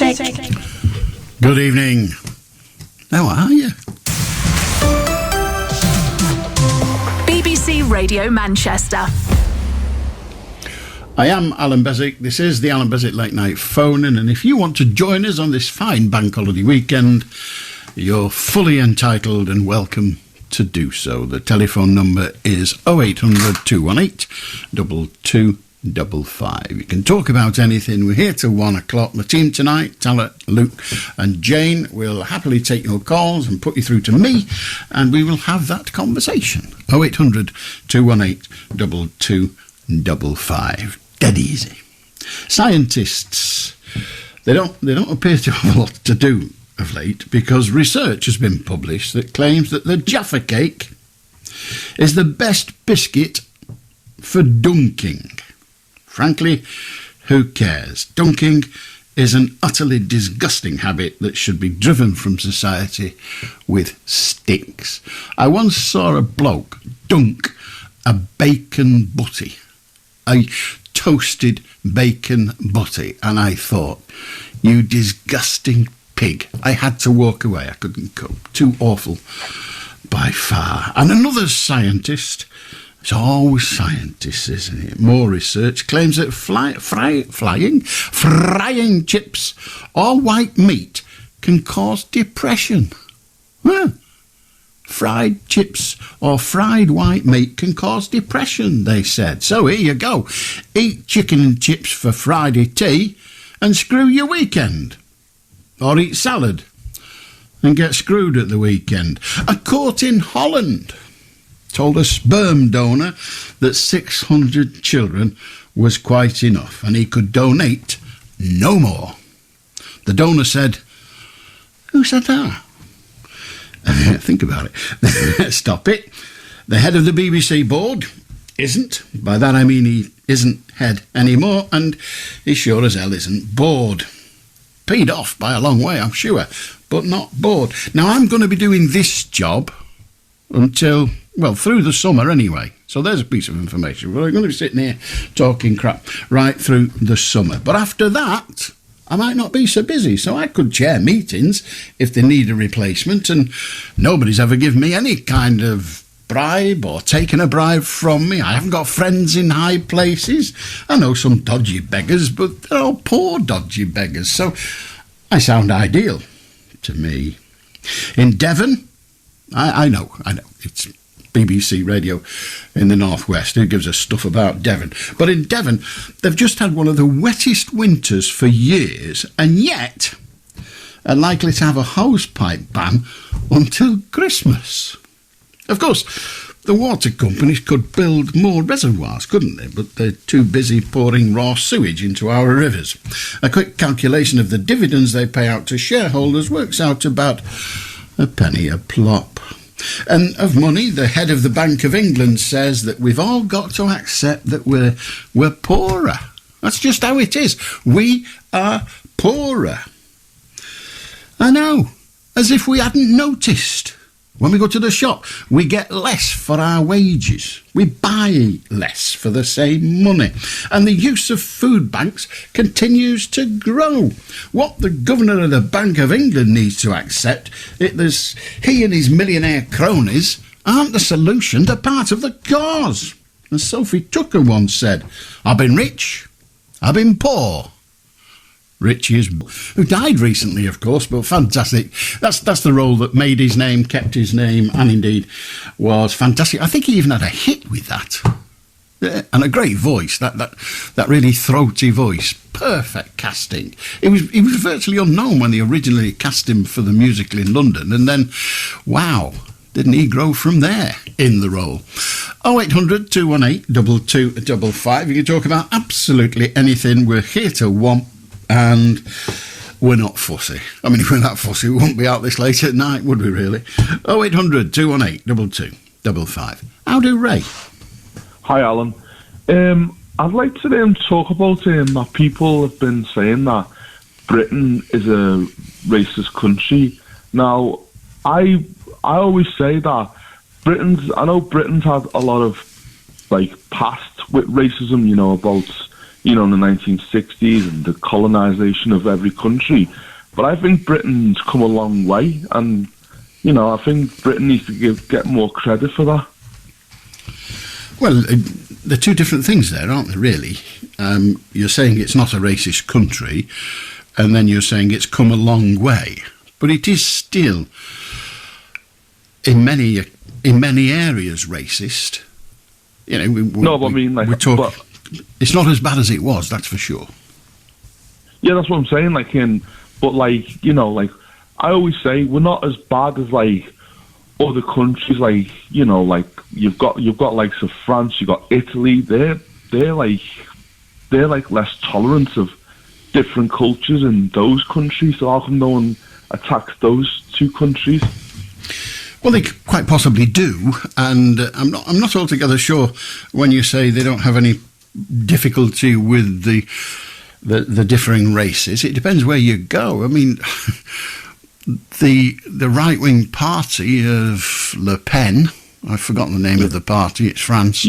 Shafik. Good evening. How are you? BBC Radio Manchester. I am Alan Beswick. This is the Alan Beswick Late Night Phone-In, and if you want to join us on this fine bank holiday weekend, you're fully entitled and welcome to do so. The telephone number is 0800 218 2255. You can talk about anything. We're here till 1 o'clock. The team tonight, Talat, Luke and Jane, will happily take your calls and put you through to me, and we will have that conversation. 0800 218 2255. Dead easy. Scientists, they don't appear to have a lot to do of late, because research has been published that claims that the Jaffa Cake is the best biscuit for dunking. Frankly, who cares? Dunking is an utterly disgusting habit that should be driven from society with sticks. I once saw a bloke dunk a bacon butty, a toasted bacon butty, and I thought, you disgusting pig. I had to walk away. I couldn't cope. Too awful by far. And another scientist, it's always scientists, isn't it? More research claims that frying chips or white meat can cause depression. Well, fried chips or fried white meat can cause depression, they said. So here you go. Eat chicken and chips for Friday tea and screw your weekend. Or eat salad and get screwed at the weekend. A court in Holland told a sperm donor that 600 children was quite enough and he could donate no more. The donor said, "Who said that?" Think about it. Stop it. The head of the BBC board isn't. By that I mean he isn't head anymore, and he sure as hell isn't bored. Peed off by a long way, I'm sure, but not bored. Now, I'm going to be doing this job until, well, through the summer anyway. So there's a piece of information. We're going to be sitting here talking crap right through the summer. But after that, I might not be so busy, so I could chair meetings if they need a replacement, and nobody's ever given me any kind of bribe or taken a bribe from me. I haven't got friends in high places. I know some dodgy beggars, but they're all poor dodgy beggars, so I sound ideal to me. In Devon, I know, it's BBC Radio in the northwest. Who gives us stuff about Devon? But in Devon, they've just had one of the wettest winters for years, and yet are likely to have a hosepipe ban until Christmas. Of course, the water companies could build more reservoirs, couldn't they? But they're too busy pouring raw sewage into our rivers. A quick calculation of the dividends they pay out to shareholders works out about a penny a plop. And of money, the head of the Bank of England says that we've all got to accept that we're poorer. That's just how it is. We are poorer. I know, as if we hadn't noticed. When we go to the shop, we get less for our wages. We buy less for the same money. And the use of food banks continues to grow. What the Governor of the Bank of England needs to accept is he and his millionaire cronies aren't the solution, they're part of the cause. As Sophie Tucker once said, I've been rich, I've been poor. Richie is, who died recently, of course, but fantastic. That's the role that made his name, kept his name, and indeed was fantastic. I think he even had a hit with that. Yeah, and a great voice, that really throaty voice. Perfect casting. He was virtually unknown when they originally cast him for the musical in London, and then, wow, didn't he grow from there in the role? 0800 218 2255. You can talk about absolutely anything. We're here till 1. And we're not fussy. I mean, if we're not fussy, we wouldn't be out this late at night, would we really? 0800 218 2255. How do, Ray? Hi, Alan. I'd like to talk about that people have been saying that Britain is a racist country. Now, I always say that I know Britain's had a lot of, past with racism, about you know, in the 1960s and the colonisation of every country. But I think Britain's come a long way, and, you know, I think Britain needs to get more credit for that. Well, they're two different things there, aren't they, really? You're saying it's not a racist country, and then you're saying it's come a long way. But it is still, in many areas, racist. You know, we're talking, it's not as bad as it was, that's for sure. Yeah, that's what I'm saying. But you know, I always say we're not as bad as other countries. You know, you've got likes of France, you've got Italy. They're less tolerant of different cultures in those countries. So how come no one attacks those two countries? Well, they quite possibly do, and I'm not altogether sure when you say they don't have any difficulty with the differing races. It depends where you go. I mean, the right-wing party of Le Pen, I've forgotten the name of the party, it's France,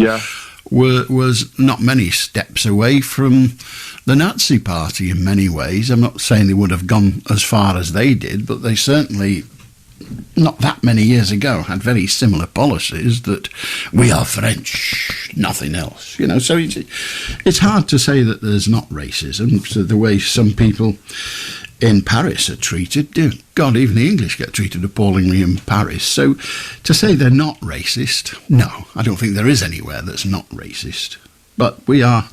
was not many steps away from the Nazi party in many ways. I'm not saying they would have gone as far as they did, but they certainly, not that many years ago, had very similar policies that we are French, nothing else. You know, so it's hard to say that there's not racism. So the way some people in Paris are treated, dear God, even the English get treated appallingly in Paris. So to say they're not racist, no, I don't think there is anywhere that's not racist. But we are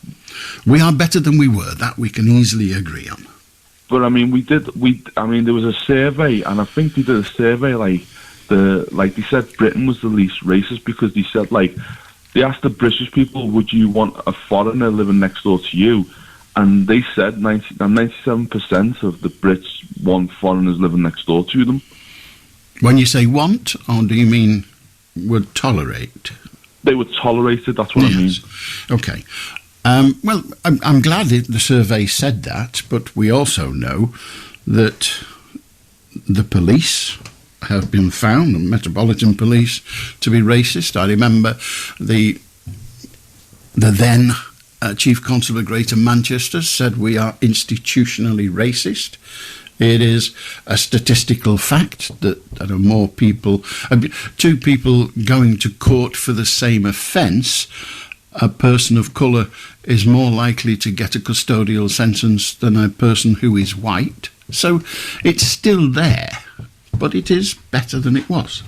better than we were. That we can easily agree on. But I mean, there was a survey, and I think they did a survey they said Britain was the least racist because they said they asked the British people, would you want a foreigner living next door to you? And they said 97% of the Brits want foreigners living next door to them. When you say want, or do you mean would tolerate? They would tolerate it, that's what I mean. Okay. Well, I'm glad the survey said that, but we also know that the police have been found, the Metropolitan Police, to be racist. I remember the then Chief Constable of Greater Manchester said we are institutionally racist. It is a statistical fact that there are more people, two people going to court for the same offence. A person of colour is more likely to get a custodial sentence than a person who is white. So it's still there, but it is better than it was.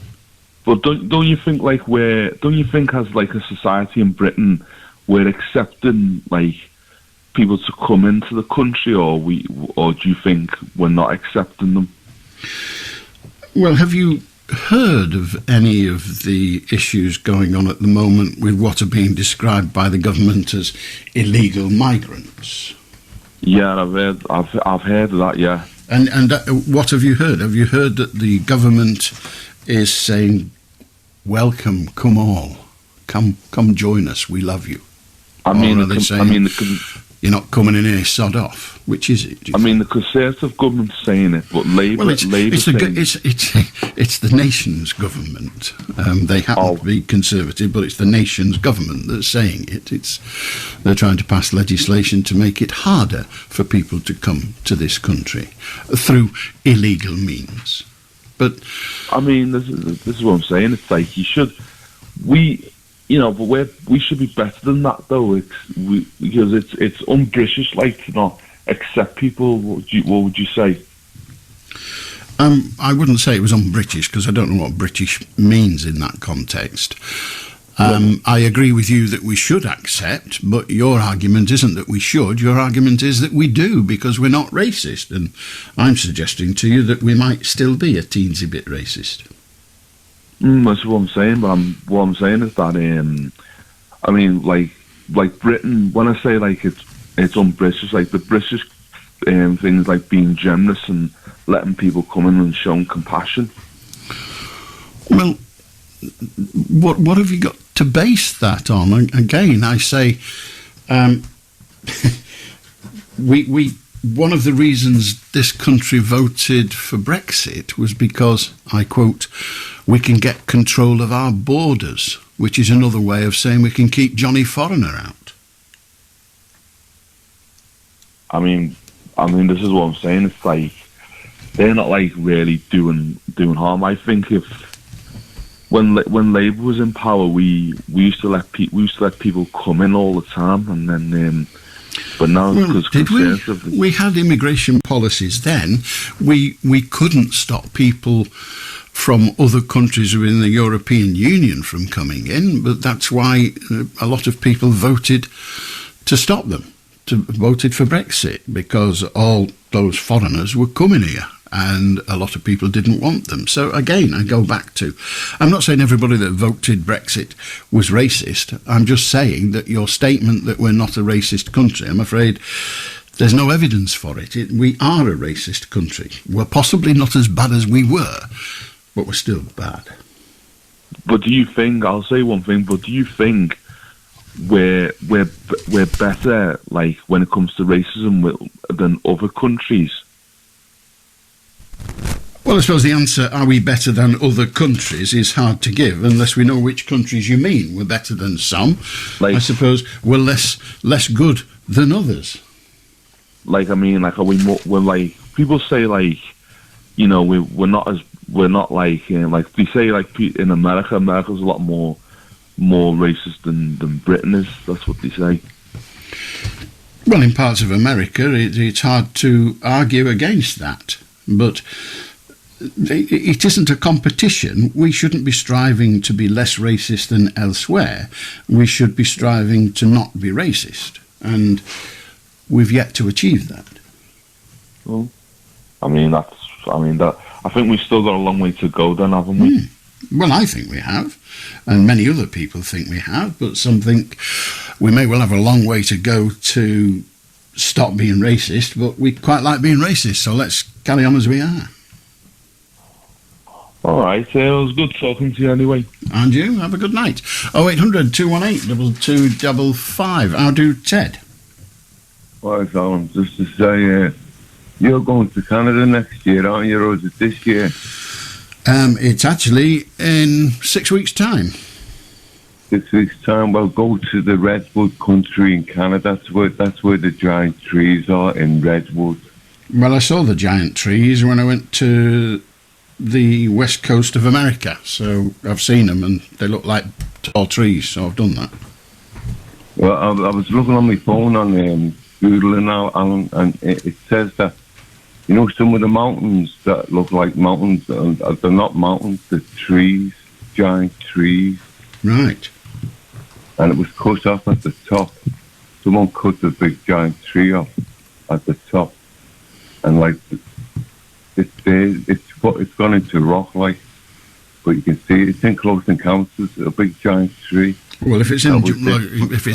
But don't you think as a society in Britain we're accepting people to come into the country, or do you think we're not accepting them? Well, have you heard of any of the issues going on at the moment with what are being described by the government as illegal migrants? Yeah, I've heard of that. Yeah. And what have you heard? Have you heard that the government is saying, "Welcome, come all, come join us. We love you"? You're not coming in here, sod off. Which is it? The Conservative government's saying it, but Labour... Well, it's the nation's government. They happen to be Conservative, but it's the nation's government that's saying it. They're trying to pass legislation to make it harder for people to come to this country through illegal means. But this is what I'm saying. It's you should... but we should be better than that, though. Because it's un-British, to not accept people. What would you say? I wouldn't say it was un-British, because I don't know what British means in that context. I agree with you that we should accept, but your argument isn't that we should. Your argument is that we do, because we're not racist. And I'm suggesting to you that we might still be a teensy bit racist. That's what I'm saying, but what I'm saying is that Britain. When I say it's un-British, the British things like being generous and letting people come in and showing compassion. Well, what have you got to base that on? Again, I say, one of the reasons this country voted for Brexit was because, I quote, "we can get control of our borders," which is another way of saying we can keep Johnny Foreigner out. I mean, this is what I'm saying. It's like they're not like really doing harm. I think if when Labour was in power, we used to let people come in all the time, and then but now because we had immigration policies then. We couldn't stop people from other countries within the European Union from coming in, but that's why a lot of people voted to stop them, voted for Brexit, because all those foreigners were coming here and a lot of people didn't want them. So again, I go back to, I'm not saying everybody that voted Brexit was racist. I'm just saying that your statement that we're not a racist country, I'm afraid there's no evidence for it. We are a racist country. We're possibly not as bad as we were, but we're still bad. But do you think, I'll say one thing, but do you think we're better, like, when it comes to racism than other countries? Well, I suppose the answer, are we better than other countries, is hard to give unless we know which countries you mean. We're better than some. Like, I suppose we're less good than others. Like, I mean, like, we're like, people say, like, you know, we're not like they say, like, in America's a lot more racist than Britain is. That's what they say. Well, in parts of America, it's hard to argue against that. But it isn't a competition. We shouldn't be striving to be less racist than elsewhere. We should be striving to not be racist. And we've yet to achieve that. Well, I think we've still got a long way to go then, haven't we? Well, I think we have. And many other people think we have. But some think we may well have a long way to go to stop being racist, but we quite like being racist, so let's carry on as we are. All right, it was good talking to you anyway. And you, have a good night. 0800 218 2255. How do Ted? Well, Allan, just to say, you're going to Canada next year, aren't you, or is it this year? It's actually in 6 weeks' time. 6 weeks' time, well, go to the Redwood country in Canada. That's where the giant trees are, in Redwood. Well, I saw the giant trees when I went to the west coast of America, so I've seen them and they look like tall trees, so I've done that. Well, I was looking on my phone on Google now, Allan, and it says that, you know, some of the mountains that look like mountains, they're not mountains, they're trees, giant trees. Right. And it was cut off at the top. Someone cut the big giant tree off at the top, and like it's gone into rock, like, but you can see it's in Close Encounters, a big giant tree. Well, if it's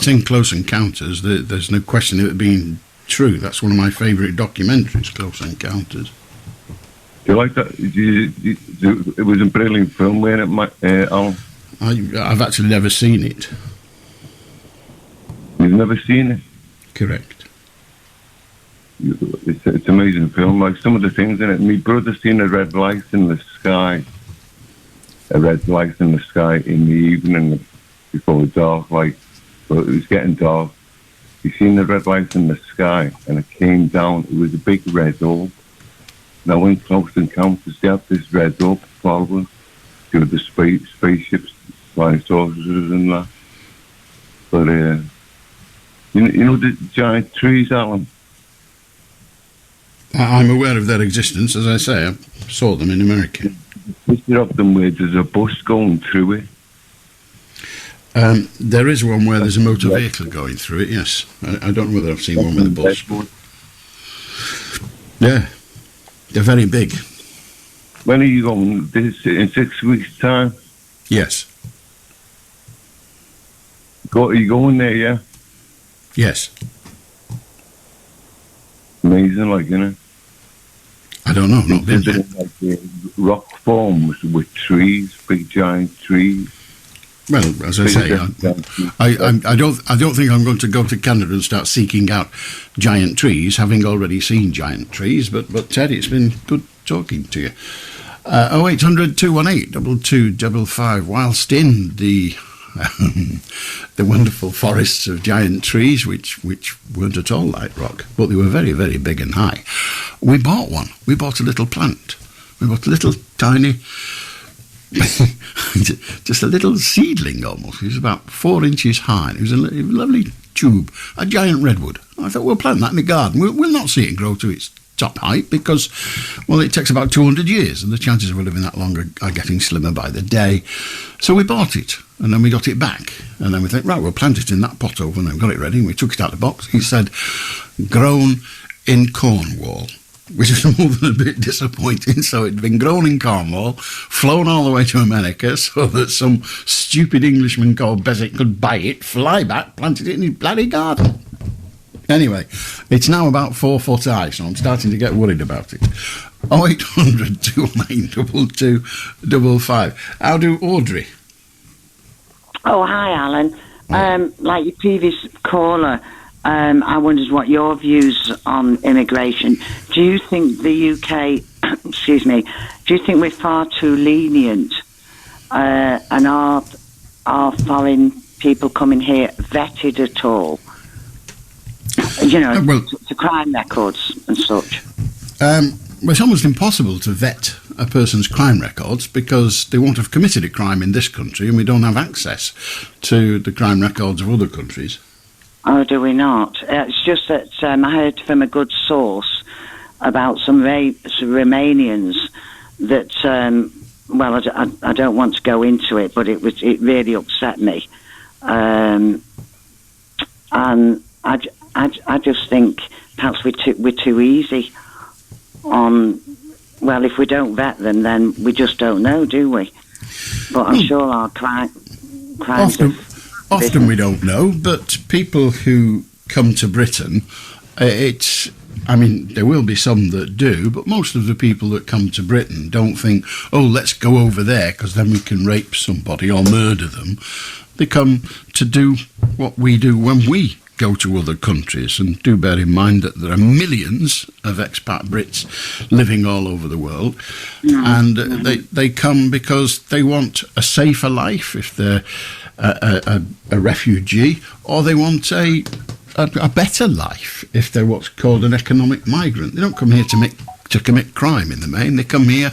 in Close Encounters, there's no question of it being true. That's one of my favourite documentaries, Close Encounters. Do you like that? It was a brilliant film, wasn't it, Allan? I've actually never seen it. You've never seen it? Correct. It's an amazing film. Like, some of the things in it. My brother's seen a red light in the sky. A red light in the sky in the evening before dark, like, but it was getting dark. He seen the red light in the sky, and it came down. It was a big red orb. Now, in Close Encounters, they have this red orb following, you know, the spaceships, flying saucers and that. But you know the giant trees, Allan? I'm aware of their existence. As I say, I saw them in America. Picture of them where there's a bus going through it. There is one where there's a motor vehicle going through it, yes. I don't know whether I've seen one with a bus. Yeah, they're very big. When are you going? In 6 weeks' time? Yes. Are you going there, yeah? Yes. Amazing, like, you know? I don't know, not been there. Like, rock forms with trees, big giant trees. Well, as I say, I don't think I'm going to go to Canada and start seeking out giant trees, having already seen giant trees. But Ted, it's been good talking to you. 0800 218 2255. Whilst in the the wonderful forests of giant trees, which weren't at all like rock, but they were very, very big and high. We bought one. We bought a little plant. We bought a little tiny, just a little seedling almost. It was about 4 inches high. It was a lovely tube, a giant redwood. I thought, we'll plant that in the garden. We'll not see it grow to its top height because, well, it takes about 200 years and the chances of it living that long are getting slimmer by the day. So we bought it and then we got it back. And then we think, right, we'll plant it in that pot over, and then we got it ready and we took it out of the box. He said, grown in Cornwall, which is more than a bit disappointing. So it'd been grown in Cornwall, flown all the way to America so that some stupid Englishman called Beswicks could buy it, fly back, planted it in his bloody garden. Anyway, it's now about 4 foot high, so I'm starting to get worried about it. 0800 292 255. How do Audrey? Oh, hi, Alan. Like your previous caller, I wondered what your views on immigration. Do you think the UK, excuse me, do you think we're far too lenient? And are foreign people coming here vetted at all? You know, to crime records and such. Well, it's almost impossible to vet a person's crime records because they won't have committed a crime in this country and we don't have access to the crime records of other countries. Oh, do we not? It's just that I heard from a good source about some Romanians that, well, I don't want to go into it, but it really upset me. And I just think perhaps we're too easy on. Well, if we don't vet them, then we just don't know, do we? But I'm sure our crimes. Often we don't know, but people who come to Britain, I mean, there will be some that do, but most of the people that come to Britain don't think, oh, let's go over there because then we can rape somebody or murder them. They come to do what we do when we go to other countries, and do bear in mind that there are millions of expat Brits living all over the world, and they come because they want a safer life if they're a refugee, or they want a better life if they're what's called an economic migrant. They don't come here to commit crime in the main. They come here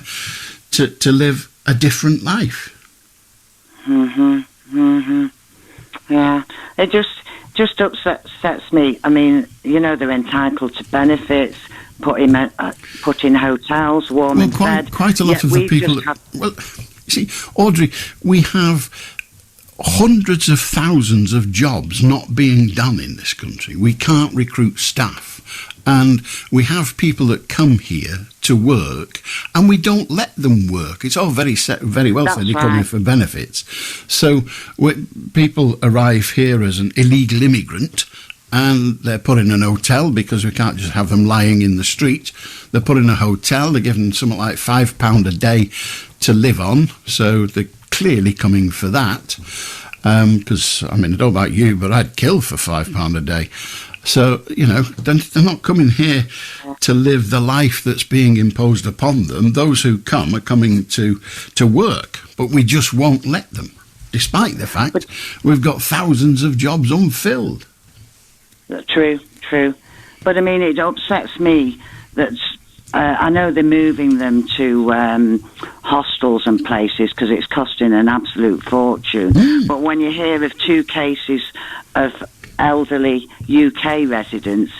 to live a different life. Yeah, it just upsets me. I mean, you know, they're entitled to benefits, put in hotels, warm and fed. Quite a lot of the people. Well, you see, Audrey, we have hundreds of thousands of jobs not being done in this country. We can't recruit staff. And we have people that come here to work, and we don't let them work. It's all very well said. They come here for benefits. So people arrive here as an illegal immigrant, and they're put in an hotel because we can't just have them lying in the street. They're put in a hotel. They're given something like £5 a day to live on. So they're clearly coming for that. Because, I mean, I don't know about you, but I'd kill for £5 a day. So, you know, they're not coming here to live the life that's being imposed upon them. Those who come are coming to work, but we just won't let them, despite the fact we've got thousands of jobs unfilled. True. But, I mean, it upsets me that I know they're moving them to hostels and places because it's costing an absolute fortune. But when you hear of 2 cases of elderly UK residents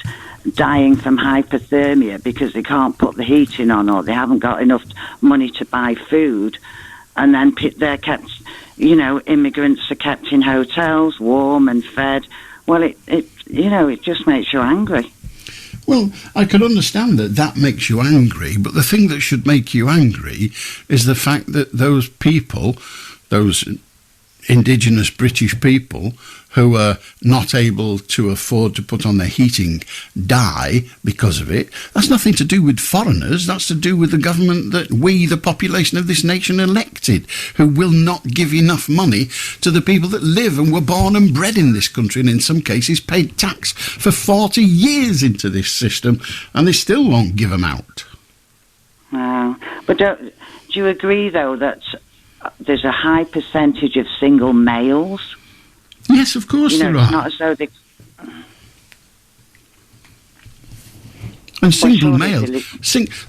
dying from hypothermia because they can't put the heating on or they haven't got enough money to buy food, and then they're kept, you know, immigrants are kept in hotels, warm and fed. Well, it just makes you angry. Well, I can understand that makes you angry, but the thing that should make you angry is the fact that those people, those indigenous British people who are not able to afford to put on their heating die because of it. That's nothing to do with foreigners. That's to do with the government that we, the population of this nation, elected, who will not give enough money to the people that live and were born and bred in this country, and in some cases paid tax for 40 years into this system, and they still won't give them out. But do you agree, though, that there's a high percentage of single males. Yes, of course there it's are. not as though they... And single males.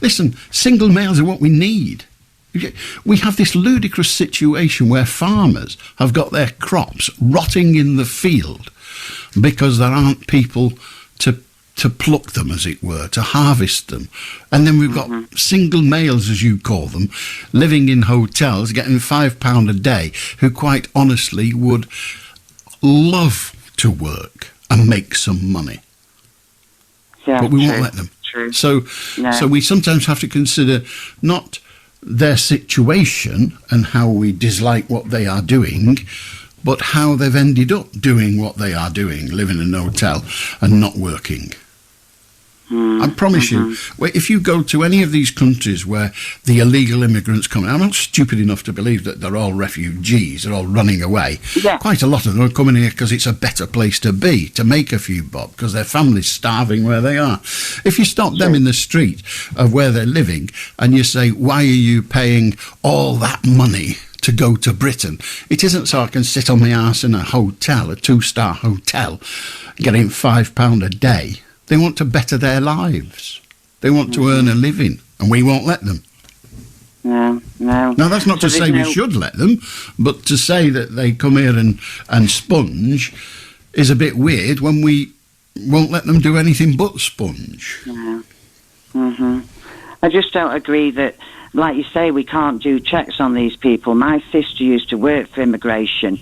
Listen, single males are what we need. We have this ludicrous situation where farmers have got their crops rotting in the field because there aren't people to pluck them, as it were, to harvest them. And then we've got single males, as you call them, living in hotels, getting £5 a day, who quite honestly would love to work and make some money. Yeah, but we won't let them. True. So we sometimes have to consider not their situation and how we dislike what they are doing, but how they've ended up doing what they are doing, living in a hotel and not working. I promise you, if you go to any of these countries where the illegal immigrants come, I'm not stupid enough to believe that they're all refugees, they're all running away. Yeah. Quite a lot of them are coming here because it's a better place to be, to make a few bob, because their family's starving where they are. If you stop them in the street of where they're living and you say, why are you paying all that money to go to Britain? It isn't so I can sit on my arse in a hotel, a 2-star hotel, getting £5 a day. They want to better their lives. They want to earn a living, and we won't let them. No. Now, that's not to say we should let them, but to say that they come here and sponge is a bit weird when we won't let them do anything but sponge. No. I just don't agree that, like you say, we can't do checks on these people. My sister used to work for immigration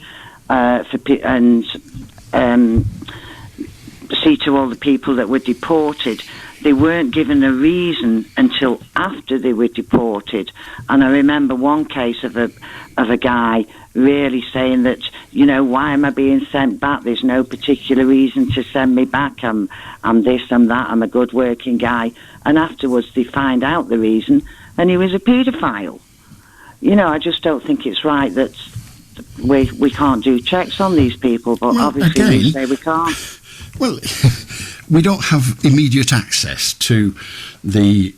see to all the people that were deported. They weren't given a reason until after they were deported. And I remember one case of a guy really saying that, why am I being sent back? There's no particular reason to send me back. I'm this, I'm that, I'm a good working guy. And afterwards they find out the reason, and he was a paedophile. I just don't think it's right that we can't do checks on these people, but obviously we say we can't. Well, we don't have immediate access to the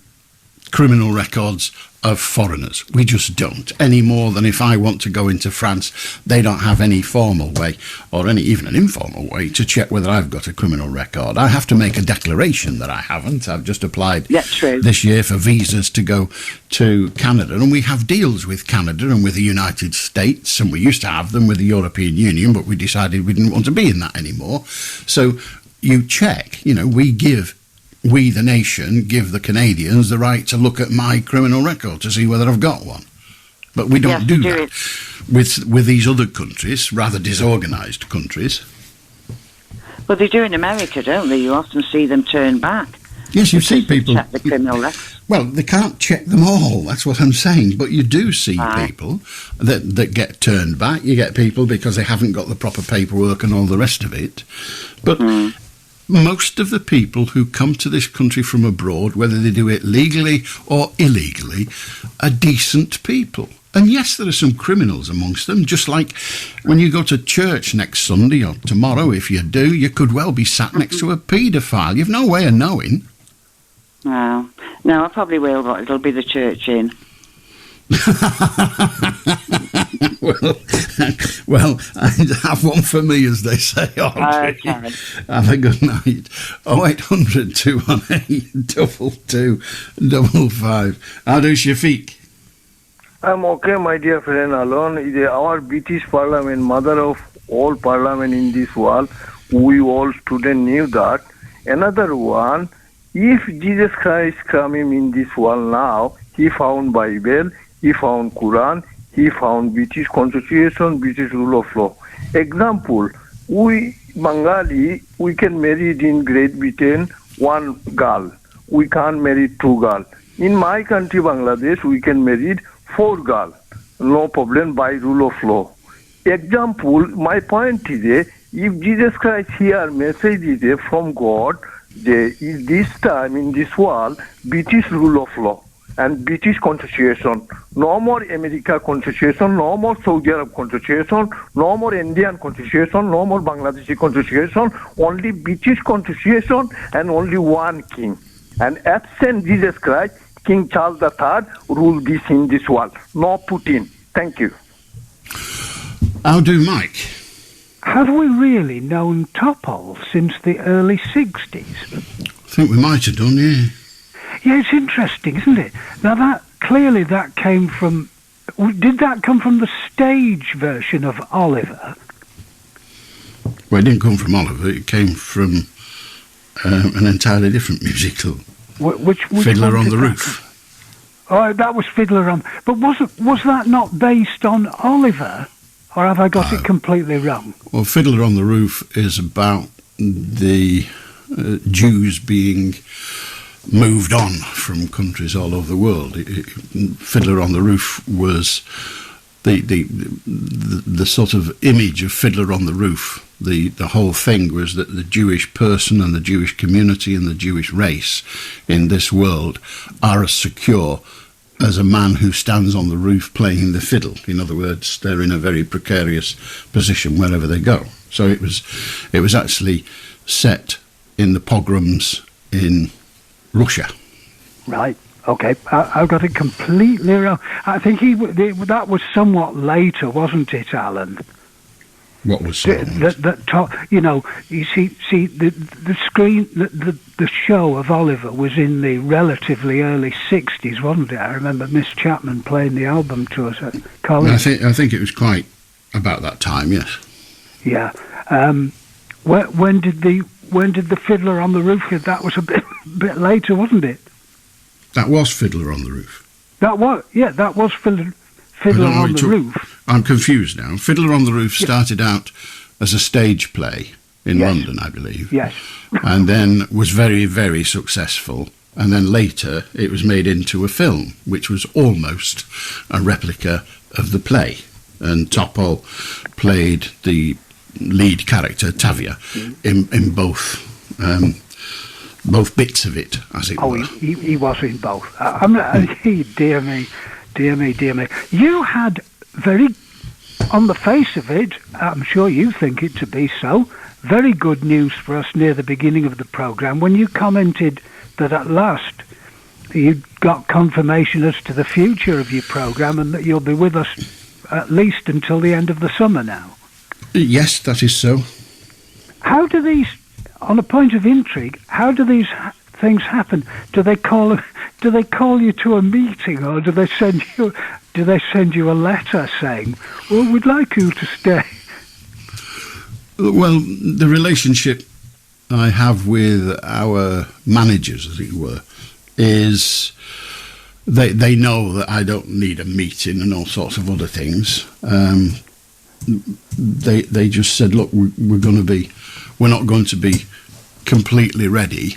criminal records of foreigners. We just don't, any more than if I want to go into France, they don't have any formal way, or even an informal way, to check whether I've got a criminal record. I have to make a declaration that I haven't. I've just applied this year for visas to go to Canada, and we have deals with Canada and with the United States, and we used to have them with the European Union, but we decided we didn't want to be in that anymore. So you check, we, the nation, give the Canadians the right to look at my criminal record to see whether I've got one. But we don't do that with these other countries, rather disorganised countries. Well, they do in America, don't they? You often see them turn back. Yes, you see people... check the criminal records. Well, they can't check them all, that's what I'm saying. But you do see people that get turned back. You get people because they haven't got the proper paperwork and all the rest of it. But... most of the people who come to this country from abroad, whether they do it legally or illegally, are decent people. And yes, there are some criminals amongst them, just like when you go to church next Sunday or tomorrow, if you do, you could well be sat next to a paedophile. You've no way of knowing. No, I probably will, but it'll be the church in. well, have one for me, as they say, Audrey. Okay. Have a good night. 0800 218 2255. How do Shafik? I'm okay, my dear friend Allan. Our British Parliament, mother of all Parliament in this world, we all students knew that. Another one, if Jesus Christ coming in this world now, he found Bible, he found Quran, he found British Constitution, British rule of law. Example, we Bengali, we can marry in Great Britain one girl. We can't marry two girls. In my country, Bangladesh, we can marry 4 girls. No problem by rule of law. Example, my point is, if Jesus Christ here message is from God, this time in this world, British rule of law and British Constitution. No more America Constitution, no more Saudi Arab Constitution, no more Indian Constitution, no more Bangladeshi Constitution, only British Constitution and only one king. And absent Jesus Christ, King Charles III rule this in this world. No Putin. Thank you. How do, Mike? Have we really known Topol since the early 60s? I think we might have done, yeah. Yeah, it's interesting, isn't it? Now, that came from... Did that come from the stage version of Oliver? Well, it didn't come from Oliver. It came from an entirely different musical. Which Fiddler on the Roof. Oh, that was Fiddler on... But was that not based on Oliver? Or have I got it completely wrong? Well, Fiddler on the Roof is about the Jews being moved on from countries all over the world. Fiddler on the Roof was the sort of image of Fiddler on the Roof. The whole thing was that the Jewish person and the Jewish community and the Jewish race in this world are as secure as a man who stands on the roof playing the fiddle. In other words, they're in a very precarious position wherever they go. So it was actually set in the pogroms in Russia. Right. Okay. I got it completely wrong. I think that was somewhat later, wasn't it, Alan? What was you see, the screen, the show of Oliver was in the relatively early 60s, wasn't it? I remember Miss Chapman playing the album to us at college. I think it was quite about that time, yes. Yeah. When did the Fiddler on the Roof? That was a bit later, wasn't it? That was Fiddler on the Roof. That was Fiddler on the Roof. I'm confused now. Fiddler on the Roof started out as a stage play in London, I believe. Yes. And then was very, very successful. And then later it was made into a film, which was almost a replica of the play. And Topol played the lead character, Tavia, in both bits of it, as it were. He was in both. Dear me. You had on the face of it, I'm sure you think it to be so, very good news for us near the beginning of the programme when you commented that at last you got confirmation as to the future of your programme and that you'll be with us at least until the end of the summer now. Yes, that is so. How do these, on a point of intrigue, how do these things happen? Do they call you to a meeting, or do they send you a letter saying, "Well, we'd like you to stay"? Well, the relationship I have with our managers, as it were, is they know that I don't need a meeting and all sorts of other things. They just said, "Look, we're not going to be completely ready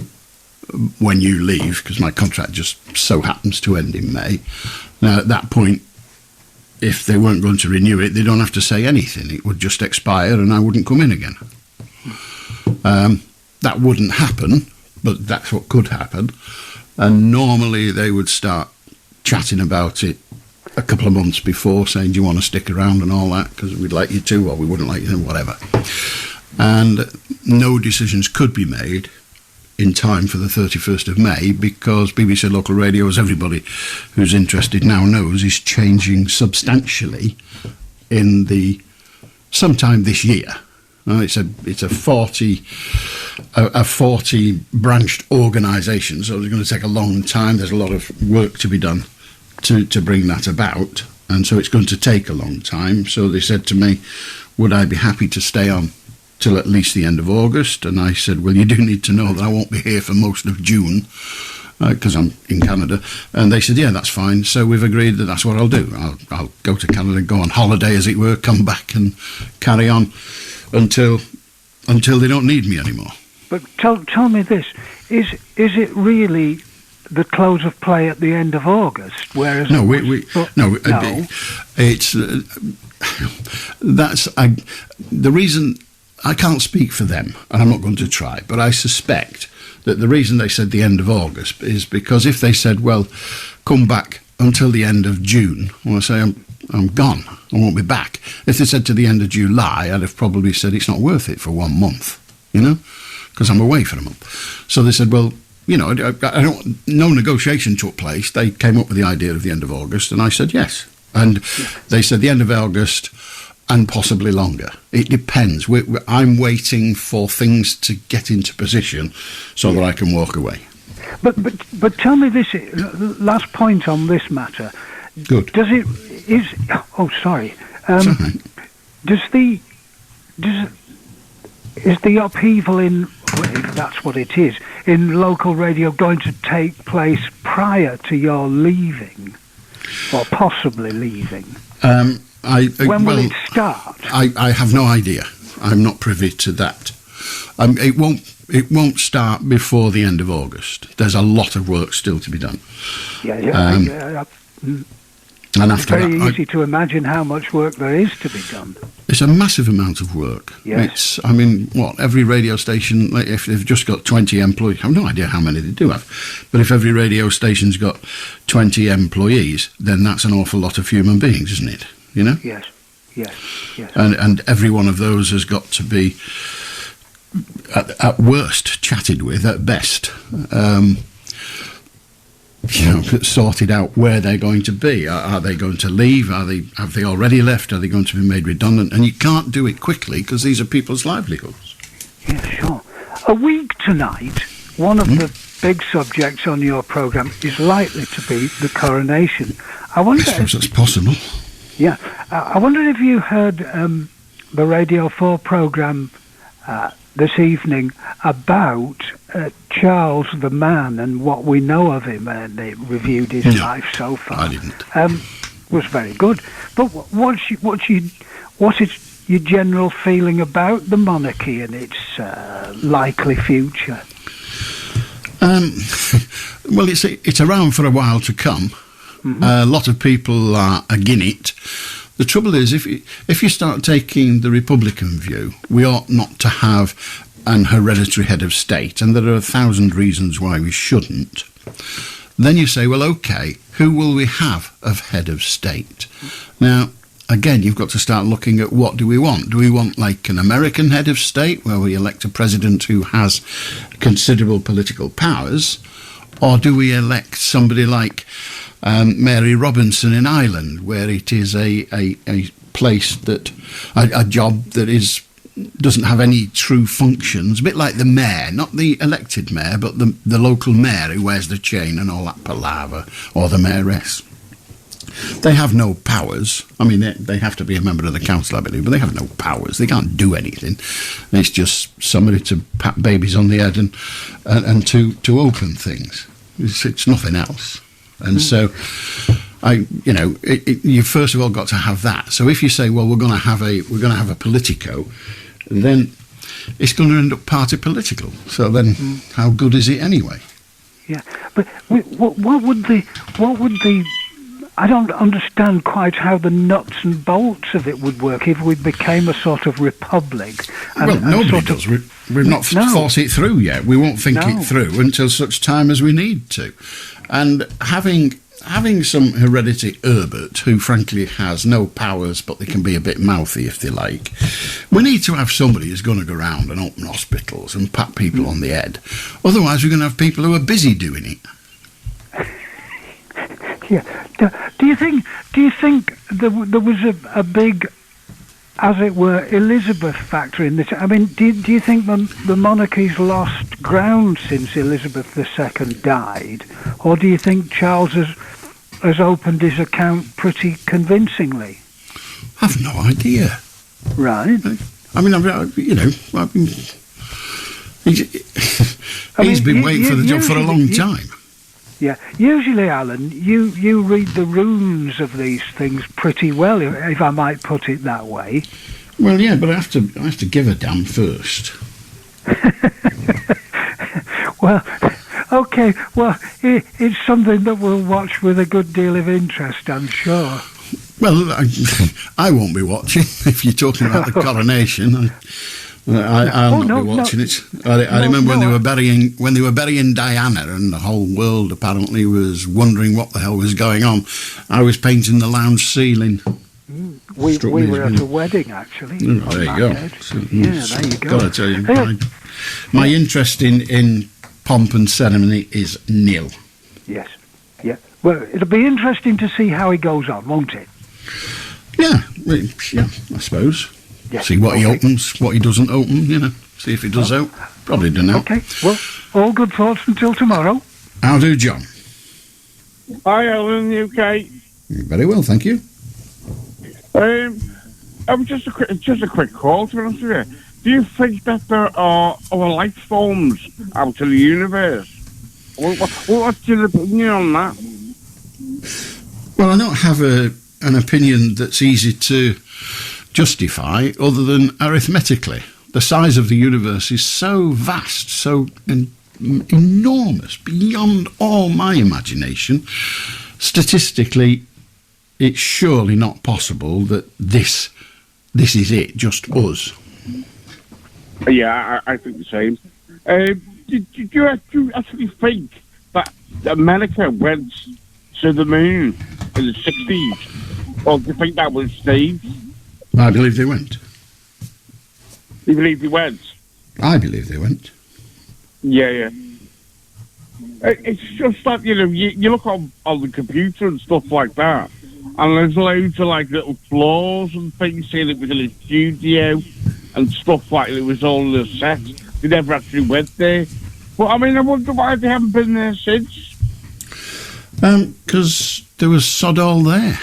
when you leave, because my contract just so happens to end in May." Now, at that point, if they weren't going to renew it, they don't have to say anything. It would just expire and I wouldn't come in again. That wouldn't happen, but that's what could happen. And normally they would start chatting about it a couple of months before, saying, "Do you want to stick around?" and all that, because we'd like you to, or we wouldn't like you to, whatever. And no decisions could be made in time for the 31st of May, because BBC Local Radio, as everybody who's interested now knows, is changing substantially sometime this year. It's a 40 branched organisation, so it's going to take a long time. There's a lot of work to be done to bring that about, and so it's going to take a long time. So they said to me, would I be happy to stay on till at least the end of August? And I said, well, you do need to know that I won't be here for most of June, because I'm in Canada. And they said, yeah, that's fine. So we've agreed that that's what I'll do. I'll go to Canada, go on holiday, as it were, come back and carry on until they don't need me anymore. But tell me this, is it really the close of play at the end of August? Whereas no, it's that's the reason. I can't speak for them, and I'm not going to try, but I suspect that the reason they said the end of August is because if they said, well, come back until the end of June, well, I say, I'm gone, I won't be back. If they said to the end of July, I'd have probably said it's not worth it for 1 month, because I'm away for a month. So they said, well, no negotiation took place. They came up with the idea of the end of August, and I said yes. And they said the end of August, and possibly longer. It depends. I'm waiting for things to get into position so that I can walk away. But tell me this, last point on this matter. Good. Sorry. Right. Is the upheaval in, if that's what it is, in local radio going to take place prior to your leaving, or possibly leaving? When will it start? I have no idea. I'm not privy to that. It won't start before the end of August. There's a lot of work still to be done. And after it's very easy to imagine how much work there is to be done. It's a massive amount of work. Yes. Every radio station, if they've just got 20 employees, I have no idea how many they do have, but if every radio station's got 20 employees, then that's an awful lot of human beings, isn't it? You know? Yes. And every one of those has got to be, at worst, chatted with, at best. Sorted out where they're going to be. Are they going to leave? Have they already left? Are they going to be made redundant? And you can't do it quickly because these are people's livelihoods. Yeah, sure. A week tonight, one of the big subjects on your programme is likely to be the coronation. I suppose that's possible. Yeah. I wonder if you heard the Radio 4 programme this evening about Charles the man and what we know of him, and they reviewed his life so far. I didn't. Was very good. But what is your general feeling about the monarchy and its likely future? Well, it's around for a while to come. Mm-hmm. A lot of people are against it. The trouble is, if you start taking the Republican view, we ought not to have an hereditary head of state, and there are 1,000 reasons why we shouldn't. Then you say, well, OK, who will we have of head of state? Now, again, you've got to start looking at what do we want. Do we want like an American head of state, where we elect a president who has considerable political powers, or do we elect somebody like Mary Robinson in Ireland, where it is a place that a job that doesn't have any true functions, a bit like the mayor, not the elected mayor, but the local mayor who wears the chain and all that palaver, or the mayoress. They have no powers. I mean, they have to be a member of the council, I believe, but they have no powers. They can't do anything. It's just somebody to pat babies on the head and to open things. It's nothing else. And so, you first of all got to have that. So if you say, well, we're going to have a politico, then it's going to end up party political. So then, how good is it anyway? Yeah, but what would the? I don't understand quite how the nuts and bolts of it would work if we became a sort of republic. Nobody does. We've not thought it through yet. We won't think it through until such time as we need to. And having some hereditary Herbert, who frankly has no powers, but they can be a bit mouthy if they like, we need to have somebody who's going to go around and open hospitals and pat people on the head. Otherwise, we're going to have people who are busy doing it. Yeah. Do you think there was a big, as it were, Elizabeth factor in this? I mean, do you think the monarchy's lost ground since Elizabeth II died, or do you think Charles has opened his account pretty convincingly? I've no idea. Right. I mean, he's been waiting for the job for a long time. Yeah, usually, Alan, you read the runes of these things pretty well, if I might put it that way. Well, yeah, but I have to give a damn first. Well, okay. Well, it's something that we'll watch with a good deal of interest, I'm sure. Well, I won't be watching if you're talking about the coronation. I'll not be watching it. I remember when they were burying Diana, and the whole world apparently was wondering what the hell was going on. I was painting the lounge ceiling. We were at a wedding, actually. Oh, there you go. So, yeah, there you go. Got to tell you, my interest in pomp and ceremony is nil. Yes, yeah. Well, it'll be interesting to see how it goes on, won't it? Yeah, Yeah, I suppose. Yeah, See what he okay. opens, what he doesn't open, you know. See if he does out. Probably don't know. Okay, well, all good thoughts until tomorrow. How do, John? Hi, Helen, UK. Very well, thank you. I was just a quick call, to be honest with you. Do you think that there are other life forms out in the universe? What's your opinion on that? Well, I don't have an opinion that's easy to justify other than arithmetically. The size of the universe is so vast, so enormous, beyond all my imagination. Statistically, it's surely not possible that this is it, just us. Yeah, I think the same. Do you actually think that America went to the moon in the 60s? Or do you think that was staged? I believe they went. You believe they went? I believe they went. Yeah. It's just that, you know, you look on the computer and stuff like that, and there's loads of, like, little flaws and things saying it was in a studio and stuff like it was all in a set. They never actually went there. But, I mean, I wonder why they haven't been there since. Because there was sod all there.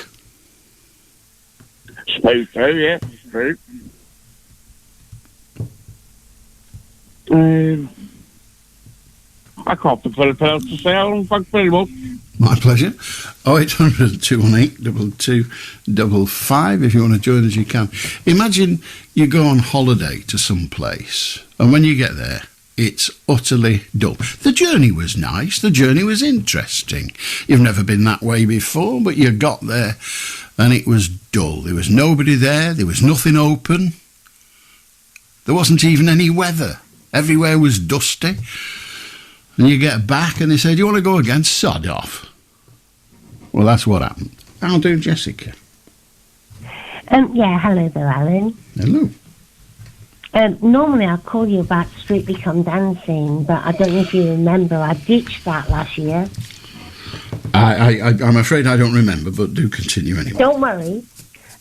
Suppose so, yeah, it's true. I can't think of anything else to say, Alan. Thanks very much. My pleasure. 0800 218 2255. If you want to join us, you can. Imagine you go on holiday to some place, and when you get there, it's utterly dull. The journey was nice. The journey was interesting. You've never been that way before, but you got there, and it was dull. There was nobody there. There was nothing open. There wasn't even any weather. Everywhere was dusty. And you get back and they say, do you want to go again? Sod off. Well, that's what happened. How do, Jessica? Yeah, hello there, Alan. Hello. Normally I'll call you about Strictly Come Dancing, but I don't know if you remember, I ditched that last year. I'm afraid I don't remember, but do continue anyway. Don't worry.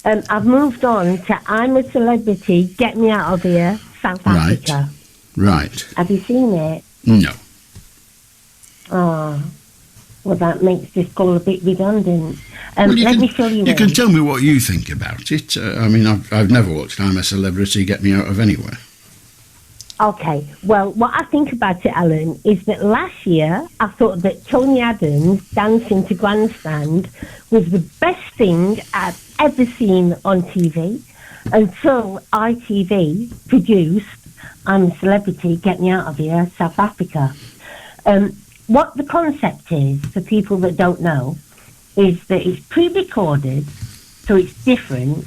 I've moved on to I'm a Celebrity, Get Me Out of Here, South Africa. Right. Have you seen it? No. Oh, well, that makes this call a bit redundant. Well, let me fill you in. You can tell me what you think about it. I mean, I've never watched I'm a Celebrity, Get Me Out of Anywhere. Okay, well, what I think about it, Alan, is that last year I thought that Tony Adams dancing to Grandstand was the best thing I've ever seen on TV until ITV produced I'm a Celebrity, Get Me Out of Here, South Africa. What the concept is, for people that don't know, is that it's pre-recorded, so it's different.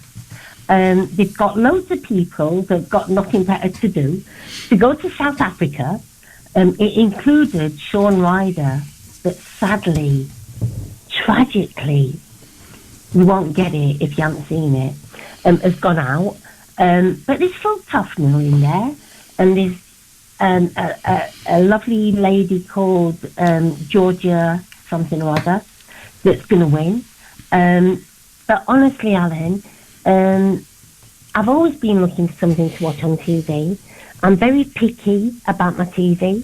They've got loads of people that've got nothing better to do to go to South Africa. It included Shaun Ryder, but sadly, tragically, you won't get it if you haven't seen it, has gone out. But there's Phil Tufnell in there, and there's a lovely lady called Georgia something or other that's going to win. But honestly, Alan, I've always been looking for something to watch on TV. I'm very picky about my TV.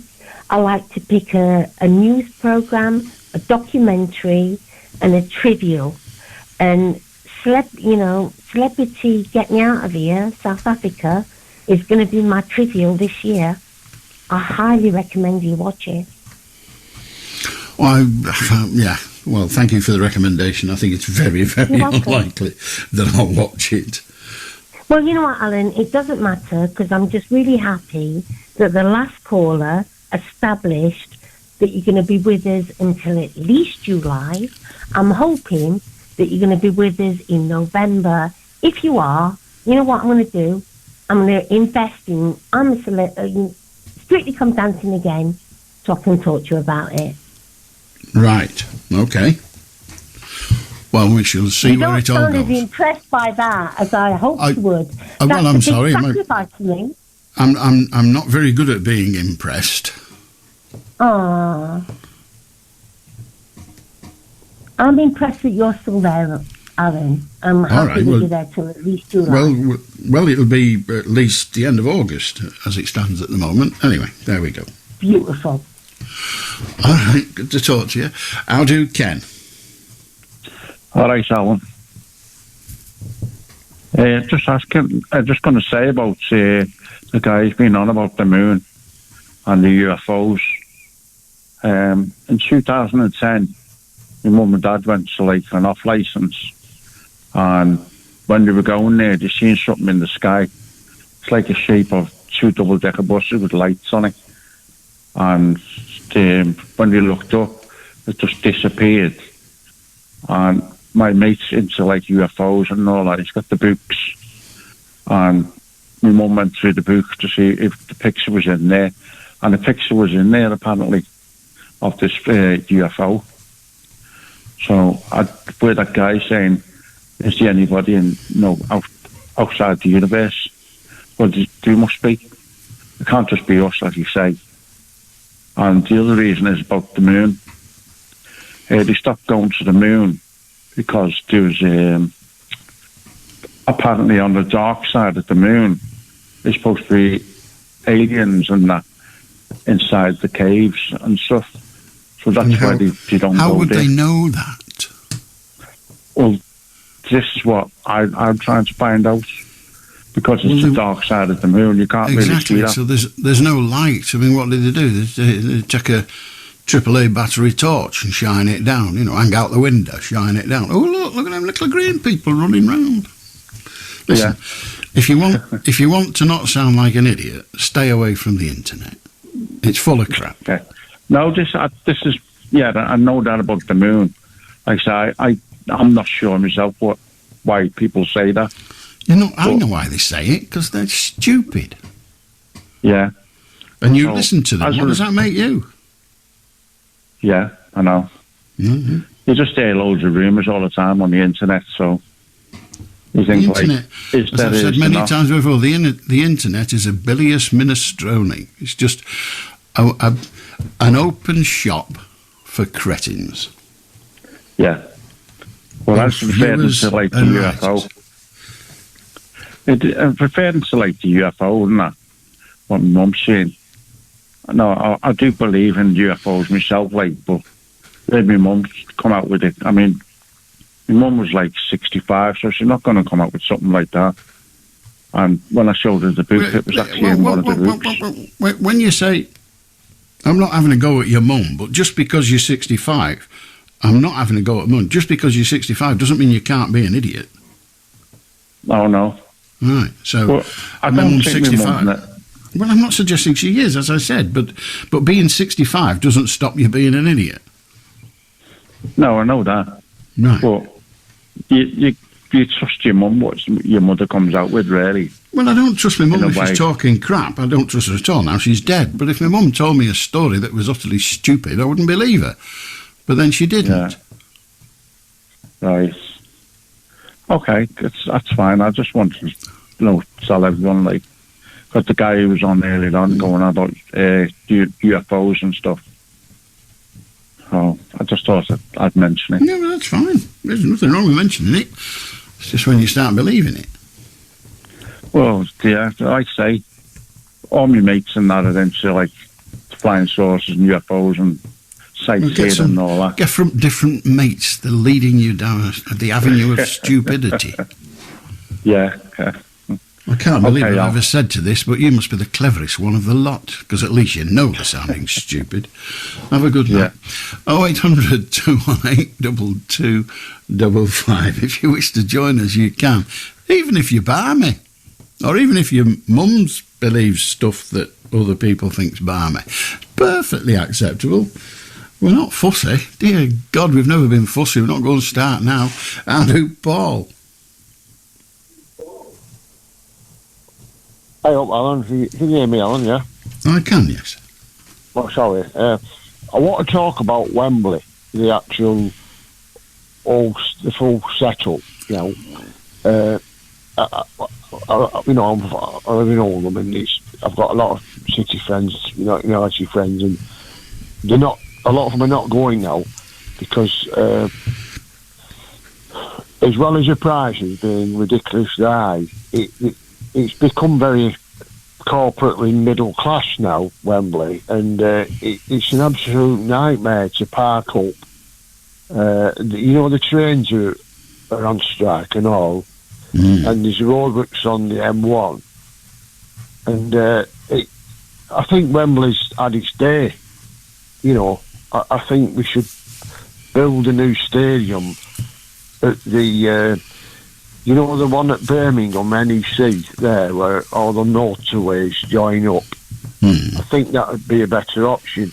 I like to pick a news programme, a documentary, and a trivial. And Celebrity Get Me Out of Here, South Africa, is going to be my trivial this year. I highly recommend you watch it. Well, yeah. Well, thank you for the recommendation. I think it's very, very unlikely that I'll watch it. Well, you know what, Alan? It doesn't matter because I'm just really happy that the last caller established that you're going to be with us until at least July. I'm hoping that you're going to be with us in November. If you are, you know what I'm going to do? I'm going to invest in Strictly Come Dancing again so I can talk to you about it. Right. Okay. Well, we shall see where it all goes. You don't sound as goes. impressed by that as I hoped you would. Well, I'm sorry. Sacrifice to me. I'm not very good at being impressed. I'm impressed that you're still there, Alan. I'm All happy right, to well- be there till at least July. Well, it'll be at least the end of August, as it stands at the moment. Anyway, there we go. Beautiful. All right, good to talk to you. How do Ken? All right, Alan. Just going to say about the guys being on about the moon and the UFOs. In 2010, my mum and dad went to like an off license, and when they were going there, they seen something in the sky. It's like a shape of 2 double-decker buses with lights on it, and when they looked up, it just disappeared. And my mate's into like UFOs and all that. He's got the books, and my mum went through the book to see if the picture was in there, and the picture was in there apparently of this UFO. So I heard that guy saying, "Is there anybody outside the universe?" Well, there must be. It can't just be us, like you say. And the other reason is about the moon. They stopped going to the moon because there was apparently on the dark side of the moon, there's supposed to be aliens and that inside the caves and stuff. So that's why they don't go there. How would they know that? Well, this is what I'm trying to find out. Because it's the dark side of the moon, you can't really see that. So there's no light. I mean, what did they do? They take a AAA battery torch and shine it down. You know, hang out the window, shine it down. Oh look at them little green people running round. Listen, if you want to not sound like an idiot, stay away from the internet. It's full of crap. Okay. No, this is I know that about the moon. Like I say, I'm not sure myself why people say that. You know, I know why they say it, because they're stupid. Yeah. And you listen to them. What does that make you? Yeah, I know. Mm-hmm. You just hear loads of rumours all the time on the internet, so you think, the internet, as I've said many times before, the internet is a bilious minestrone. It's just an open shop for cretins. Yeah. Well, that's referring to like the UFO. Referring to like the UFO and that, what my mum's saying. No, I do believe in UFOs myself, like, but then my mum come out with it. I mean, my mum was like 65, so she's not going to come out with something like that. And when I showed her the book, it was actually in one of the books. When you say, I'm not having a go at your mum, but just because you're 65, I'm not having a go at mum. Just because you're 65 doesn't mean you can't be an idiot. Oh, no. Right, so well, I my don't mum's think 65. My mum, well, I'm not suggesting she is, as I said, but being 65 doesn't stop you being an idiot. No, I know that. Right. But you trust your mum, what your mother comes out with, really. Well, I don't trust my mum if she's talking crap. I don't trust her at all. Now, she's dead. But if my mum told me a story that was utterly stupid, I wouldn't believe her. But then she didn't. Yeah. Right. Okay, that's fine. I just wanted to tell everyone, like, because the guy who was on earlier on going on about UFOs and stuff. So I just thought I'd mention it. No, that's fine. There's nothing wrong with mentioning it. It's just when you start believing it. Well, yeah, like I say, all my mates and that are into, like, flying saucers and UFOs and sightseeing and all that. Get from different mates. They're leading you down the avenue of stupidity. Yeah. I can't believe I've ever said to this, but you must be the cleverest one of the lot, because at least you know they're sounding stupid. Have a good night. 0800 218 2255. If you wish to join us, you can. Even if you're barmy, or even if your mum's believes stuff that other people think's barmy. Perfectly acceptable. We're not fussy. Dear God, we've never been fussy. We're not going to start now. How do Paul? Hey up, Alan. Can you hear me, Alan, yeah? I can, yes. Well, sorry. I want to talk about Wembley, the actual, the full setup, you know. I live in Oldham, and I've got a lot of city friends, city friends, and they're not. A lot of them are not going now because as well as the prices being ridiculously high, it's become very corporately middle class now, Wembley, and it's an absolute nightmare to park up. The trains are on strike and all, and there's roadworks on the M1, and I think Wembley's had its day. I think we should build a new stadium at the the one at Birmingham, NEC, there, where all the motorways join up. I think that would be a better option.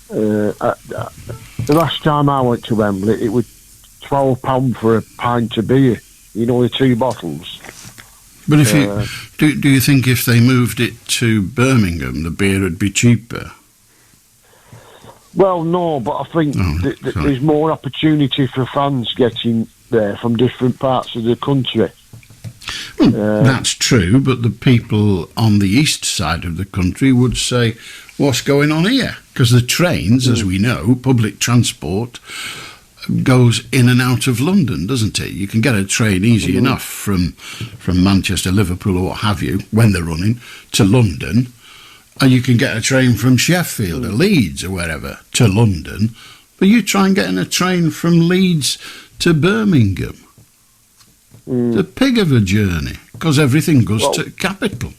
The last time I went to Wembley, it was £12 for a pint of beer. The 2 bottles. But if do you think if they moved it to Birmingham, the beer would be cheaper? Well, no, but I think there's more opportunity for fans getting there from different parts of the country. Well, that's true, but the people on the east side of the country would say, what's going on here? Because the trains, as we know, public transport, goes in and out of London, doesn't it? You can get a train easy enough from Manchester, Liverpool, or what have you, when they're running, to London. And you can get a train from Sheffield or Leeds or wherever to London. But you try and get in a train from Leeds to Birmingham. It's a pig of a journey, because everything goes to capital.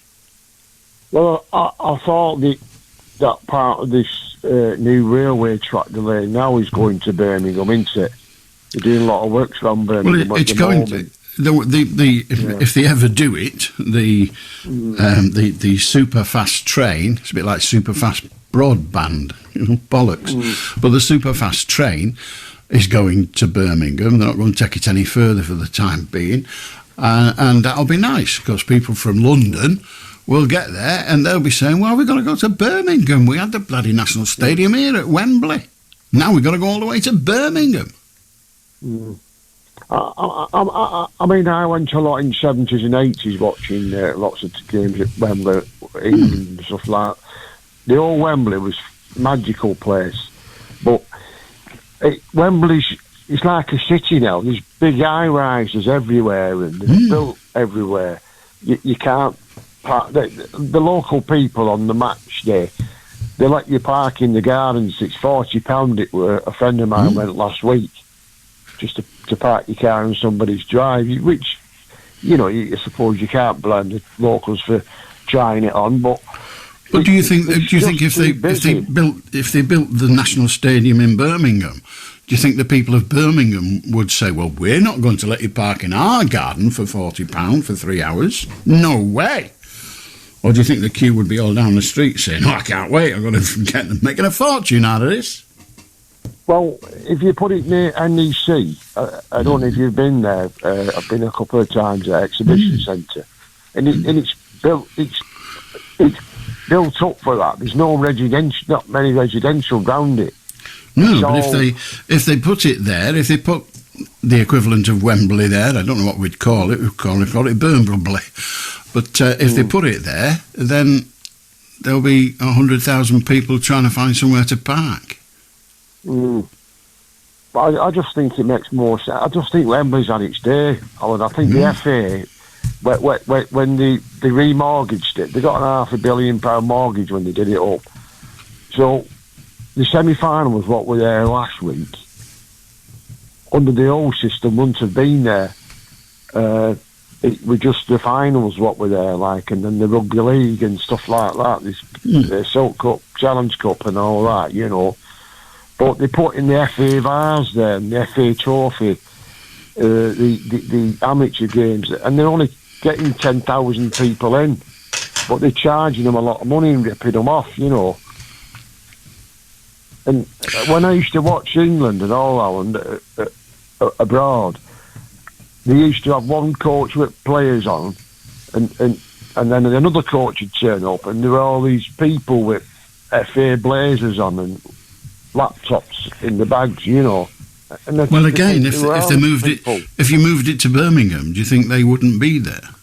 Well, I thought that part of this new railway track delay now is going to Birmingham, isn't it? They're doing a lot of works around Birmingham. Well, it's going to. If they ever do it, the super fast train, it's a bit like super fast broadband, bollocks. But the super fast train is going to Birmingham. They're not going to take it any further for the time being, and that'll be nice because people from London will get there and they'll be saying, "Well, we've got to go to Birmingham. We had the bloody National Stadium here at Wembley. Now we've got to go all the way to Birmingham." I mean, I went a lot in the 70s and 80s watching lots of games at Wembley, England and stuff like that. The old Wembley was a magical place. But Wembley's, it's like a city now. There's big high-rises everywhere and they're built everywhere. You can't park. The local people on the match day, they let you park in the gardens. It's £40 it were. A friend of mine went last week just to park your car in somebody's drive, which, I suppose you can't blame the locals for trying it on, but do you think if they built the National Stadium in Birmingham, do you think the people of Birmingham would say, well, we're not going to let you park in our garden for £40 for 3 hours? No way. Or do you think the queue would be all down the street saying, I can't wait, I'm going to get them making a fortune out of this? Well, if you put it near NEC, I don't know if you've been there. I've been a couple of times at Exhibition Centre, and it's built up for that. There's not many residential around it. No, but if they put it there, if they put the equivalent of Wembley there, I don't know what we'd call it. We'd call it Burnbley. But if they put it there, then there'll be 100,000 people trying to find somewhere to park. But I just think it makes more sense. I just think Wembley's had its day, Alan. I think the FA, when they remortgaged it, they got an £500 million mortgage when they did it up. So the semi-final was what were there last week. Under the old system, wouldn't have been there. It was just the finals what were there, and then the rugby league and stuff like that. This Silk Cup, Challenge Cup, and all that, But they put in the FA Vars there, and the FA Trophy, the amateur games, and they're only getting 10,000 people in, but they're charging them a lot of money and ripping them off, And when I used to watch England and all Ireland abroad, they used to have one coach with players on, and then another coach would turn up, and there were all these people with FA blazers on and laptops in the bags, And well, again, if they moved if you moved it to Birmingham, do you think they wouldn't be there?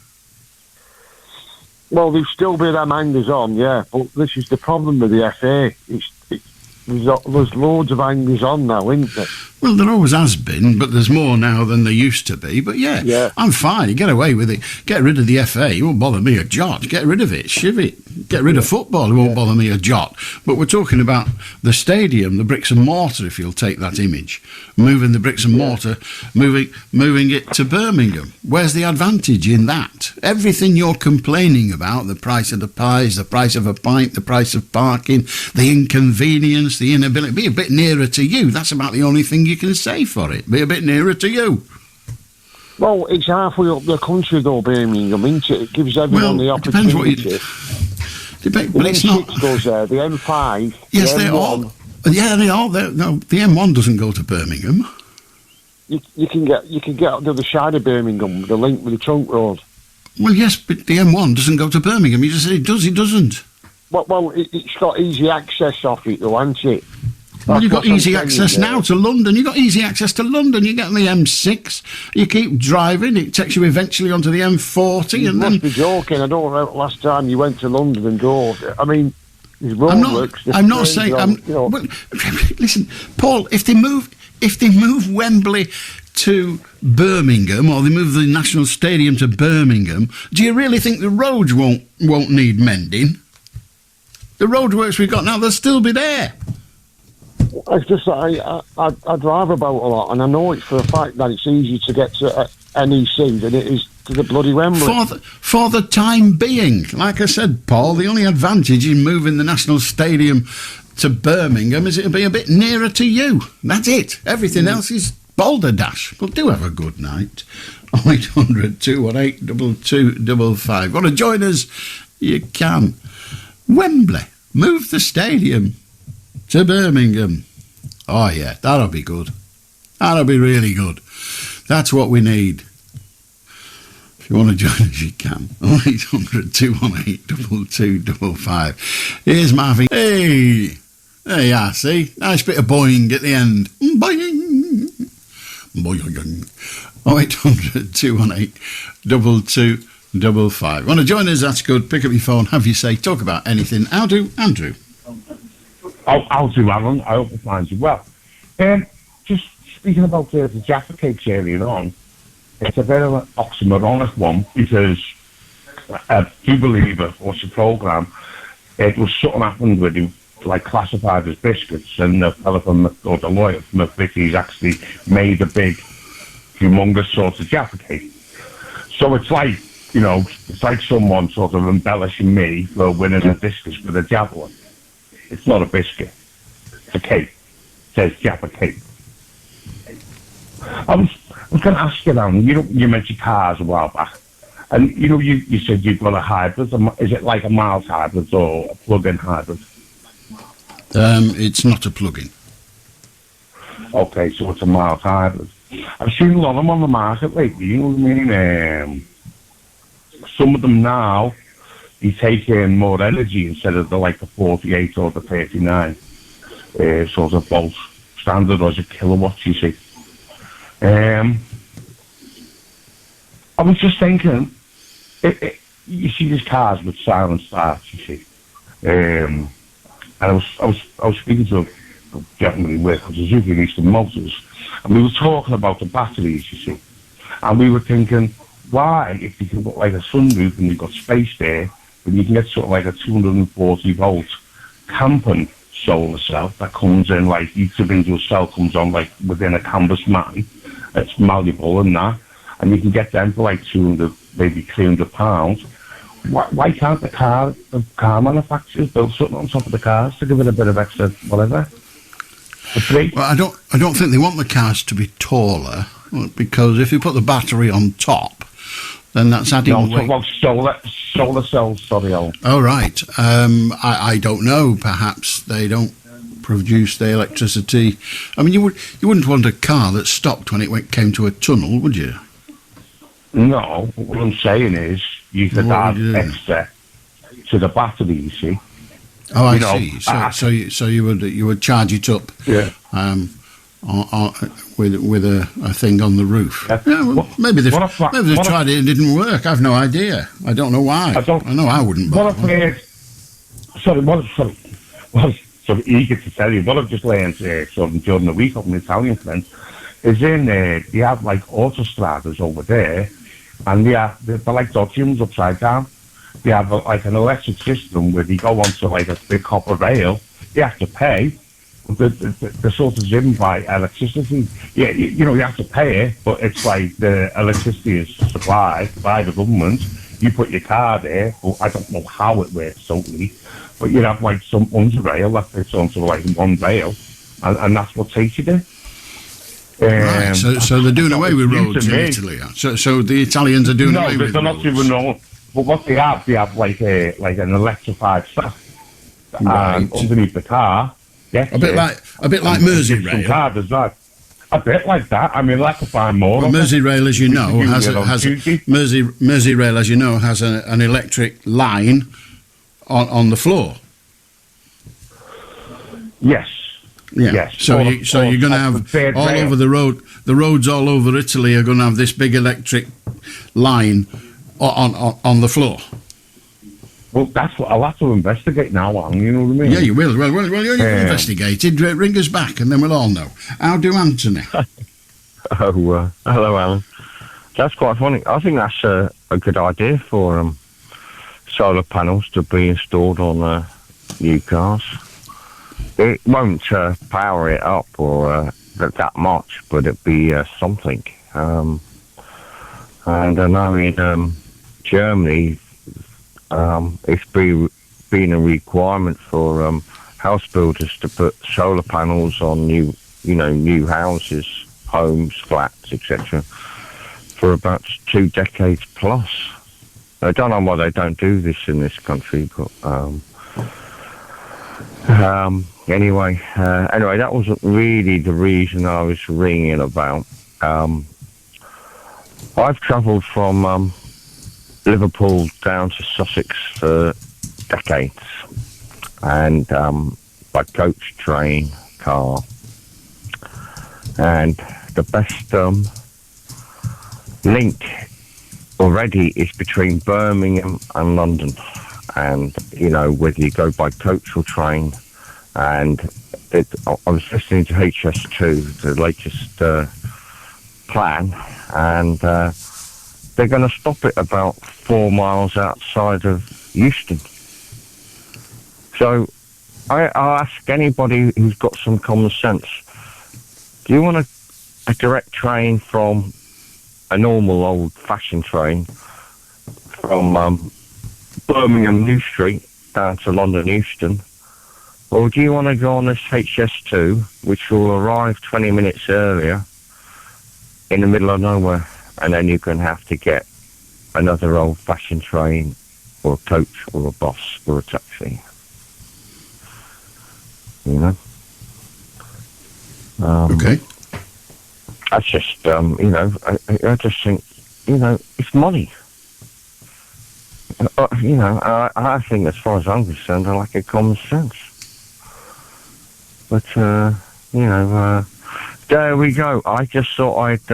Well, there'd still be them hangers on, yeah. But this is the problem with the FA. There's loads of hangers on now, isn't there? Well, there always has been, but there's more now than there used to be. But yeah, I'm fine. You get away with it. Get rid of the FA. It won't bother me a jot. Get rid of it. Shiv it. Get rid of football. It won't bother me a jot. But we're talking about the stadium, the bricks and mortar, if you'll take that image. Moving the bricks and mortar, moving it to Birmingham. Where's the advantage in that? Everything you're complaining about, the price of the pies, the price of a pint, the price of parking, the inconvenience, the inability, be a bit nearer to you. That's about the only thing you can say for it. Be a bit nearer to you. Well, it's halfway up the country though, Birmingham, isn't it? It gives everyone the opportunity. Depends what you... But it's not... goes there, the M5... Yes, the they M1, all... Yeah, they are. No, the M1 doesn't go to Birmingham. You can get up the other side of Birmingham, the link with the trunk road. Well, yes, but the M1 doesn't go to Birmingham. You just said it does, it doesn't. Well, it's got easy access off it though, hasn't it? Well, you've got easy access now to London. You've got easy access to London. You get on the M6, you keep driving, it takes you eventually onto the M40. You and must then... be joking. I don't know last time you went to London and drove. I mean, there's roadworks. I'm not saying... Well, listen, Paul, if they move Wembley to Birmingham, or they move the National Stadium to Birmingham, do you really think the roads won't need mending? The roadworks we've got now, they'll still be there. It's just that I drive about a lot, and I know it's for a fact that it's easier to get to NEC than it is to the bloody Wembley. For the time being, like I said, Paul, the only advantage in moving the National Stadium to Birmingham is it'll be a bit nearer to you. That's it. Everything else is balderdash. Well, do have a good night. 0800 218 2255. Want to join us? You can. Wembley. Move the stadium to Birmingham. Oh, yeah, that'll be good. That'll be really good. That's what we need. If you want to join us, you can. 0800 218 2255. Here's Marvin. Hey, there you are, see? Nice bit of boing at the end. Boing. Boing. 0800 218 2255. Want to join us? That's good. Pick up your phone, have your say, talk about anything. How do, Andrew? I'll do, Alan. I hope it finds you well. Just speaking about the Jaffa Cakes earlier on, it's a very oxymoronic one because I do believe it was a programme. It was something happened with you, like classified as biscuits, and the fellow or the lawyer from McVitie's actually made a big, humongous sort of Jaffa cake. So it's like, it's like someone sort of embellishing me for winning a discus with a javelin. It's not a biscuit. It's a cake. It says Jaffa Cake. I was going to ask you, Alan, you mentioned cars a while back. And, you said you've got a hybrid. Is it like a mild hybrid or a plug-in hybrid? It's not a plug-in. Okay, so it's a mild hybrid. I've seen a lot of them on the market lately, you know what I mean? Some of them now, you take in more energy instead of the 48 or the 39 sort of volt standard, or is it kilowatts, you see. I was just thinking, you see these cars with silent starts, you see. And I was speaking to a gentleman with Suzuki and Eastern Motors, and we were talking about the batteries, you see. And we were thinking, why, if you can put a sunroof and you've got space there, and you can get sort of a 240 volt Campen solar cell that comes in, each individual cell comes on within a canvas man. It's malleable and that, and you can get them for 200, maybe 300 pounds. Why can't the car manufacturers build something on top of the cars to give it a bit of extra whatever? Well, I don't think they want the cars to be taller, because if you put the battery on top, then that's adding weight. Well, solar cells, sorry, Alan. Oh, right. I don't know. Perhaps they don't produce the electricity. I mean, you wouldn't want a car that stopped when it came to a tunnel, would you? No. What I'm saying is you could add extra to the battery, you see. Oh, I see. So you would charge it up. Yeah. With a thing on the roof. Yeah. Yeah, well, maybe they tried it and it didn't work. I've no idea. I don't know why. I know I wouldn't. sort of eager to tell you. What I've just learned sort of during the week up in Italian friends is they have like autostradas over there, and they're like dodgems upside down. They have like an electric system where they go onto like a big copper rail. You have to pay. The sort of driven by electricity. Yeah, you have to pay it, but it's like the electricity is supplied by the government. You put your car there, but I don't know how it works totally. But you have like some under rail that fits onto like one rail, and that's what takes you there. Right, so they're doing away with roads in Italy. So the Italians are doing away with roads. No, they're not doing no. But what they have like an electrified staff underneath the car. Yeah, a bit like Merseyrail. A bit like that. I mean, like to find more. Well, Merseyrail, as you know, Merseyrail, as you know, has an electric line on the floor. Yes. Yeah. Yes. So you're going to have all over the road. The roads all over Italy are going to have this big electric line on the floor. Well, that's what I'll have to investigate now, Alan, you know what I mean? Yeah, you will. Well, you've investigated. Ring us back and then we'll all know. How do Anthony? Hello, Alan. That's quite funny. I think that's a good idea for solar panels to be installed on new cars. It won't power it up or that much, but it'd be something. And I know in Germany, it's been a requirement for house builders to put solar panels on new houses, homes, flats, etc. for about 2 decades plus. I don't know why they don't do this in this country, but anyway, that wasn't really the reason I was ringing about. I've travelled from Liverpool down to Sussex for decades, and by coach, train, car, and the best link already is between Birmingham and London, and whether you go by coach or train. And I was listening to HS2, the latest plan, and they're going to stop it about 4 miles outside of Euston. So I ask anybody who's got some common sense, do you want a direct train from a normal old-fashioned train from Birmingham New Street down to London Euston, or do you want to go on this HS2, which will arrive 20 minutes earlier in the middle of nowhere, and then you're going to have to get another old-fashioned train or a coach or a bus or a taxi? Okay. That's just, I just think, it's money. I think as far as I'm concerned, I like a common sense. But, there we go. I just thought I'd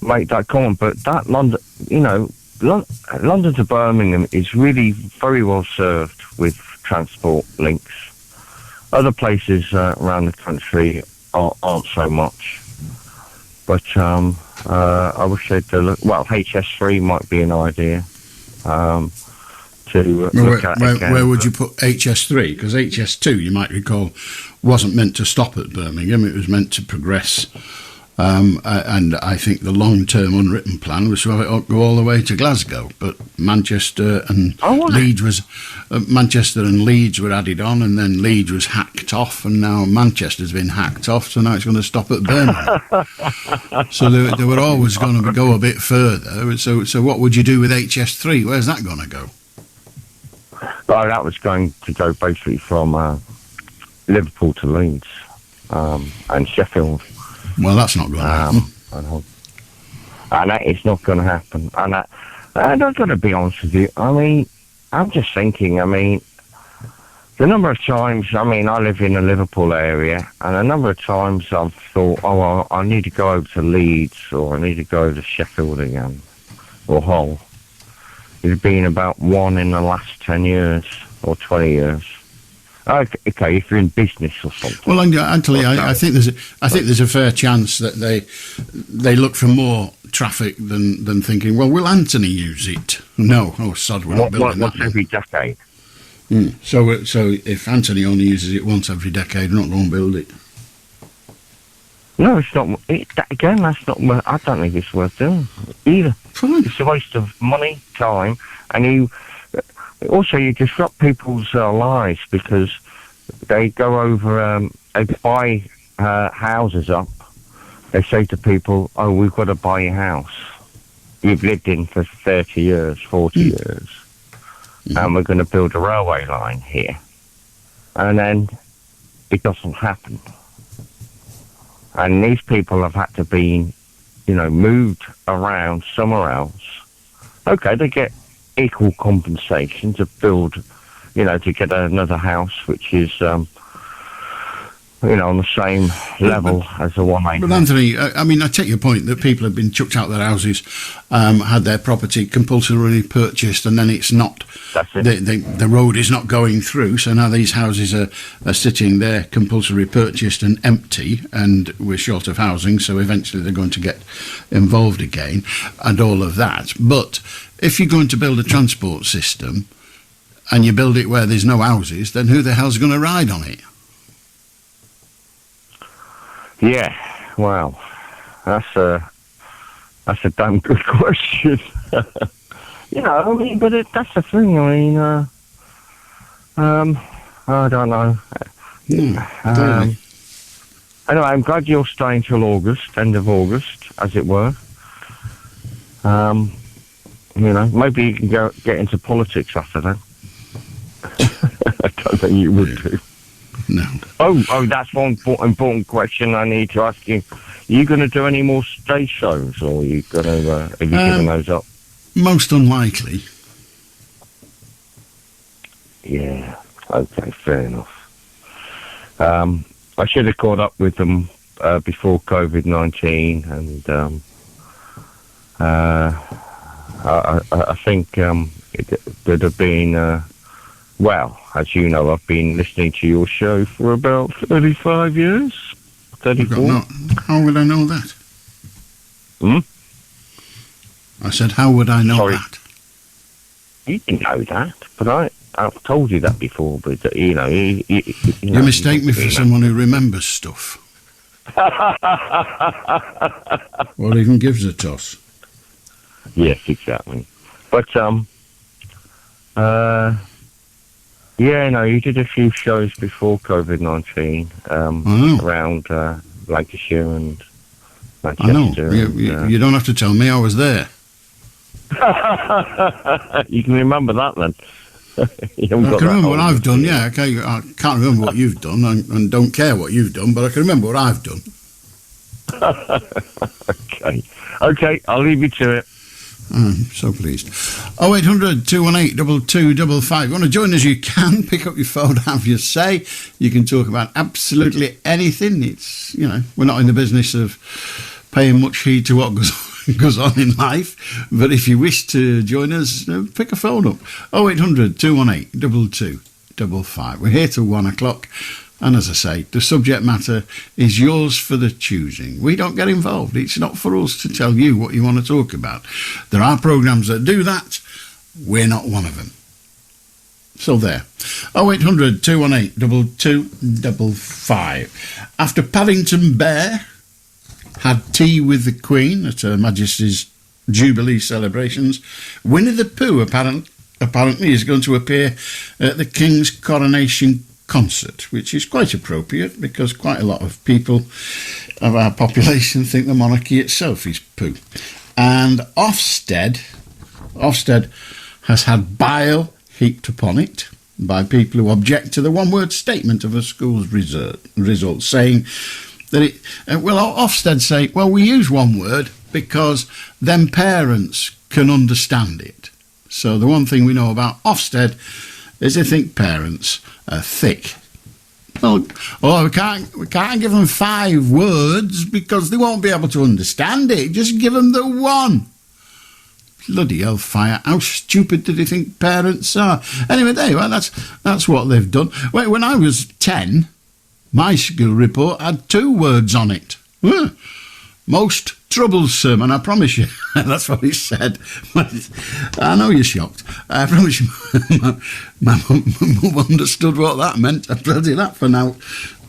make that comment. But that London, London to Birmingham is really very well served with transport links. Other places around the country aren't so much. But I wish they'd look. Well, HS3 might be an idea to look at again. Where would you put HS3? Because HS2, you might recall, wasn't meant to stop at Birmingham. It was meant to progress. And I think the long-term unwritten plan was to have it go all the way to Glasgow, but Manchester and Leeds were added on, and then Leeds was hacked off, and now Manchester's been hacked off, so now it's going to stop at Birmingham. So they were always going to go a bit further. So what would you do with HS3? Where's that going to go? Well, that was going to go basically from Liverpool to Leeds and Sheffield. Well, that's not going to happen. And it's not going to happen. And I'm not going to be honest with you. I mean, I'm just thinking, the number of times, I live in the Liverpool area, and a number of times I've thought, I need to go over to Leeds, or I need to go to Sheffield again, or Hull. It's been about one in the last 10 years, or 20 years. Okay, if you're in business or something. Well, actually, I think there's a fair chance that they look for more traffic than thinking, well, will Anthony use it? No, sod, we're not building that. Once every decade. So if Anthony only uses it once every decade, we're not going to build it. No, it's not. That's not. I don't think it's worth doing either. Fine. It's a waste of money, time, and you disrupt people's lives because they go over. They buy houses up. They say to people, "Oh, we've got to buy your house. You've lived in for 30 years, 40 years, and we're going to build a railway line here," and then it doesn't happen. And these people have had to be, moved around somewhere else. Okay, they get equal compensation to build, to get another house which is, on the same level as the one But Anthony, I take your point that people have been chucked out of their houses, had their property compulsorily purchased, and then it's not. That's it. The road is not going through, so now these houses are sitting there compulsory purchased and empty, and we're short of housing, so eventually they're going to get involved again, and all of that. But if you're going to build a transport system, and you build it where there's no houses, then who the hell's going to ride on it? Yeah, well, that's a damn good question. But that's the thing. I don't know. Anyway, I'm glad you're staying till August, end of August, as it were. Maybe you can get into politics after that. I don't think you would do. No. Oh, that's one important question I need to ask you. Are you going to do any more stage shows, or are you going to, have you given those up? Most unlikely. Yeah, okay, fair enough. I should have caught up with them before COVID-19, and I think there'd have been... well, as you know, I've been listening to your show for about 35 years, 34. How would I know that? I said, how would I know that? You didn't know that, but I've told you that before, but, you mistake me for someone who remembers stuff. Or even gives a toss. Yes, exactly. But, you did a few shows before COVID-19 around Lancashire and Manchester. I know. You don't have to tell me, I was there. You can remember that then. I can remember what I've done, yeah. Okay, I can't remember what you've done and don't care what you've done, but I can remember what I've done. Okay, I'll leave you to it. I'm so pleased. 0800 218 2255. You want to join us, you can. Pick up your phone, have your say. You can talk about absolutely anything. It's, we're not in the business of paying much heed to what goes on in life. But if you wish to join us, pick a phone up. 0800 218 2255. We're here till 1 o'clock. And as I say, the subject matter is yours for the choosing. We don't get involved. It's not for us to tell you what you want to talk about. There are programmes that do that. We're not one of them. So there. 0800 218 2255. After Paddington Bear had tea with the Queen at Her Majesty's Jubilee celebrations, Winnie the Pooh apparently is going to appear at the King's coronation concert, which is quite appropriate because quite a lot of people of our population think the monarchy itself is poo. And Ofsted has had bile heaped upon it by people who object to the one-word statement of a school's results, saying that Ofsted say, well, we use one word because then parents can understand it. So the one thing we know about Ofsted is they think parents are thick. Well, we can't give them 5 words because they won't be able to understand it. Just give them the one. Bloody hellfire. How stupid do they think parents are? Anyway, there you are. That's what they've done. When I was 10, my school report had 2 words on it. Most troublesome, and I promise you, that's what he said. I know you're shocked. I promise you, my mum understood what that meant. I bloody that for now.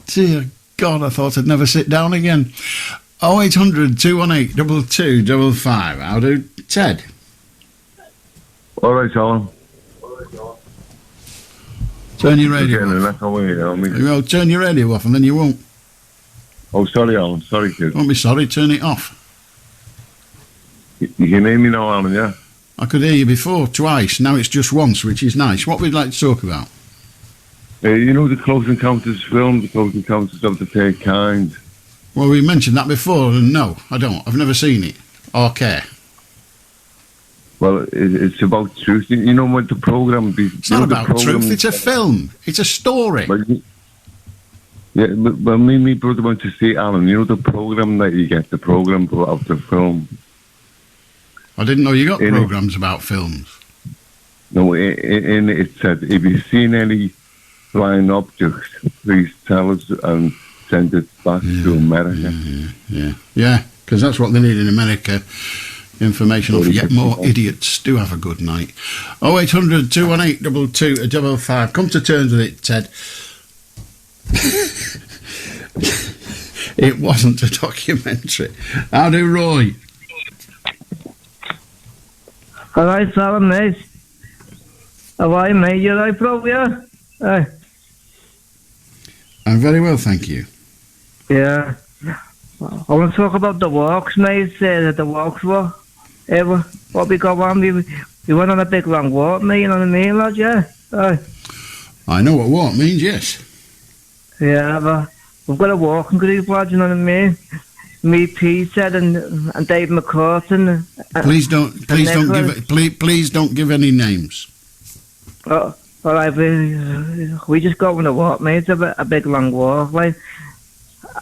Dear God, I thought I'd never sit down again. 0800 218 2255. How do Ted? All right, Alan. Turn your radio off. Turn your radio off and then you won't. Oh, sorry, Alan. Sorry, kid. Don't be sorry, turn it off. You can hear me now, Alan, yeah? I could hear you before, twice. Now it's just once, which is nice. What would you like to talk about? You know the Close Encounters film, The Close Encounters of the Third Kind? Well, we mentioned that before, and no, I don't. I've never seen it or care. Well, it's about truth. You know what the program... It's not about truth, it's a film. It's a story. But me and my brother went to see Alan. You know the program that you get, the program of the film? I didn't know you got programs about films. No, in it said, if you've seen any flying objects, please tell us and send it back to America. Yeah, because that's what they need in America. Information off. Yet more idiots. Do have a good night. 0800 218 2255. Come to terms with it, Ted. It wasn't a documentary. How do Roy? All right, Alan, mate. How are you, mate? You all right, bro? Yeah? I'm very well, thank you. Yeah. I want to talk about the walks, mate. The walks were... what we got on, we went on a big long walk, mate, you know what I mean, lad, yeah? I know what walk means, yes. Yeah, but we've got a walking group, lad, you know what I mean? Me, Peter, and Dave McCartan. Please don't give any names. Oh, all right, we just go on a walk, mate, a big long walk, like,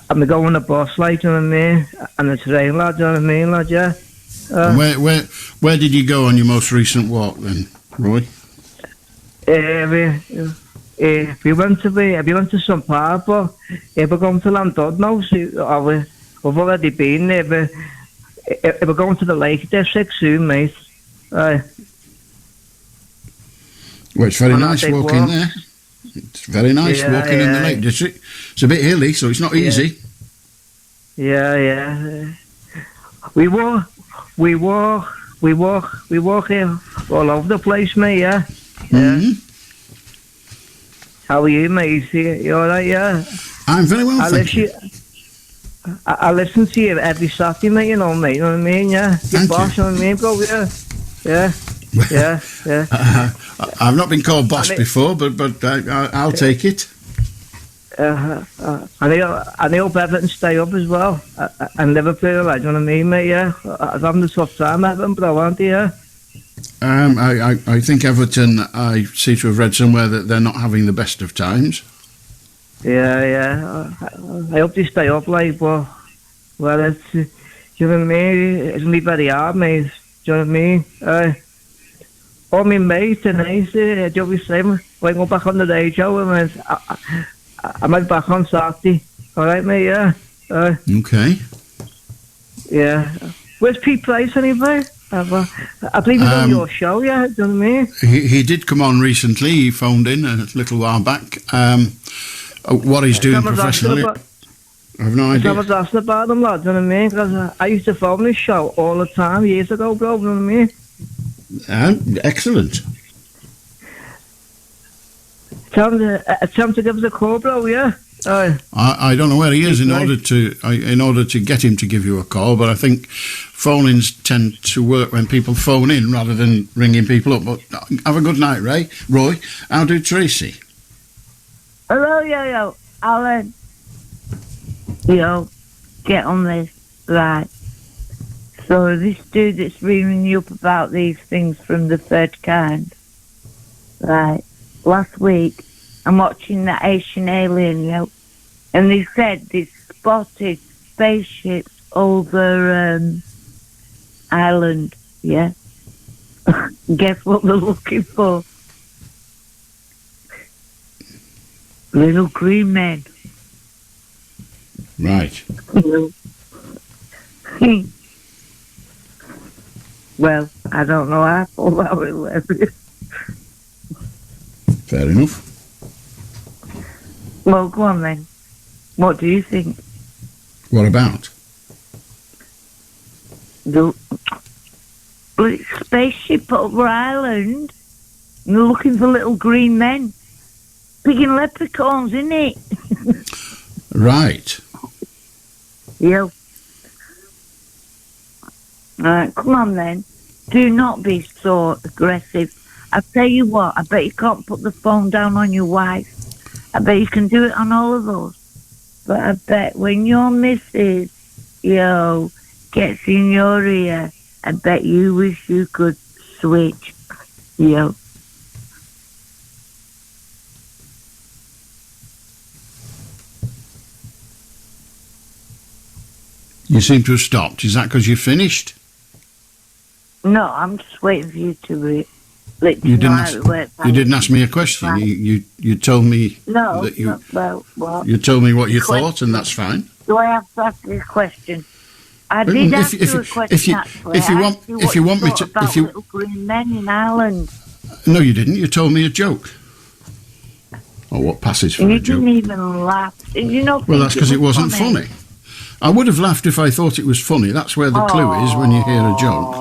and we go on a bus, like, you know what I mean? And a train, lad, you know what I mean, lad, yeah? Where did you go on your most recent walk then, Roy? We went to some park, but we're going to Llandud now, so we've already been there, but we're going to the Lake District soon, mate. Well, it's very nice walking there. It's very nice walking in the Lake District. It's a bit hilly, so it's not easy. Yeah. We walk here all over the place, mate, yeah? Mm-hmm. How are you, mate? You alright, yeah? I'm very well, thank you. I listen to you every Saturday, mate, you know what I mean, yeah? Your boss, you know what I mean, bro, yeah? Yeah. I've not been called boss before, but I'll take it. I hope everything stay up as well. And Liverpool, like, you know what I mean, mate, yeah? I'm having a tough time, Everton, bro, aren't you, yeah? I think Everton, I see to have read somewhere that they're not having the best of times. Yeah. I hope they stay up, like, but, well, it's, you know what I mean? It's going to be very hard, mate. Do you know what I mean? All my mates and I say, do you same? When I go back on the radio, I might be back on Saturday. Alright, mate, yeah? Okay. Yeah. Where's Pete Price, anyway? I believe he's on your show, yeah? Do you know what I mean? He did come on recently. He phoned in a little while back. What he's doing professionally, I have no idea. I was asking about him, lad, do you know what I mean? Because I used to phone this show all the time, years ago, bro, do you know what I mean? Excellent. Tell him to give us a call, bro, yeah? I don't know where he is in order to get him to give you a call, but I think phone-ins tend to work when people phone in rather than ringing people up. But have a good night, Roy. How do Tracy? Hello, yo, Alan. Yo, get on this, right. So this dude that's ringing you up about these things from the third kind, right, last week, I'm watching that Asian alien, and they said they spotted spaceships over Ireland, yeah? Guess what they're looking for? Little green men. Right. Well, I don't know. I thought that was hilarious. Fair enough. Well, go on then. What do you think? What about? The spaceship over Ireland. And they're looking for little green men. Picking leprechauns, isn't it? Right. Yep. Right, come on then. Do not be so aggressive. I tell you what, I bet you can't put the phone down on your wife. I bet you can do it on all of those. But I bet when your missus, gets in your ear, I bet you wish you could switch. Yo. You seem to have stopped. Is that because you finished? No, I'm just waiting for you to let You you didn't know ask, how it works. you didn't ask me a question. Right. You told me No, that you well, what? you told me what you Question. thought, and that's fine. Do I have to ask you a question? I Well, did if- ask if you you- a question, if you- actually. if you I want- asked you if what you want me thought to- about if you- little green men in Ireland. No, you didn't. You told me a joke. Or what passes for And a you joke? didn't even laugh. Did you not Well, think that's because it was wasn't funny. I would have laughed if I thought it was funny. That's where the clue is when you hear a joke.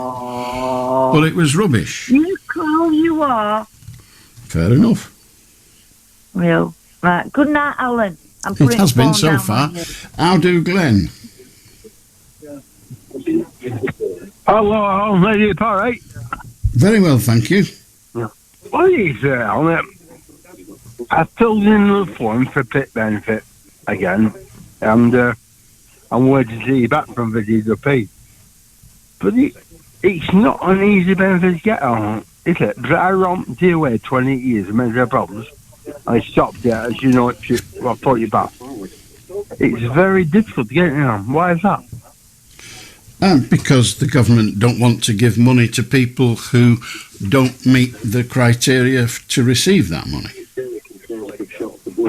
But it was rubbish. You cruel you are. Fair enough. Well, right. Good night, Alan. I'm It putting has the been phone so down far. on you. How do Glenn? Hello, Alan. How are you? All right? Very well, thank you. What is it, Alan? I filled in the form for pit benefit again, and I'm waiting to see you back from the DWP. But it's not an easy benefit to get on, is it? Because I romped away 20 years of mental problems. I stopped it, as you know, I thought you back. It's very difficult to get it on. Why is that? Because the government don't want to give money to people who don't meet the criteria to receive that money.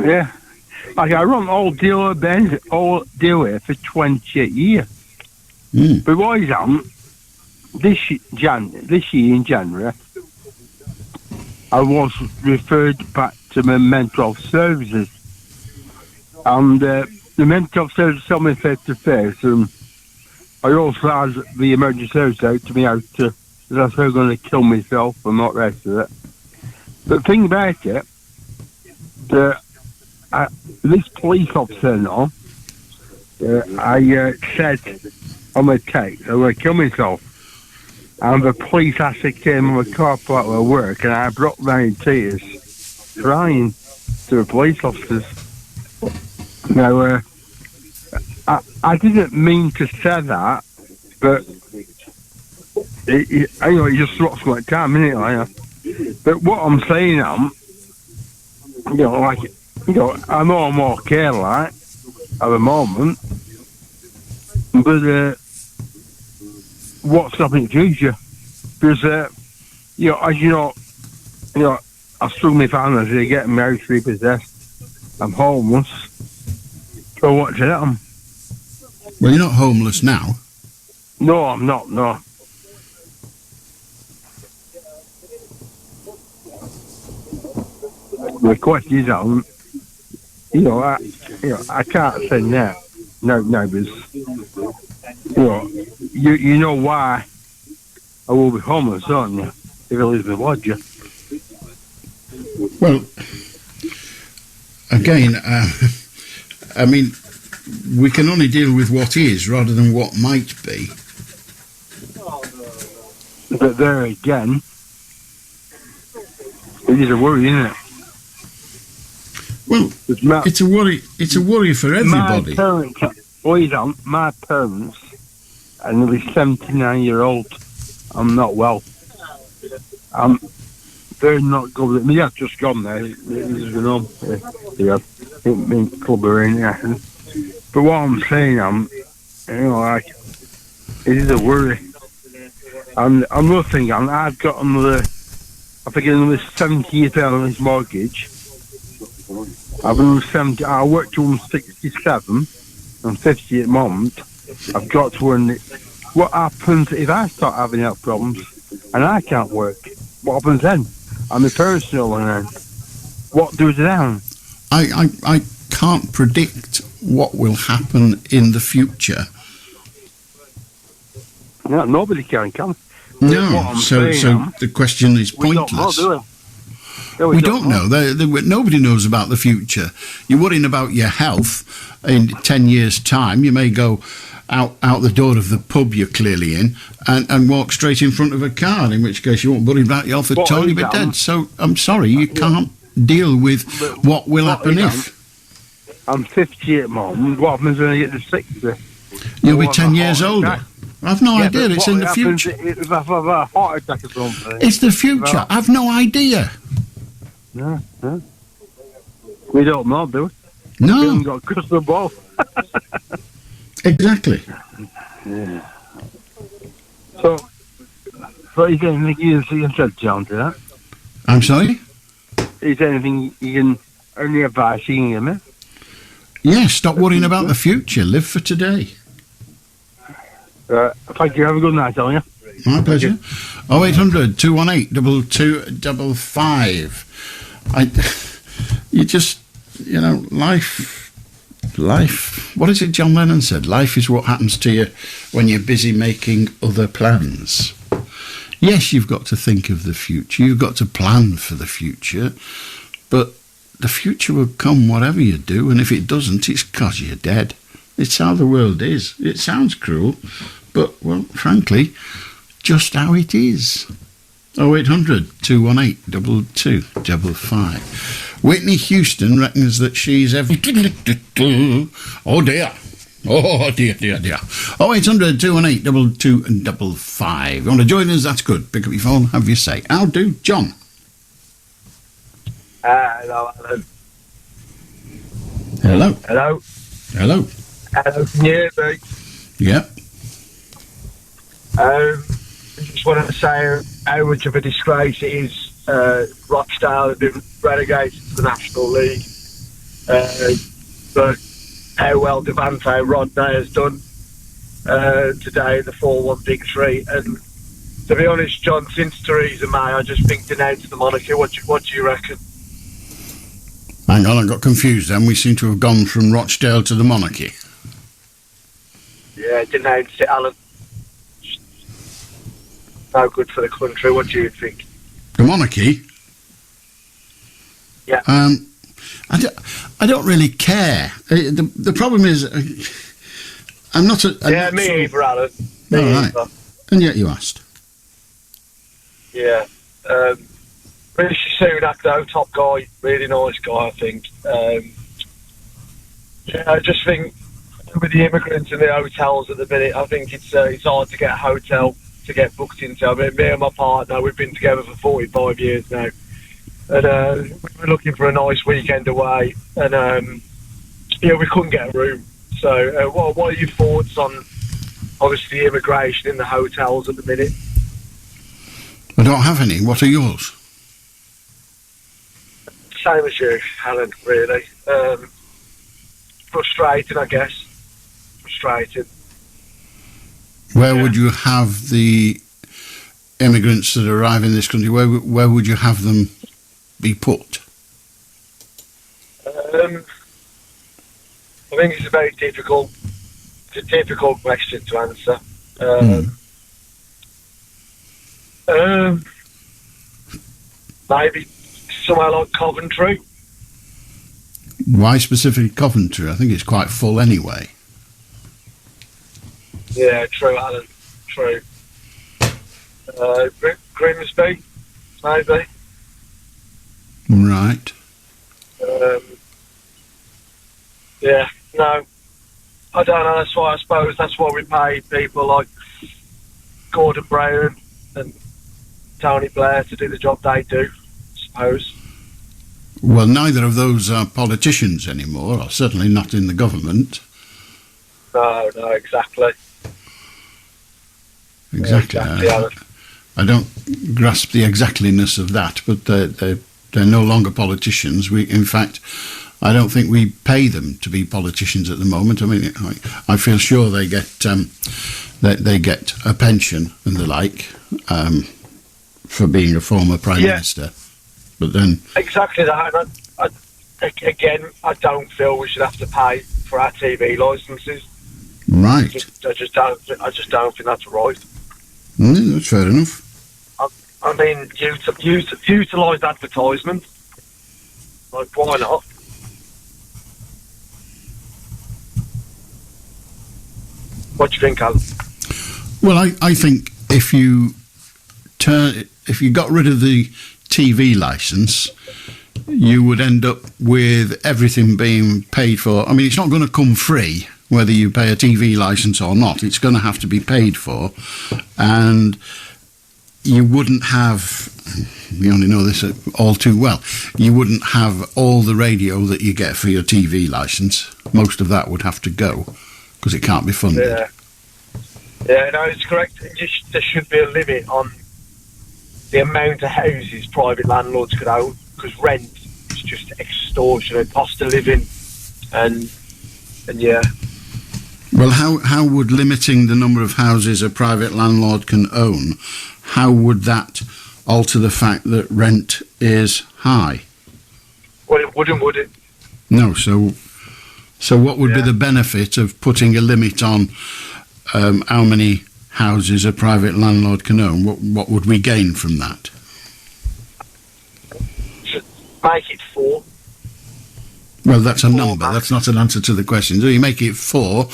Yeah. Like I run all deal with for 20 years. But what is on this year in January, I was referred back to my mental health services. And the mental health services saw me face to face, and I also had the emergency service out to me out to that I was going to kill myself and not the rest of it. But the thing about it, this police officer now, I said on my text, I'm going to kill myself. And the police actually came on the car park where I work, and I broke down in tears, crying to the police officers. Now, I didn't mean to say that, but it just looks like time, innit? But what I'm saying, I know I'm okay, like, at the moment, but what's happening in the future? Because, as you know, I struggle with my finances, they're getting married, repossessed, I'm homeless, so what's it? Well, you're not homeless now. No, I'm not, no. The question is, I can't say no, because, you know why I will be homeless, don't you? If I lose my lodger. Well, again, I mean, we can only deal with what is rather than what might be. But there again, it is a worry, isn't it? Well, it's a worry. It's a worry for everybody. My parents are nearly 79-year-old. I'm not well. They're not good. My dad's just gone there. He's gone home. Yeah, in club arena. But what I'm saying, it is a worry. And another thing, Alan, I've got another 70 years on this mortgage. I've another 70. I worked till I'm 67. I'm 50 at the moment. I've got to earn it. What happens if I start having health problems and I can't work? What happens then? I'm a personal and then what do then? I can't predict what will happen in the future. No, nobody can. No, so the question is pointless. We don't know. Nobody knows about the future. You're worrying about your health. In 10 years' time, you may go out the door of the pub you're clearly in and walk straight in front of a car, in which case you won't worry about your health at all. You'll be dead. So I'm sorry, you can't deal with what will happen if. I'm 50 at the moment. What happens when I get to 60? You'll be 10 years older. I've no idea. It's in the future. If I have a heart attack or something. It's the future. I've no idea. No. We don't know, do we? No. We haven't got a crystal ball. Exactly. Yeah. So is there anything you can say, John, to that? I'm sorry? Is there anything any advice you can give me? Yeah, stop worrying about the future. Live for today. Thank you. Have a good night, Alan. My pleasure. 0800 218 2255. Life. What is it John Lennon said? Life is what happens to you when you're busy making other plans. Yes, you've got to think of the future. You've got to plan for the future. But the future will come whatever you do, and if it doesn't, it's because you're dead. It's how the world is. It sounds cruel, but, well, frankly, just how it is. 0800 218 2255. Whitney Houston reckons that she's oh dear. Oh dear. 0800 218 2255. You want to join us? That's good. Pick up your phone, have your say. How do, John? Hello, Alan. Hello. Hello, can you hear me? Yeah. I just want to say how much of a disgrace it is. Rochdale have been relegated to the National League. But how well Devante Rodney has done today in the 4-1 victory. And to be honest, John, since Theresa May, I just think denounced the monarchy. What do you reckon? Hang on, I got confused then. We seem to have gone from Rochdale to the monarchy. Yeah, denounced it, Alan. No good for the country. What do you think? The monarchy? Yeah. I don't really care. The problem is, I'm not a... Me either, Alan. All right. And yet you asked. Yeah. Rishi Sunak, though, top guy, really nice guy, I think. I just think with the immigrants in the hotels at the minute, I think it's hard to get a hotel to get booked into. I mean, me and my partner, we've been together for 45 years now. And we were looking for a nice weekend away. And, we couldn't get a room. So what are your thoughts on, obviously, immigration in the hotels at the minute? I don't have any. What are yours? Same as you, Helen, really. Frustrating, I guess. Frustrating. Where would you have the immigrants that arrive in this country? Where would you have them be put? I think it's a very difficult question to answer. Maybe somewhere like Coventry. Why specifically Coventry? I think it's quite full anyway. Yeah, true, Alan. True. Grimsby, maybe. Right. Yeah, no. I don't know, that's why I suppose that's why we pay people like Gordon Brown and Tony Blair to do the job they do, I suppose. Well, neither of those are politicians anymore, or certainly not in the government. No, exactly. Exactly. I don't grasp the exactliness of that, but they're no longer politicians. In fact, I don't think we pay them to be politicians at the moment. I mean, I feel sure they get they get a pension and the like for being a former prime minister. But then exactly that. And I don't feel we should have to pay for our TV licences. Right. I just don't think that's right. That's fair enough. I mean, utilise advertisement. Like, why not? What do you think, Alan? Well, I think if you got rid of the TV licence, you would end up with everything being paid for. I mean, it's not going to come free, whether you pay a TV licence or not. It's going to have to be paid for. And you wouldn't have, we only know this all too well, you wouldn't have all the radio that you get for your TV licence. Most of that would have to go, because it can't be funded. Yeah, no, it's correct. There should be a limit on the amount of houses private landlords could own, because rent is just extortionate, cost of living, and yeah. Well, how would limiting the number of houses a private landlord can own, how would that alter the fact that rent is high? Well, it wouldn't, would it? No, so what would be the benefit of putting a limit on how many houses a private landlord can own? What would we gain from that? Make it 4. Well, that's a number. That's not an answer to the question. So you make it 4.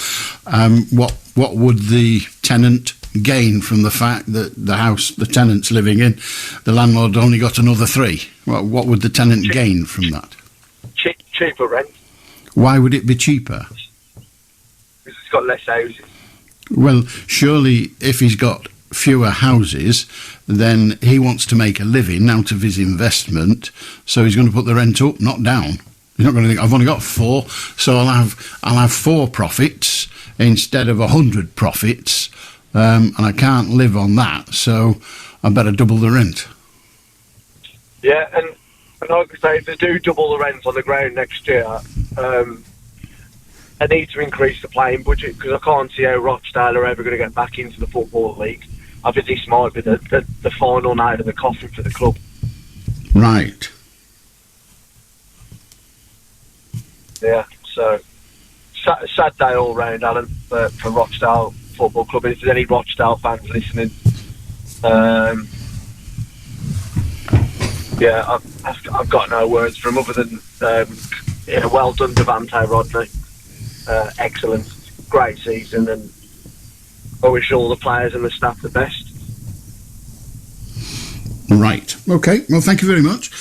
What would the tenant gain from the fact that the house the tenant's living in, the landlord only got another 3? What would the tenant gain from that? Cheaper rent. Why would it be cheaper? Because it's got less houses. Well, surely if he's got fewer houses, then he wants to make a living out of his investment, so he's going to put the rent up, not down. He's not going to think, I've only got 4, so I'll have 4 profits instead of 100 profits, and I can't live on that, so I better double the rent. Yeah, and like I say, if they do double the rent on the ground next year, they need to increase the playing budget, because I can't see how Rochdale are ever going to get back into the Football League. I think this might be the final night of the coffin for the club. Right. Yeah, so sad day all round, Alan, for Rochdale Football Club. And if there's any Rochdale fans listening, yeah, I've got no words for him other than well done, Devante Rodney. Excellent, great season, and I wish all the players and the staff the best. Right. Okay. Well, thank you very much.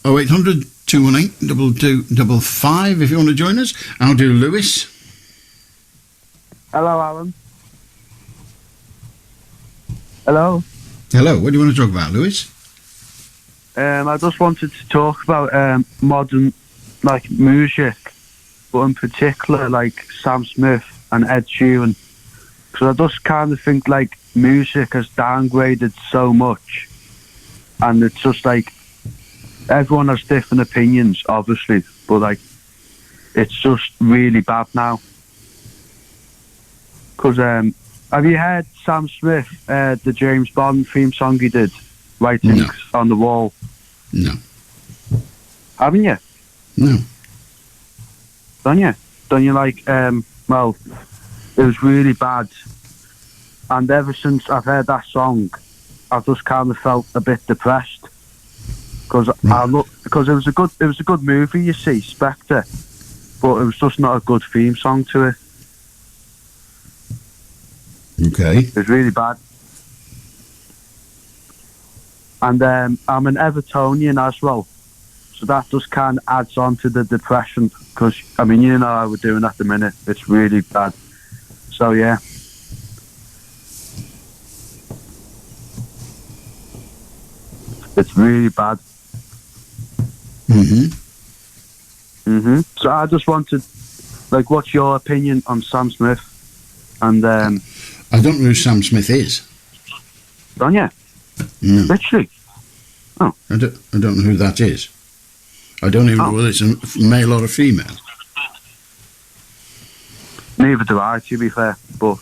0800 218 2255 if you want to join us. I'll do Lewis. Hello, Alan. Hello. Hello. What do you want to talk about, Lewis? I just wanted to talk about modern, music, but in particular, Sam Smith and Ed Sheeran, because I just kind of think, music has downgraded so much, and it's just, everyone has different opinions, obviously, but, it's just really bad now. Because, have you heard Sam Smith, the James Bond theme song he did, Writings on the Wall? No. Haven't you? No. Don't you? Don't you well, it was really bad. And ever since I've heard that song, I've just kind of felt a bit depressed. Because it was a good movie, you see, Spectre, but it was just not a good theme song to it. Okay. It was really bad. And I'm an Evertonian as well, so that just kind of adds on to the depression, because, I mean, you know how we're doing at the minute. It's really bad. So, yeah. It's really bad. So I just wanted, what's your opinion on Sam Smith? And I don't know who Sam Smith is. Don't you? No. Literally. Oh. I don't know who that is. I don't even know whether it's a male or a female. Neither do I, to be fair. But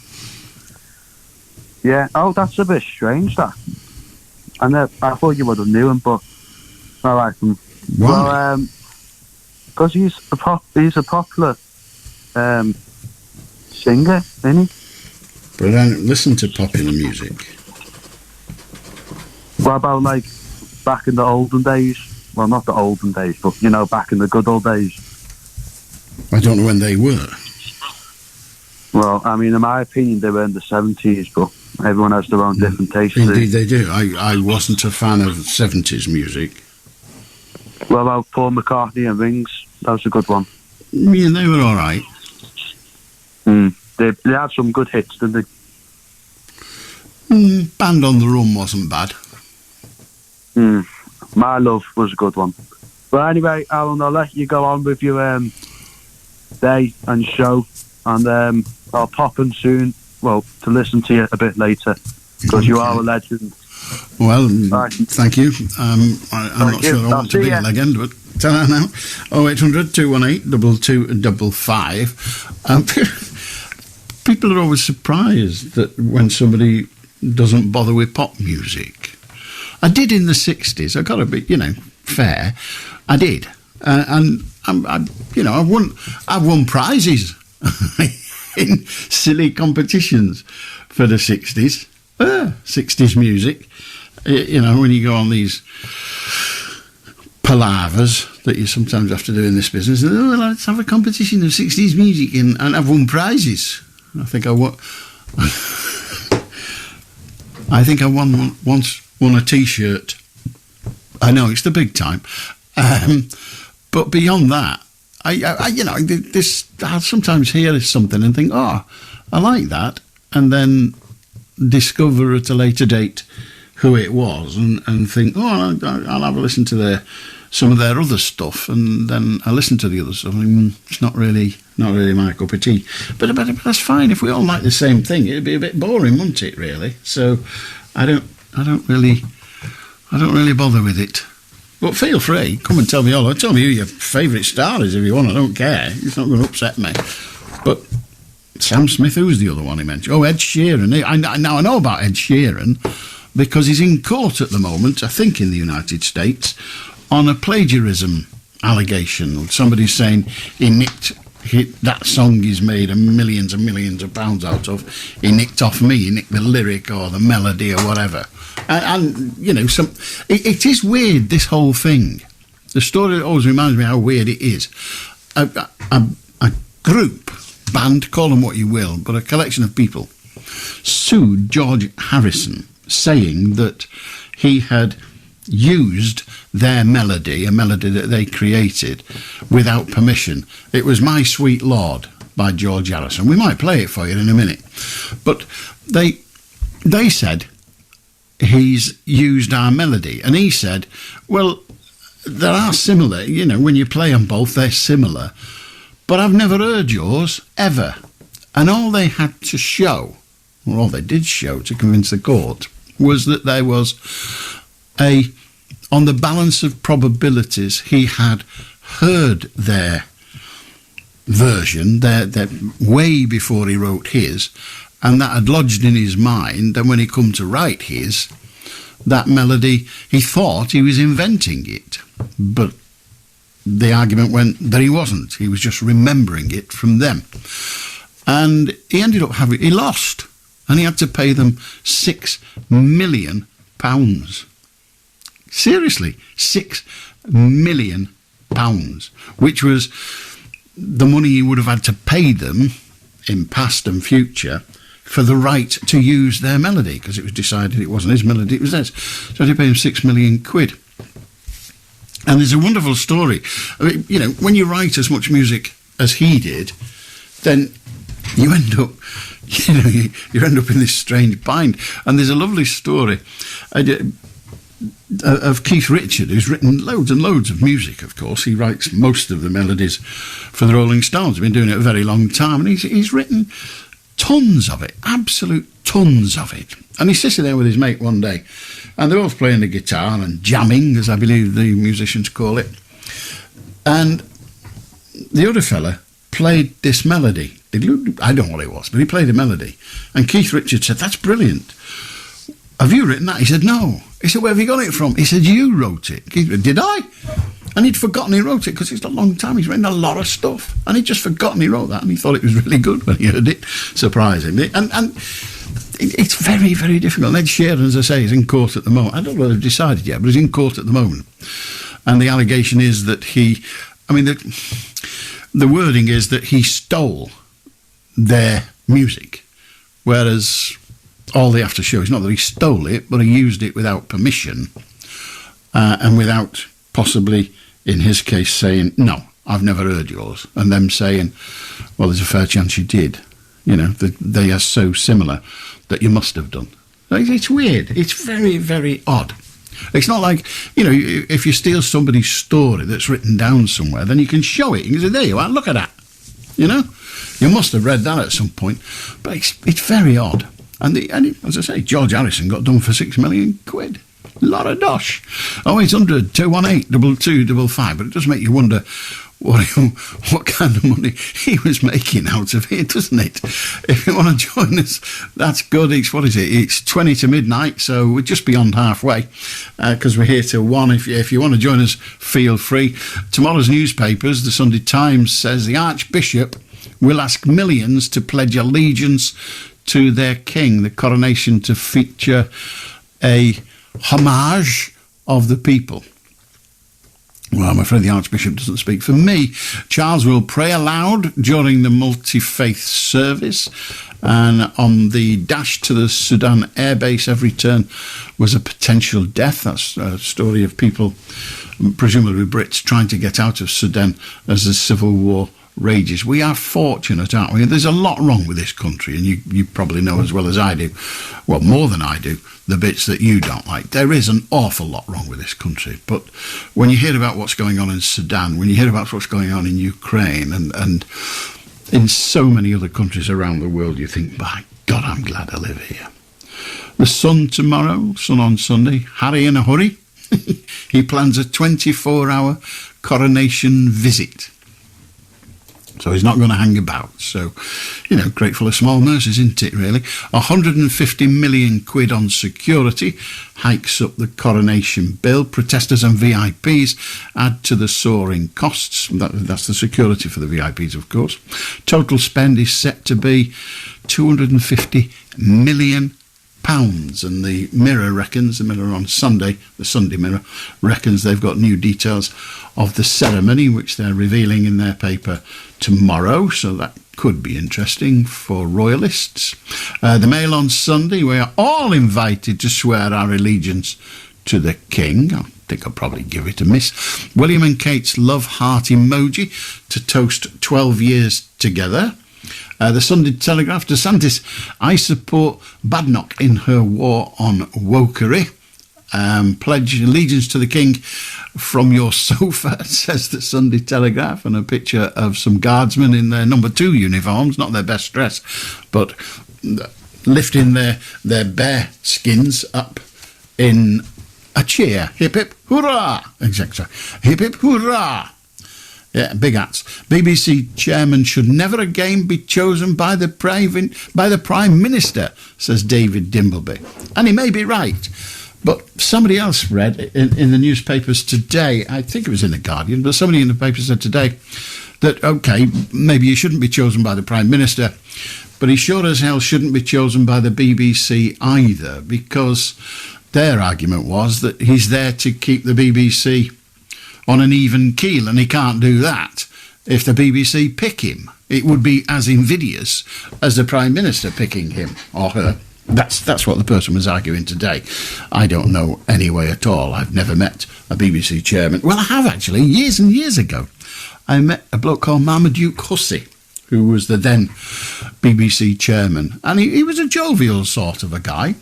yeah, that's a bit strange. That. I thought you would have knew him, but I like him. Why? Well, because he's a popular singer, isn't he? But I don't listen to popular music. What about like back in the olden days? Well, not the olden days, but back in the good old days. I don't know when they were. Well, I mean, in my opinion, they were in the 70s, but everyone has their own different tastes. Indeed, they do. I wasn't a fan of 70s music. What about Paul McCartney and Rings? That was a good one. Yeah, they were all right. They had some good hits, didn't they? Band on the Run wasn't bad. My Love was a good one. But anyway, Alan, I'll let you go on with your day and show, and I'll pop in soon, to listen to you a bit later, because you are a legend. Well, thank you. I'm not sure I want to be a legend, but ta-ra now. 0800 218 2255. People are always surprised that when somebody doesn't bother with pop music. I did in the 60s. I got to be, fair. I did, and I've won prizes in silly competitions for the 60s. 60s music. When you go on these palavers that you sometimes have to do in this business, let's have a competition of 60s music, and I've won prizes. I think I once won a T-shirt. I know it's the big time, but beyond that, I'll sometimes hear something and think, I like that, and then discover at a later date who it was, and think, I'll have a listen to some of their other stuff, and then I listen to the other stuff. It's not really my cup of tea. But that's fine. If we all like the same thing, it'd be a bit boring, wouldn't it? Really. So I don't really bother with it. But feel free, come and tell me all. Tell me who your favourite star is if you want. I don't care. It's not going to upset me. But Sam Smith, who's the other one he mentioned? Ed Sheeran. I know about Ed Sheeran because he's in court at the moment, I think in the United States, on a plagiarism allegation. Somebody's saying that song he's made millions and millions of pounds out of. He nicked off me. He nicked the lyric or the melody or whatever. And it is weird, this whole thing. The story always reminds me how weird it is. A group, band, call them what you will, but a collection of people sued George Harrison, saying that he had used their melody, a melody that they created, without permission. It was My Sweet Lord by George Harrison. We might play it for you in a minute. But they said he's used our melody. And he said, well, they are similar. When you play them both, they're similar. But I've never heard yours, ever. And all they had to show, or all they did show to convince the court, was that there was on the balance of probabilities, he had heard their version, their way before he wrote his, and that had lodged in his mind, and when he come to write his, that melody, he thought he was inventing it, but the argument went that he wasn't. He was just remembering it from them. And he ended up he lost, and he had to pay them £6 million. Seriously, £6 million, which was the money he would have had to pay them in past and future for the right to use their melody, because it was decided it wasn't his melody, it was theirs. So they paid him £6 million. And there's a wonderful story. I mean, when you write as much music as he did, then you end up, you end up in this strange bind. And there's a lovely story of Keith Richard, who's written loads and loads of music, of course. He writes most of the melodies for the Rolling Stones. He's been doing it a very long time, and he's written tons of it, absolute tons of it. And he's sitting there with his mate one day, And they're both playing the guitar and jamming, as I believe the musicians call it. And the other fella played this melody. I don't know what it was, but he played a melody. And Keith Richards said, "That's brilliant. Have you written that?" He said, "No." He said, "Where have you got it from?" He said, "You wrote it." Keith said, "Did I?" And he'd forgotten he wrote it, because it's a long time. He's written a lot of stuff. And he'd just forgotten he wrote that, and he thought it was really good when he heard it, surprisingly. And it's very, very difficult. Ed Sheeran, as I say, is in court at the moment. I don't know if they've decided yet, but he's in court at the moment. And the allegation is that the wording is that he stole their music, whereas all they have to show is not that he stole it, but he used it without permission, and without possibly, in his case, saying, "No, I've never heard yours," and them saying, "Well, there's a fair chance you did." You know, they are so similar that you must have done. It's weird. It's very, very odd. It's not like, you know, if you steal somebody's story that's written down somewhere, then you can show it. You can say, "There you are, look at that." You know? You must have read that at some point. But it's very odd. And as I say, George Harrison got done for £6 million. A lot of dosh. 0800 218 2255. But it does make you wonder what kind of money he was making out of it, doesn't it? If you want to join us, that's good. It's 20 to midnight, so we're just beyond halfway, because we're here till 1. If you want to join us, feel free. Tomorrow's newspapers, the Sunday Times says the Archbishop will ask millions to pledge allegiance to their king. The coronation to feature a homage of the people. Well, I'm afraid the Archbishop doesn't speak for me. Charles will pray aloud during the multi-faith service. And on the dash to the Sudan airbase, every turn was a potential death. That's a story of people, presumably Brits, trying to get out of Sudan as the civil war rages. We are fortunate, aren't we? There's a lot wrong with this country, and you probably know as well as I do, well, more than I do, the bits that you don't like. There is an awful lot wrong with this country. But when you hear about what's going on in Sudan, when you hear about what's going on in Ukraine and in so many other countries around the world, you think, by God, I'm glad I live here. The Sun tomorrow, Sun on Sunday. Harry in a hurry. He plans a 24-hour coronation visit. So he's not going to hang about. So, you know, grateful of small mercies, isn't it, really? 150 million quid on security hikes up the coronation bill. Protesters and VIPs add to the soaring costs. That's the security for the VIPs, of course. Total spend is set to be £250 million. And the Mirror reckons, the Mirror on Sunday, the Sunday Mirror, reckons they've got new details of the ceremony, which they're revealing in their paper tomorrow, so that could be interesting for royalists. The Mail on Sunday, we are all invited to swear our allegiance to the King. I think I'll probably give it a miss. William and Kate's love heart emoji to toast 12 years together. The Sunday Telegraph, DeSantis, I support Badenoch in her war on wokery. Pledge allegiance to the King from your sofa, says the Sunday Telegraph, and a picture of some guardsmen in their number 2 uniforms, not their best dress, but lifting their bare skins up in a cheer. Hip hip hurrah! Exactly. Hip hip hurrah! Yeah, big hats. BBC chairman should never again be chosen by the Prime Minister, says David Dimbleby. And he may be right. But somebody else read in the newspapers today, I think it was in The Guardian, but somebody in the paper said today that, OK, maybe he shouldn't be chosen by the Prime Minister, but he sure as hell shouldn't be chosen by the BBC either, because their argument was that he's there to keep the BBC on an even keel, and he can't do that if the BBC pick him. It would be as invidious as the Prime Minister picking him or her. That's what the person was arguing today. I don't know any way at all. I've never met a BBC chairman. Well, I have actually, years and years ago. I met a bloke called Marmaduke Hussey, who was the then BBC chairman. And he was a jovial sort of a guy.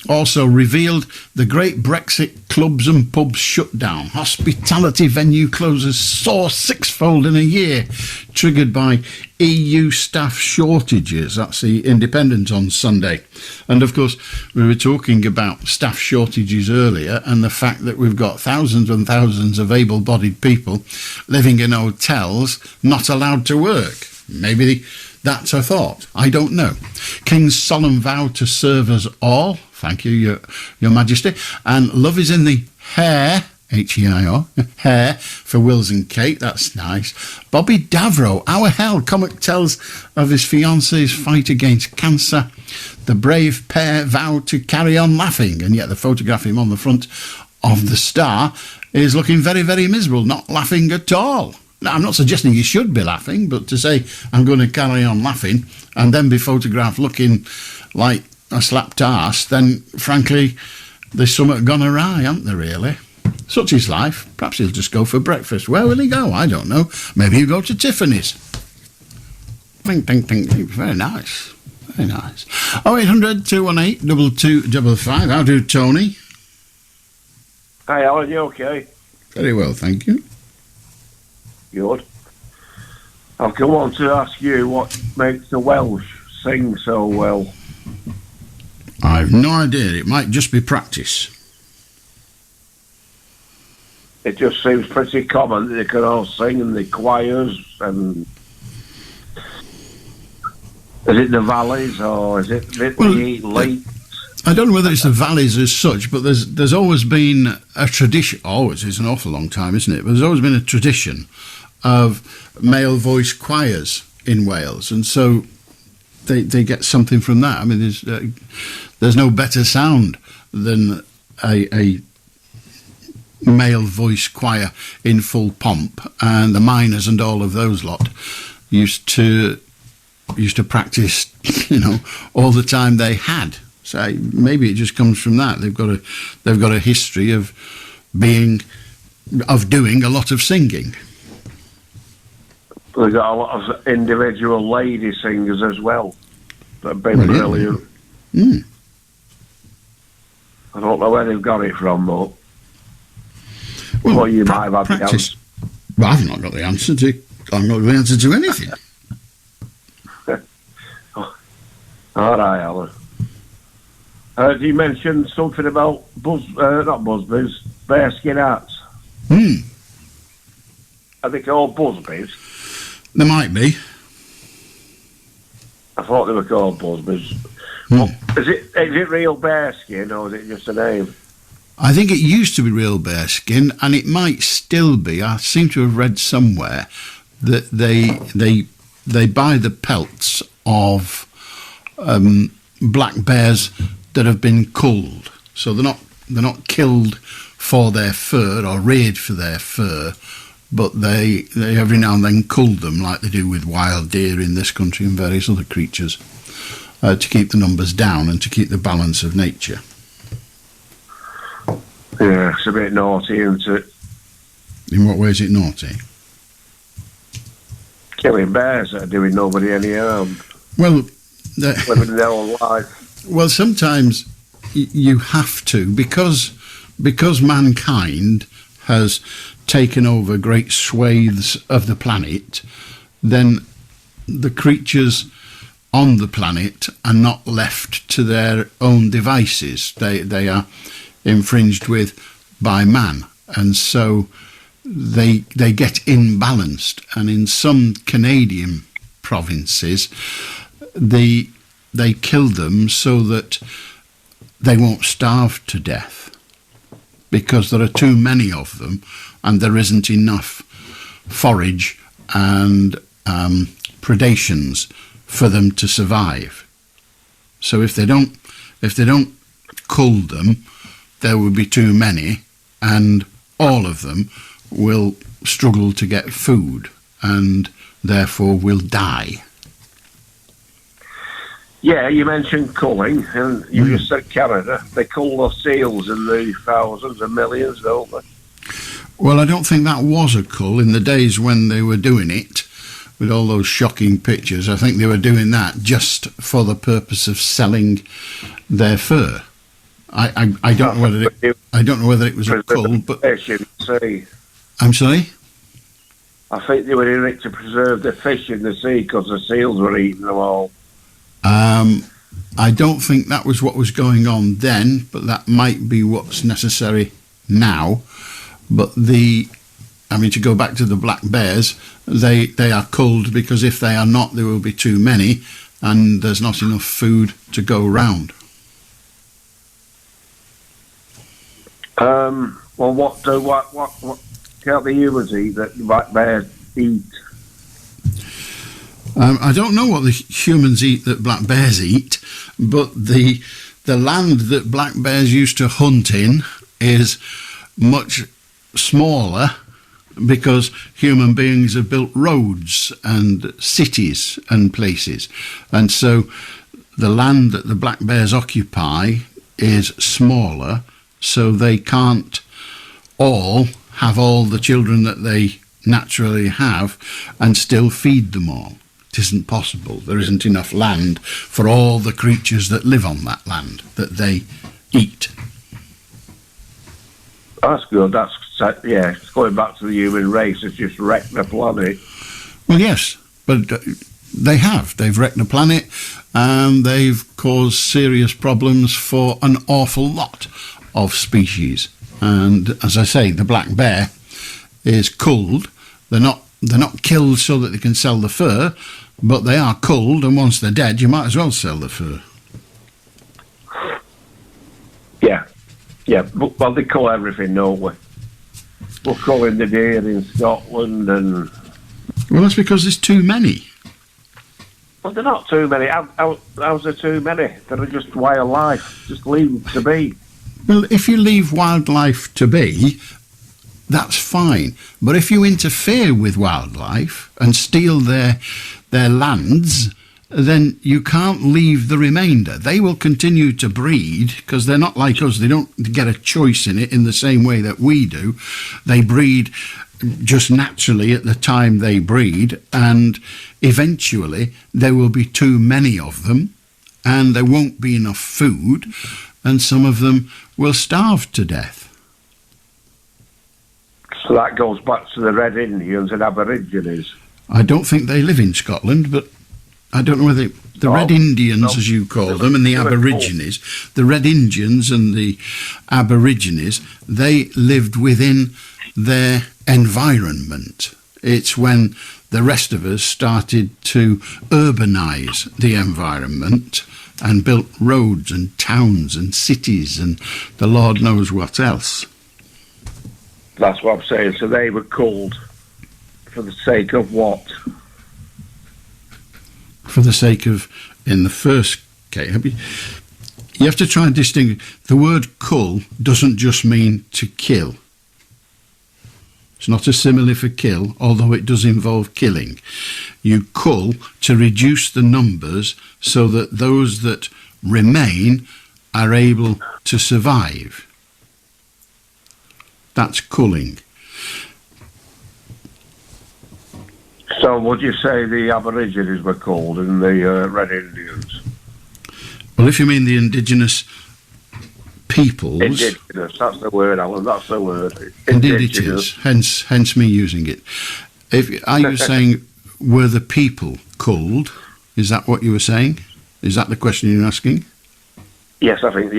Also revealed the great Brexit clubs and pubs shut down. Hospitality venue closes soar sixfold in a year, triggered by EU staff shortages. That's the Independent on Sunday. And of course, we were talking about staff shortages earlier, and the fact that we've got thousands and thousands of able-bodied people living in hotels, not allowed to work. Maybe that's a thought. I don't know. King's solemn vow to serve us all. Thank you, Your Majesty. And love is in the hair, H-E-I-R, hair for Wills and Kate. That's nice. Bobby Davro, our hell. Comic tells of his fiance's fight against cancer. The brave pair vow to carry on laughing. And yet the photograph of him on the front of the Star is looking very, very miserable, not laughing at all. Now, I'm not suggesting you should be laughing, but to say I'm going to carry on laughing and then be photographed looking like a slapped arse, then, frankly, there's something gone awry, hasn't there, really? Such is life. Perhaps he'll just go for breakfast. Where will he go? I don't know. Maybe he'll go to Tiffany's. Ding, ding, ding, ding. Very nice. Very nice. 0800 218 2255. How do, Tony? Hi, Alan, you okay? Very well, thank you. Good. I've come on to ask you what makes the Welsh sing so well. I've no idea. It might just be practice. It just seems pretty common that they can all sing in the choirs, and is it the valleys or is it the elite? I don't know whether it's the valleys as such, but there's always been a tradition. Always, it's an awful long time, isn't it? But there's always been a tradition of male voice choirs in Wales, and so they get something from that. I mean, there's no better sound than a male voice choir in full pomp, and the miners and all of those lot used to practice, all the time they had. So maybe it just comes from that. They've got a history of doing a lot of singing. They've got a lot of individual lady singers as well that have been brilliant. Mm. I don't know where they've got it from, though. Well, you might have had the answer. Well, I've not got the answer to. I'm not got the answer to anything. All right, Alan. You mentioned something about not Busby's, bearskin hats. Are they called Busby's? There might be. I thought they were called Busby's. Well, is it real bearskin or is it just a name? I think it used to be real bearskin, and it might still be. I seem to have read somewhere that they buy the pelts of black bears that have been culled. So they're not killed for their fur or reared for their fur, but they every now and then cull them, like they do with wild deer in this country and various other creatures, to keep the numbers down and to keep the balance of nature. Yeah, it's a bit naughty, isn't it? In what way is it naughty? Killing bears that are doing nobody any harm. Well, living their own life. Well, sometimes you have to, because mankind has taken over great swathes of the planet, then the creatures on the planet are not left to their own devices. They are infringed with by man, and so they get imbalanced. And in some Canadian provinces, they kill them so that they won't starve to death, because there are too many of them and there isn't enough forage and predations for them to survive. So if they don't cull them, there will be too many, and all of them will struggle to get food and therefore will die. Yeah, you mentioned culling, and you just said Canada. They cull the seals in the thousands and millions, don't they? Well, I don't think that was a cull in the days when they were doing it. with all those shocking pictures. I think they were doing that just for the purpose of selling their fur. I don't know whether it was a cull, but Fish in the sea. I'm sorry. I think they were doing it to preserve the fish in the sea because the seals were eating them all. I don't think that was what was going on then, but that might be what's necessary now. But to go back to the black bears, they are culled because if they are not, there will be too many, and there's not enough food to go round. Well, what can't the humans eat that the black bears eat? I don't know what the humans eat that black bears eat, but the land that black bears used to hunt in is much smaller because human beings have built roads and cities and places. And so the land that the black bears occupy is smaller, so they can't all have all the children that they naturally have and still feed them all. It isn't possible. There isn't enough land for all the creatures that live on that land that they eat. That's good. It's going back to the human race. It's just wrecked the planet. Well, yes, but they have. They've wrecked the planet and they've caused serious problems for an awful lot of species. And as I say, the black bear is culled. They're not killed so that they can sell the fur, but they are culled, and once they're dead, you might as well sell the fur. Yeah. Well, they cull everything, don't we? We're culling the deer in Scotland, and well, that's because there's too many. Well, they're not too many. How's there too many? They're just wildlife. Just leave them to be. Well, if you leave wildlife to be, that's fine. But if you interfere with wildlife and steal their lands, then you can't leave the remainder. They will continue to breed because they're not like us. They don't get a choice in it in the same way that we do. They breed just naturally at the time they breed, and eventually there will be too many of them and there won't be enough food, and some of them will starve to death. So that goes back to the Red Indians and Aborigines. I don't think they live in Scotland, but I don't know whether the Red Indians, as you call them, and the Aborigines, the Red Indians and the Aborigines, they lived within their environment. It's when the rest of us started to urbanise the environment and built roads and towns and cities and the Lord knows what else. That's what I'm saying. So they were culled for the sake of what? For the sake of, in the first case, you have to try and distinguish. The word cull doesn't just mean to kill. It's not a simile for kill, although it does involve killing. You cull to reduce the numbers so that those that remain are able to survive. That's culling. So would you say the Aborigines were called and the Red Indians? Well, if you mean the indigenous peoples... Indigenous, that's the word, Alan, that's the word. Indeed it is, hence me using it. Are you saying, were the people culled? Is that what you were saying? Is that the question you're asking? Yes, I think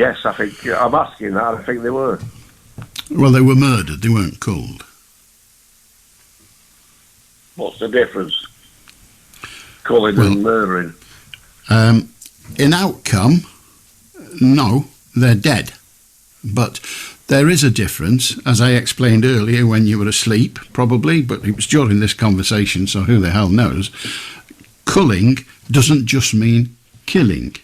I'm asking that. I think they were. Well, they were murdered, they weren't culled. What's the difference? Culling and murdering? In outcome, no, they're dead. But there is a difference, as I explained earlier when you were asleep, probably, but it was during this conversation, so who the hell knows. Culling doesn't just mean killing.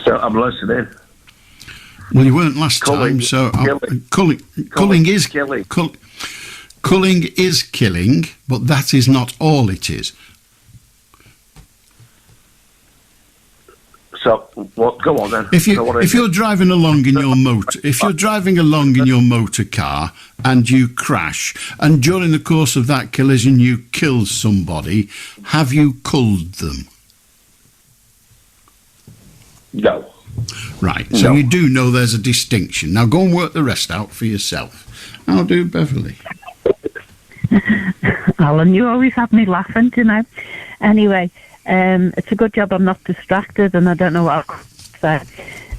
I'm listening. Well, you weren't last time, so culling is killing. Culling is killing, but that is not all it is. So, what? Go on then. If you're driving along in your motor car and you crash, and during the course of that collision you kill somebody, have you culled them? No. Right. So you do know there's a distinction. Now go and work the rest out for yourself. I'll do Beverly. Alan, you always have me laughing, you know. Anyway, it's a good job I'm not distracted and I don't know what I'll say.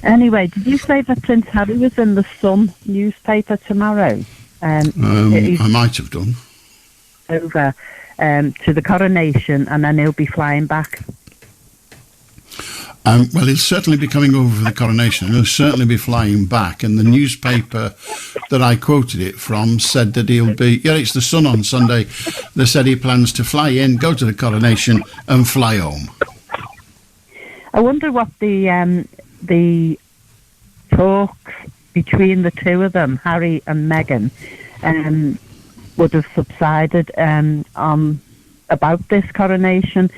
Anyway, did you say that Prince Harry was in the Sun newspaper tomorrow? I might have done. Over to the coronation, and then he'll be flying back. Well, he'll certainly be coming over for the coronation. He'll certainly be flying back. And the newspaper that I quoted it from said that he'll be... Yeah, it's the Sun on Sunday. They said he plans to fly in, go to the coronation and fly home. I wonder what the talks between the two of them, Harry and Meghan, would have subsided about this coronation,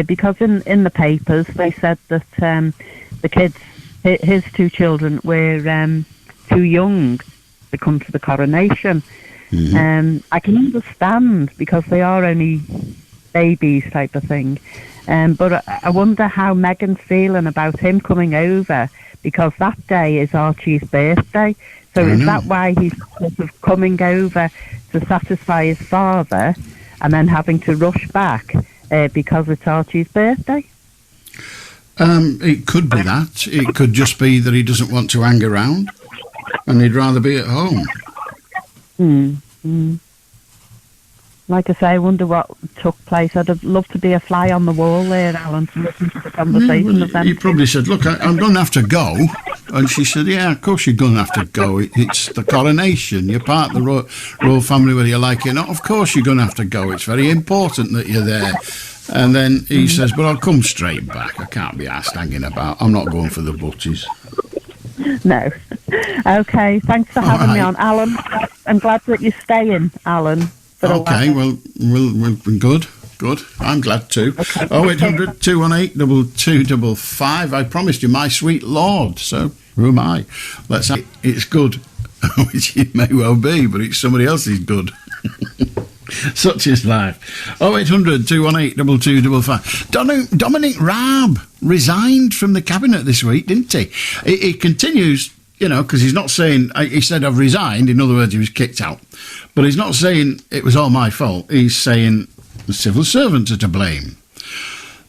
because in the papers they said that the kids, his two children, were too young to come to the coronation. Mm-hmm. I can understand, because they are only babies type of thing, but I wonder how Meghan's feeling about him coming over, because that day is Archie's birthday. So is that why he's sort of coming over to satisfy his father and then having to rush back because it's Archie's birthday? It could be that. It could just be that he doesn't want to hang around and he'd rather be at home. Like I say, I wonder what took place. I'd have loved to be a fly on the wall there, Alan, to listen to the conversation of them. He probably said, look, I'm going to have to go. And she said, yeah, of course you're going to have to go. It's the coronation. You're part of the royal family, whether you like it or not. Of course you're going to have to go. It's very important that you're there. And then he says, but I'll come straight back. I can't be asked hanging about. I'm not going for the butties. No. Okay, thanks for having me on, Alan. I'm glad that you're staying, Alan. Okay, well, good. I'm glad too. 0800 218 2255. I promised you my sweet lord, so who am I? Let's say it's good, which it may well be, but it's somebody else's good. Such is life. 0800 218 2255. Dominic Raab resigned from the cabinet this week, didn't he? He continues, you know, because he's not saying, he said, I've resigned. In other words, he was kicked out. But he's not saying it was all my fault. He's saying the civil servants are to blame.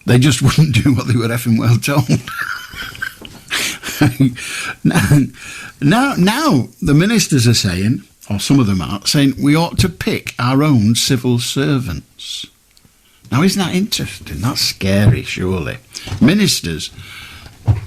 They just wouldn't do what they were effing well told. now, the ministers are saying, or some of them are, saying we ought to pick our own civil servants. Now, isn't that interesting? That's scary, surely. Ministers,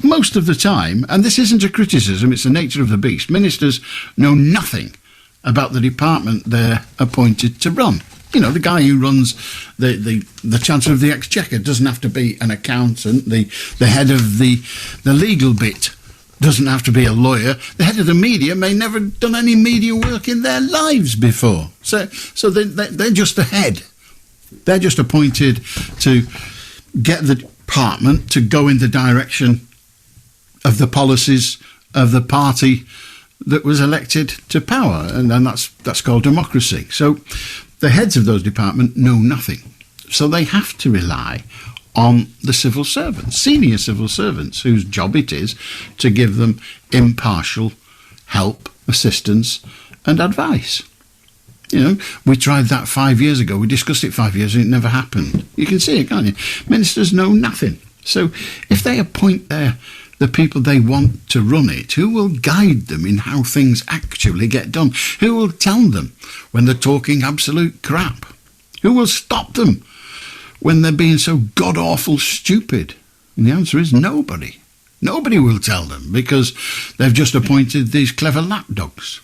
most of the time, and this isn't a criticism, it's the nature of the beast, ministers know nothing about the department they're appointed to run. You know, the guy who runs the Chancellor of the Exchequer doesn't have to be an accountant. The head of the legal bit doesn't have to be a lawyer. The head of the media may never have done any media work in their lives before. So they're just the head. They're just appointed to get the department to go in the direction of the policies of the party that was elected to power, and then that's called democracy. So the heads of those departments know nothing. So they have to rely on the civil servants, senior civil servants, whose job it is to give them impartial help, assistance and advice. You know, we tried that 5 years ago. We discussed it 5 years and it never happened. You can see it, can't you? Ministers know nothing. So if they appoint the people they want to run it, who will guide them in how things actually get done? Who will tell them when they're talking absolute crap? Who will stop them when they're being so god-awful stupid? And the answer is nobody. Nobody will tell them, because they've just appointed these clever lapdogs.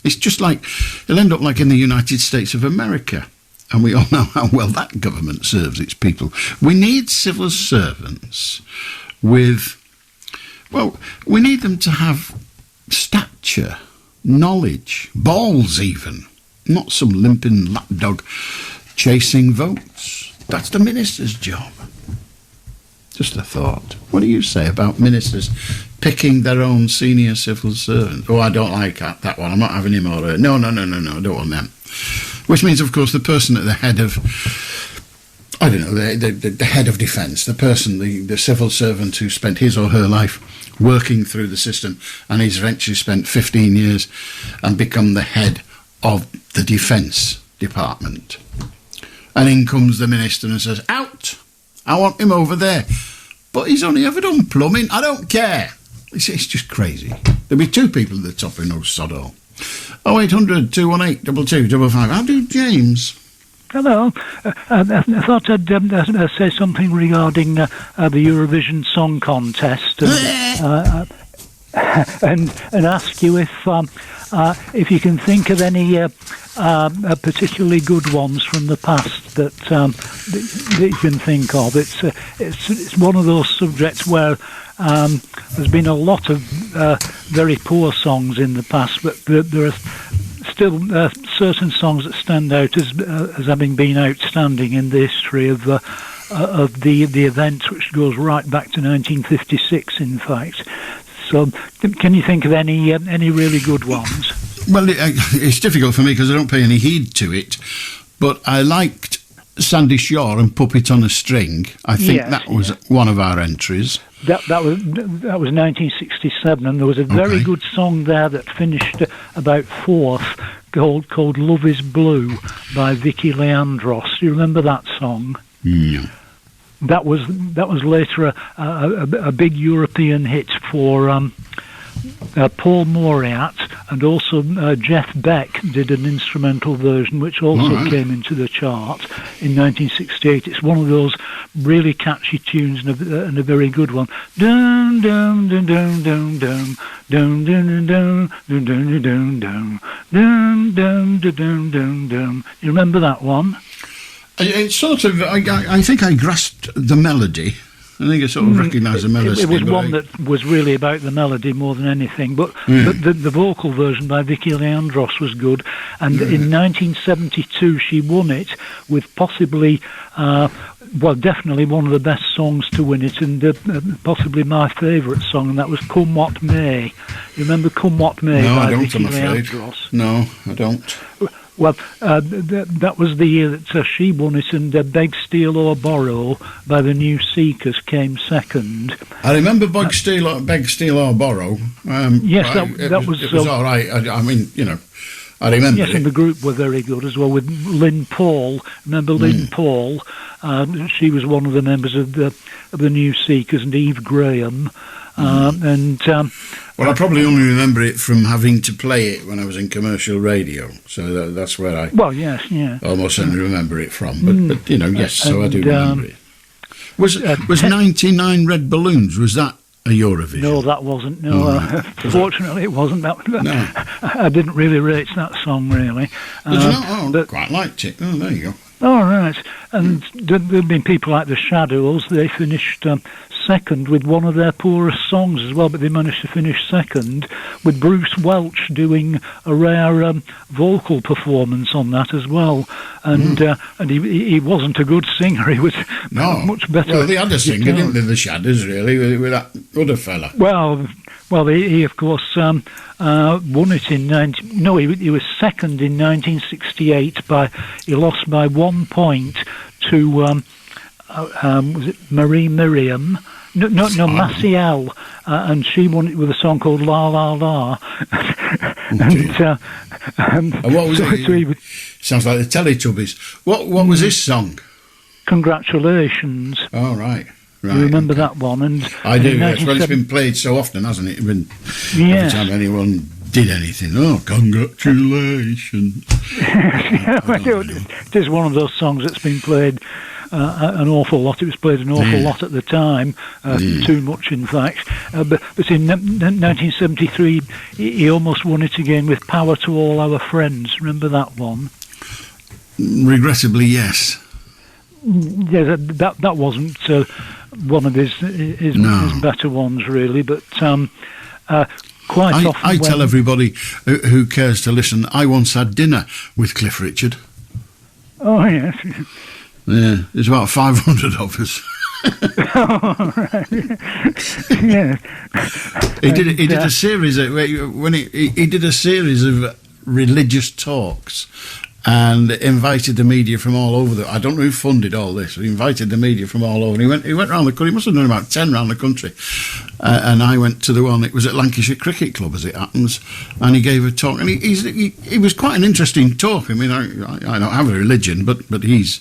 It's just like, it'll end up like in the United States of America. And we all know how well that government serves its people. We need civil servants with... Well, we need them to have stature, knowledge, balls even, not some limping lapdog chasing votes. That's the minister's job. Just a thought. What do you say about ministers picking their own senior civil servant? Oh, I don't like that one. I'm not having him or her. No, I don't want them. Which means, of course, the person at the head of, I don't know, the head of defence, the person, the civil servant who spent his or her life working through the system, and he's eventually spent 15 years and become the head of the defence department. And in comes the minister and says, out! I want him over there. But he's only ever done plumbing. I don't care. It's just crazy. There'll be two people at the top who know sod all. 0800 218 2255. I'll do James. Hello. I thought I'd say something regarding the Eurovision Song Contest and ask you if you can think of any particularly good ones from the past that you can think of. It's one of those subjects where there's been a lot of very poor songs in the past, but there are still certain songs that stand out as having been outstanding in the history of the event, which goes right back to 1956, in fact. So, can you think of any really good ones? Well, it's difficult for me because I don't pay any heed to it, but I liked Sandy Shaw and Puppet on a String. I think that was one of our entries. That was 1967, and there was a very good song there that finished about fourth, called "Love Is Blue" by Vicky Leandros. Do you remember that song? No. That was later a big European hit for Paul Moriat, and also Jeff Beck did an instrumental version which also came into the chart in 1968. It's one of those really catchy tunes and a very good one. Dun dun dun dun dun dun dun dun dun dun dun dun dun dun dun dun dun dun. You remember that one? It's sort of, I think I grasped the melody. I think I sort of recognised the melody. It was one that was really about the melody more than anything, but the vocal version by Vicky Leandros was good, and in 1972 she won it with possibly, definitely one of the best songs to win it, and possibly my favourite song, and that was Come What May. You remember Come What May by Vicky Leandros? No, I don't. Well, that was the year that she won it, and Beg, Steal or Borrow by the New Seekers came second. I remember Beg, Steal or Borrow. Yes, that was... It was all right. I mean, you know, I remember Yes, it. and the group were very good as well, with Lynn Paul. Remember Lynn Paul? She was one of the members of the New Seekers, and Eve Graham. Well, I probably only remember it from having to play it when I was in commercial radio, so that's where I almost certainly remember it from. But you know, yes, so I do remember it. Was 99 Red Balloons, was that a Eurovision? No, that wasn't. No, fortunately it wasn't. I didn't really rate that song, really. Did you not? I quite liked it. Oh, there you go. All right. And there have been people like the Shadows. They finished second with one of their poorest songs as well, but they managed to finish second, with Bruce Welch doing a rare vocal performance on that as well. And he wasn't a good singer. He was much better. Well, they had a singer, didn't they, the Shadows, really, with that other fella. Well, he of course won it in he was second in 1968 he lost by 1 point to was it Marie Miriam? No, Maciel, and she won it with a song called La La La. And what was it? Sounds like the Teletubbies. What was this song? Congratulations. Oh, right. You remember that one? And I do, yes. Well, it's been played so often, hasn't it? Every time anyone did anything, congratulations. It is one of those songs that's been played an awful lot. It was played an awful lot at the time, too much, in fact. But in 1973, he almost won it again with Power to All Our Friends. Remember that one? Regrettably, yes. Yeah, that wasn't one of his better ones, really, but quite often... I tell everybody who cares to listen, I once had dinner with Cliff Richard. Oh, yes. Yeah, there's about 500 of us. Yeah. He did a series of, when he did a series of religious talks and invited the media from all over. I don't know who funded all this. He invited the media from all over. And he went around the country. He must have done about 10 around the country. And I went to the one. It was at Lancashire Cricket Club, as it happens. And he gave a talk. And he was quite an interesting talk. I mean, I don't have a religion, but he's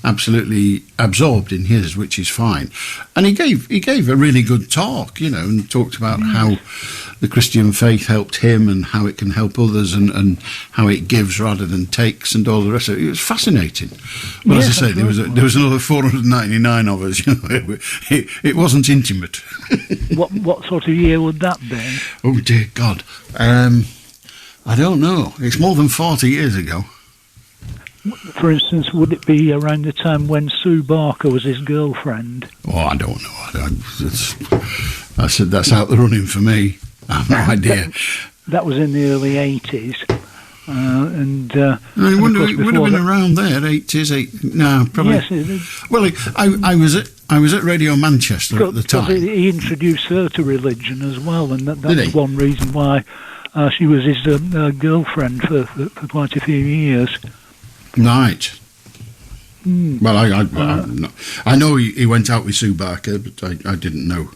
absolutely absorbed in his, which is fine. And he gave a really good talk, and talked about how the Christian faith helped him and how it can help others and how it gives rather than takes and all the rest of it. It was fascinating. But as I say, there was another 499 of us. It wasn't intimate. What sort of year would that be? Oh dear God, I don't know. It's more than 40 years ago. For instance, would it be around the time when Sue Barker was his girlfriend? Oh, I don't know. That's out the running for me. I have no idea. That was in the early 80s. I wonder, it would have been around there, 80s. No, probably. Yes, well, I was at Radio Manchester at the time. He introduced her to religion as well, and that was one reason why she was his girlfriend for quite a few years. Right. Well, I know he went out with Sue Barker, but I didn't know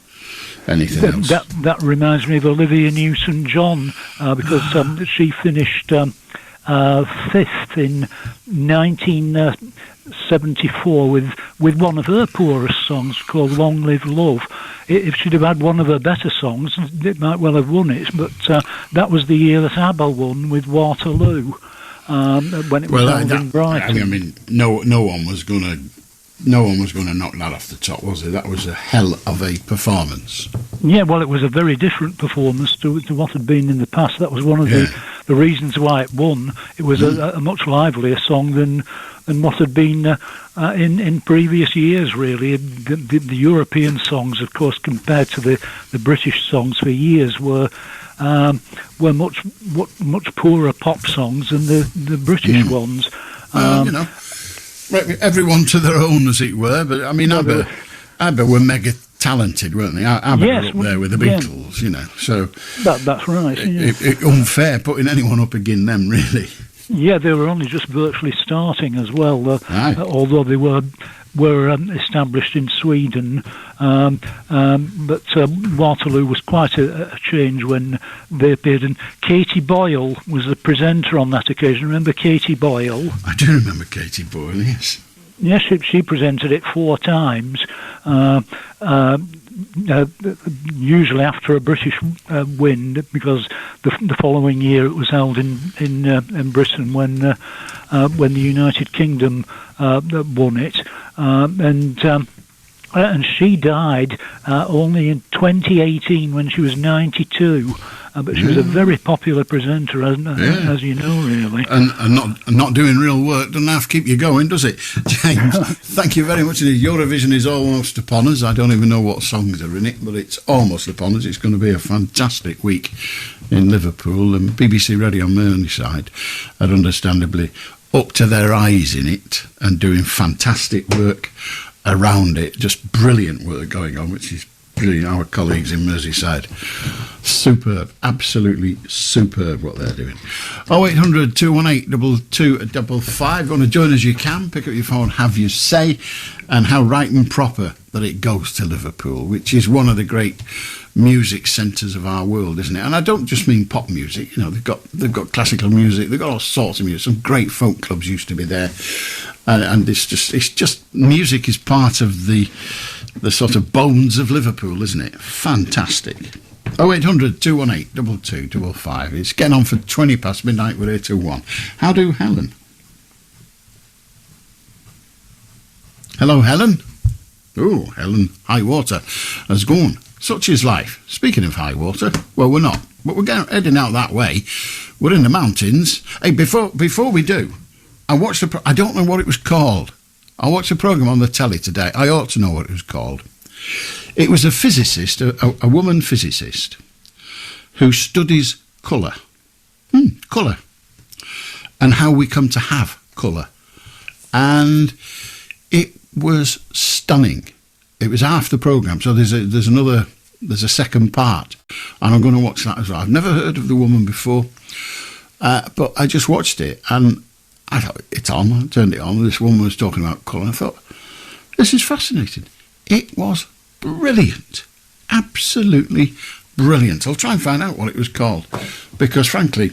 anything else. That reminds me of Olivia Newton-John, because she finished fifth in 1974 with one of her poorest songs called "Long Live Love." If she'd have had one of her better songs, it might well have won it. But that was the year that ABBA won with "Waterloo." When it was held in Brighton. I mean, no one was going to knock that off the top, was it? That was a hell of a performance. Yeah, well, it was a very different performance to what had been in the past. That was one of the reasons why it won. It was a much livelier song than what had been in previous years, really. The European songs, of course, compared to the British songs for years, were much poorer pop songs than the British ones. Everyone to their own, as it were. But I mean, ABBA were mega talented, weren't they? ABBA were up there with the Beatles, So that's right. It unfair putting anyone up against them, really. Yeah, they were only just virtually starting as well, although they were established in Sweden. But Waterloo was quite a change when they appeared, and Katie Boyle was the presenter on that occasion. Remember Katie Boyle? I do remember Katie Boyle, yes. Yes, she presented it 4 times. Usually after a British win, because the following year it was held in Britain when the United Kingdom won it, and she died only in 2018 when she was 92. But she was a very popular presenter, as you know, really. And not doing real work doesn't have to keep you going, does it? James, thank you very much. Eurovision is almost upon us. I don't even know what songs are in it, but it's almost upon us. It's going to be a fantastic week in Liverpool. And BBC Radio Merseyside are understandably up to their eyes in it and doing fantastic work around it. Just brilliant work going on, which is brilliant. Our colleagues in Merseyside, superb, absolutely superb what they're doing. 0800 218 2255. Want to join us, you can. Pick up your phone, have your say, and how right and proper that it goes to Liverpool, which is one of the great music centres of our world, isn't it? And I don't just mean pop music. They've got classical music, they've got all sorts of music. Some great folk clubs used to be there, and it's just music is part of the sort of bones of Liverpool, isn't it? Fantastic. 0800 218 2255. It's getting on for 20 past midnight. We're here till 1. How do Helen? Hello, Helen. Oh, Helen, high water has gone. Such is life. Speaking of high water, well, we're not, but we're heading out that way. We're in the mountains. Hey, before we do, I watched I don't know what it was called. I watched a programme on the telly today. I ought to know what it was called. It was a physicist, a woman physicist, who studies colour. Colour. And how we come to have colour. And it was stunning. it was half the programme, so there's a second part, and I'm going to watch that as well. I've never heard of the woman before, but I just watched it, and I thought, it's on. I turned it on. This woman was talking about colour, and I thought, this is fascinating. It was brilliant. Absolutely brilliant. I'll try and find out what it was called, because frankly,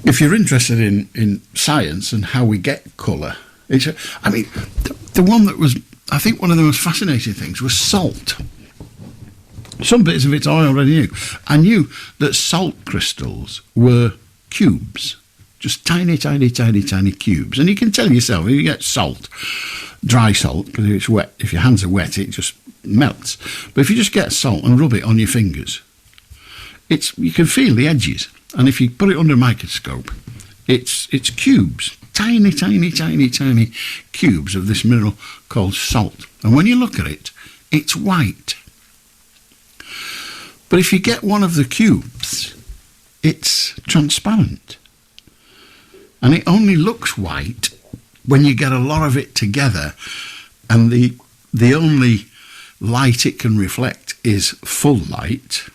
if you're interested in science and how we get colour, the one that was, I think one of the most fascinating things was salt. Some bits of it I already knew. I knew that salt crystals were cubes, just tiny, tiny, tiny, tiny cubes. And you can tell yourself, if you get salt, dry salt, because if it's wet, if your hands are wet, it just melts. But if you just get salt and rub it on your fingers, you can feel the edges. And if you put it under a microscope, it's cubes, tiny, tiny, tiny, tiny cubes of this mineral called salt. And when you look at it, it's white. But if you get one of the cubes, it's transparent. And it only looks white when you get a lot of it together, and the only light it can reflect is full light,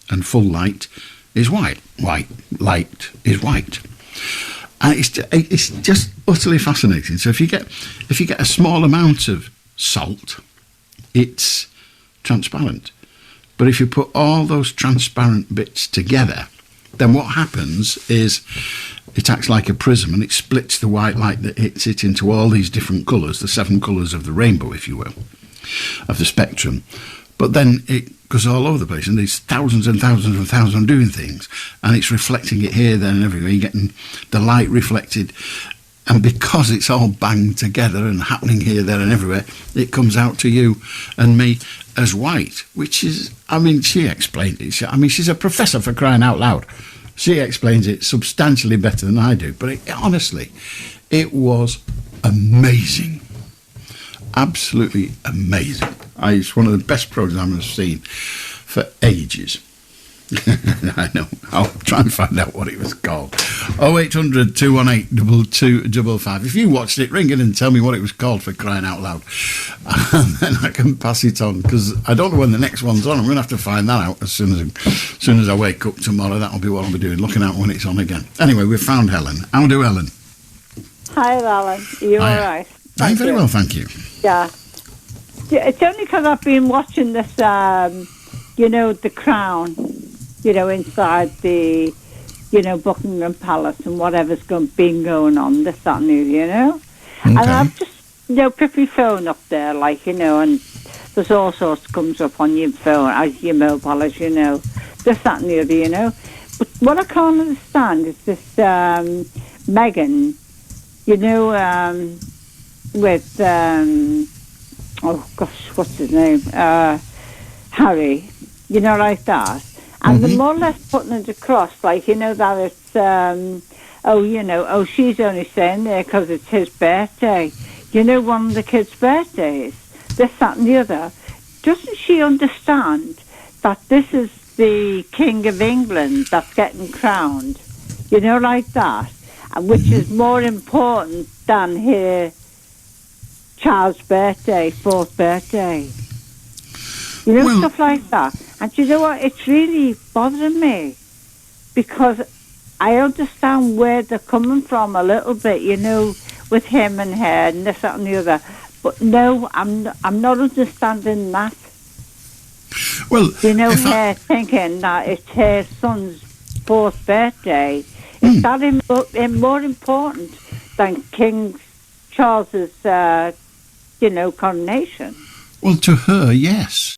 and full light is white. White light is white. And it's just utterly fascinating. So if you get a small amount of salt, it's transparent. But if you put all those transparent bits together, then what happens is it acts like a prism, and it splits the white light that hits it into all these different colours, the 7 colours of the rainbow, if you will, of the spectrum. But then it goes all over the place, and there's thousands and thousands and thousands doing things, and it's reflecting it here, there and everywhere. You're getting the light reflected, and because it's all banged together and happening here, there and everywhere, it comes out to you and me as white, which is, she explained it. She's a professor, for crying out loud. She explains it substantially better than I do, but honestly, it was amazing. Absolutely amazing. It's one of the best programmes I've seen for ages. I know. I'll try and find out what it was called. 0800 218 2255. If you watched it, ring in and tell me what it was called, for crying out loud. And then I can pass it on, because I don't know when the next one's on. I'm going to have to find that out as soon as I wake up tomorrow. That'll be what I'll be doing, looking out when it's on again. Anyway, we've found Helen. How do, Helen? Hi, Allan. Are you all right? I'm very well, thank you. Yeah. It's only because I've been watching this, The Crown, inside the, Buckingham Palace and whatever's been going on, this, that and the other, Okay. And I've just, put my phone up there, and there's all sorts comes up on your phone, as your mobile, as this, that and the other, But what I can't understand is this Meghan, with, oh gosh, what's his name? Harry, like that. And they're more or less putting it across, that it's, she's only saying there because it's his birthday. One of the kids' birthdays, this, that and the other. Doesn't she understand that this is the King of England that's getting crowned? Like that. Which is more important than her child's birthday, 4th birthday. Stuff like that. And you know what? It's really bothering me, because I understand where they're coming from a little bit, with him and her and this, that and the other. But no, I'm not understanding that. Well, her thinking that it's her son's 4th birthday. Is that more important than King Charles's, coronation? Well, to her, yes.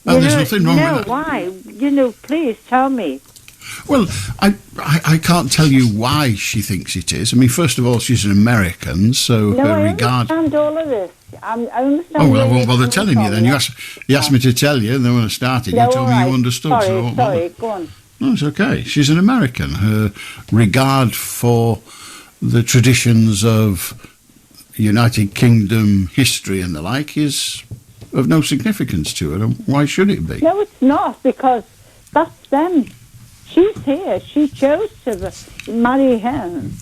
And there's nothing wrong with that. Why? Please tell me. Well, I can't tell you why she thinks it is. First of all, she's an American, so her regard... I understand all of this. I understand. Oh, well, I won't bother telling you then. You asked me to tell you, and then when I started, you told me you understood. Sorry, go on. No, it's okay. She's an American. Her regard for the traditions of United Kingdom history and the like is of no significance to her. And why should it be? No, it's not, because that's them. She's here. She chose to marry him.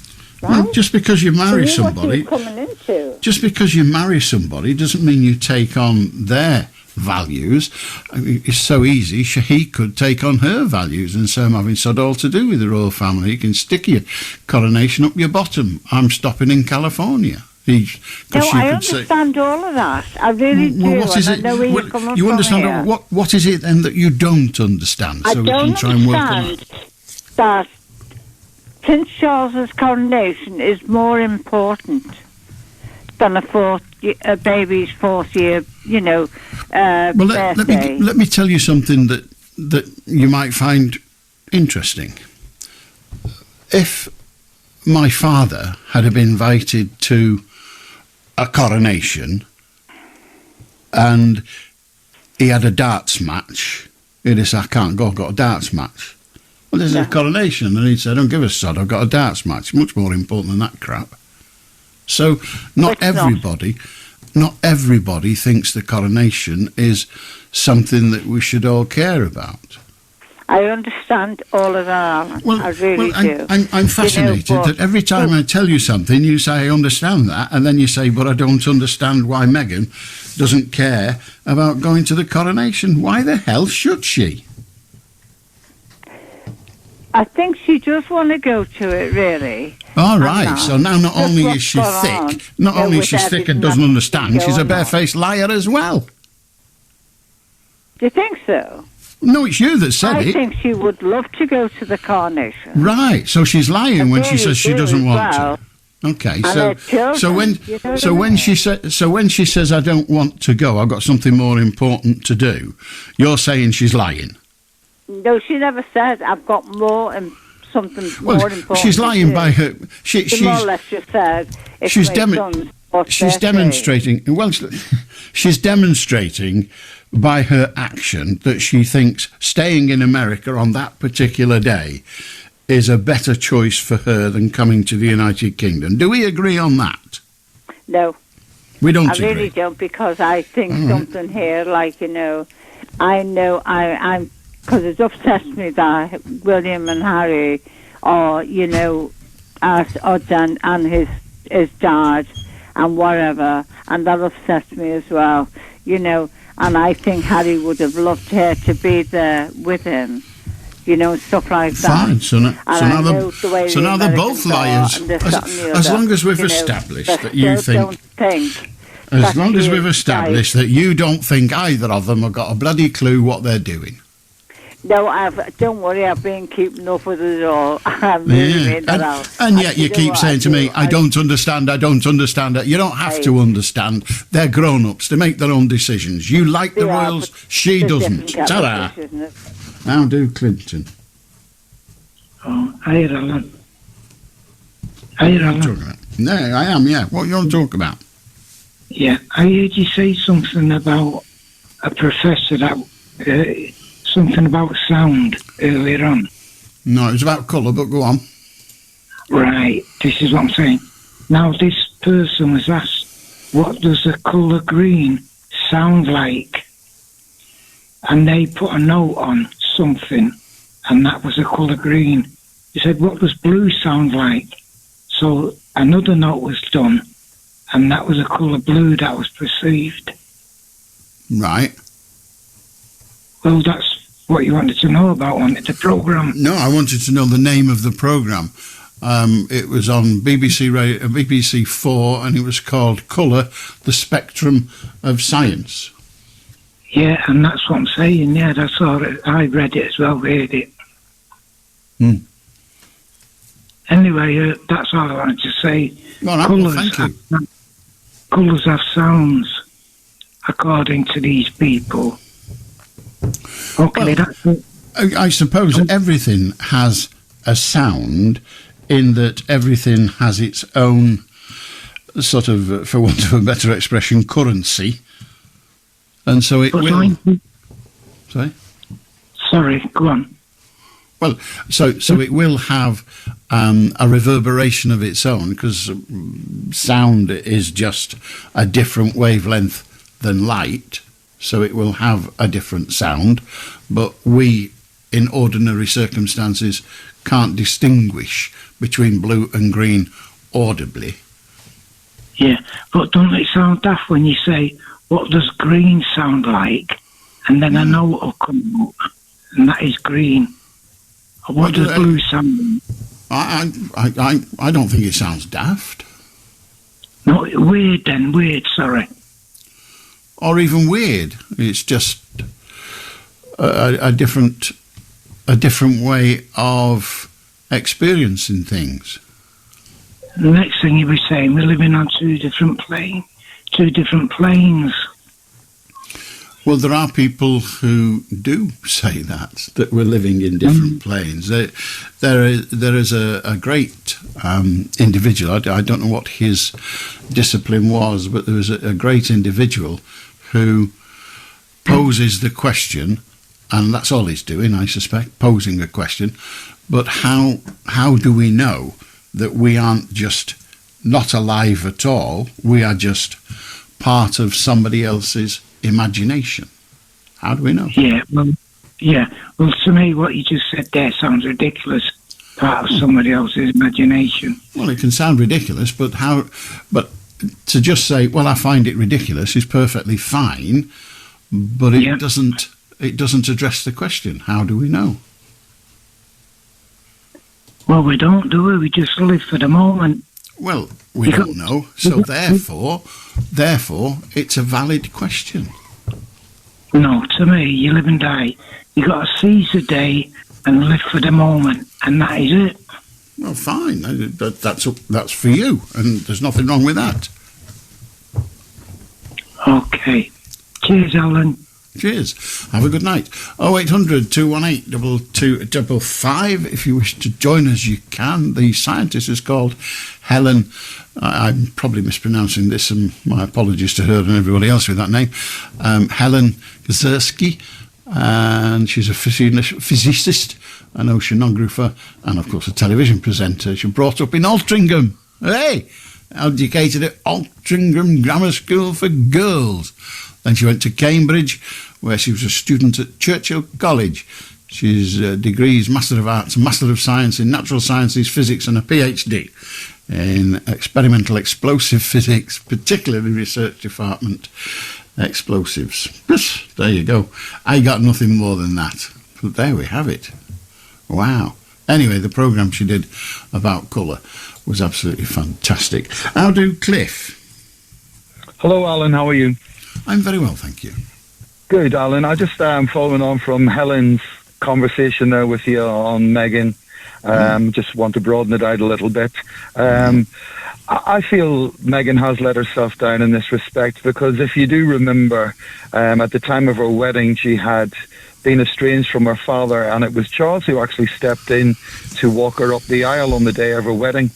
right? Well, just because you marry So what somebody, you're coming into. just because you marry somebody doesn't mean you take on their values. I mean, it's so easy. He could take on her values and say, I'm having sod all to do with the royal family. You can stick your coronation up your bottom. I'm stopping in California. I understand all of that. I really do. Well, what is and it? I know where you're coming You from understand here. what is it then that you don't understand? I So we don't can try and work on understand it. that Prince Charles's coronation is more important than a baby's fourth year, birthday. Let me tell you something that you might find interesting. If my father had been invited to a coronation and he had a darts match, he'd say, I can't go, I've got a darts match. Well, there's a coronation, and he'd say, I don't give a sod, I've got a darts match. Much more important than that crap. So not everybody thinks the coronation is something that we should all care about. I understand all of that, Alan. I really do. I'm fascinated that every time I tell you something, you say, I understand that, and then you say, but I don't understand why Meghan doesn't care about going to the coronation. Why the hell should she? I think she does want to go to it, really. All right, so now not only is she thick, and doesn't understand, she's a barefaced liar as well. Do you think so? No, it's you that said it. I think she would love to go to the coronation. Right, so she's lying when she says she doesn't want to. Okay, when she says I don't want to go, I've got something more important to do. You're saying she's lying. No, she never said I've got something more important. She's lying by her. She's more or less just said she's demonstrating. Well, she's demonstrating by her action that she thinks staying in America on that particular day is a better choice for her than coming to the United Kingdom. Do we agree on that? No. We don't agree. I really don't, because I think something here, I'm because it upsets me that William and Harry are, as Odin and his dad and whatever, and that upsets me as well, and I think Harry would have loved her to be there with him, stuff like that. Fine, so now they're both liars. As long as we've established that you think... As long as we've established that you don't think either of them have got a bloody clue what they're doing. No, don't worry, I've been keeping up with it all. And yet you keep saying to me, I don't understand it. You don't have to understand. They're grown-ups. They make their own decisions. You like the royals, she doesn't. Ta-da. Now do Clinton. Oh, hi, Alan. Hi, Alan. No, I am, yeah. What you want to talk about? Yeah, I heard you say something about a professor that... something about sound earlier on. No, it was about colour, but go on. Right, this is what I'm saying. Now, this person was asked, what does the colour green sound like? And they put a note on something, and that was the colour green. He said, what does blue sound like? So another note was done, and that was the colour blue that was perceived. Right. Well, that's what you wanted to know about on the programme. No, I wanted to know the name of the programme. It was on BBC 4, and it was called Colour, the Spectrum of Science. Yeah, and that's what I'm saying. Yeah, that's all. I read it as well, heard it. Anyway, that's all I wanted to say. Well, thank you. Colours have sounds, according to these people. Okay, that's it. I suppose everything has a sound, in that everything has its own sort of, for want of a better expression, currency. And so it will... Sorry? Sorry, go on. Well, so it will have a reverberation of its own, because sound is just a different wavelength than light, so it will have a different sound. But we, in ordinary circumstances, can't distinguish between blue and green audibly. Yeah, but doesn't it sound daft when you say, what does green sound like? And then a note will come up, and that is green. What does blue sound like? I don't think it sounds daft. No, weird then, sorry. Or even weird. It's just a different way of experiencing things. The next thing you'll be saying, we're living on two different planes. Well, there are people who do say that we're living in different planes. There is a great individual, I don't know what his discipline was, but there was a great individual who poses the question, and that's all he's doing, I suspect, posing a question, but how do we know that we aren't just not alive at all, we are just part of somebody else's imagination? How do we know? Well, to me, what you just said there sounds ridiculous. Part of somebody else's imagination. Well, it can sound ridiculous, but to just say, well, I find it ridiculous is perfectly fine, but it doesn't address the question. How do we know? Well, we don't do it. We just live for the moment. Well, we don't know, so therefore, it's a valid question. No, to me, you live and die. You got to seize the day and live for the moment, and that is it. Well, fine. That's for you, and there's nothing wrong with that. Okay. Cheers, Alan. Cheers. Have a good night. 0800 218 2255. If you wish to join us, you can. The scientist is called Helen. I'm probably mispronouncing this, and my apologies to her and everybody else with that name. Helen Gazerski, and she's a physicist, an oceanographer, and of course a television presenter. She was brought up in Altrincham. Hey! Educated at Altrincham Grammar School for Girls. Then she went to Cambridge, where she was a student at Churchill College. She's degrees, Master of Arts, Master of Science in Natural Sciences, Physics, and a PhD in Experimental Explosive Physics, particularly Research Department Explosives. There you go. I got nothing more than that. But there we have it. Wow. Anyway, the programme she did about colour was absolutely fantastic. How do Cliff? Hello, Alan. How are you? I'm very well, thank you. Good, Alan. I just following on from Helen's conversation there with you on Megan. Just want to broaden it out a little bit. I feel Megan has let herself down in this respect, because if you do remember, at the time of her wedding, she had been estranged from her father, and it was Charles who actually stepped in to walk her up the aisle on the day of her wedding.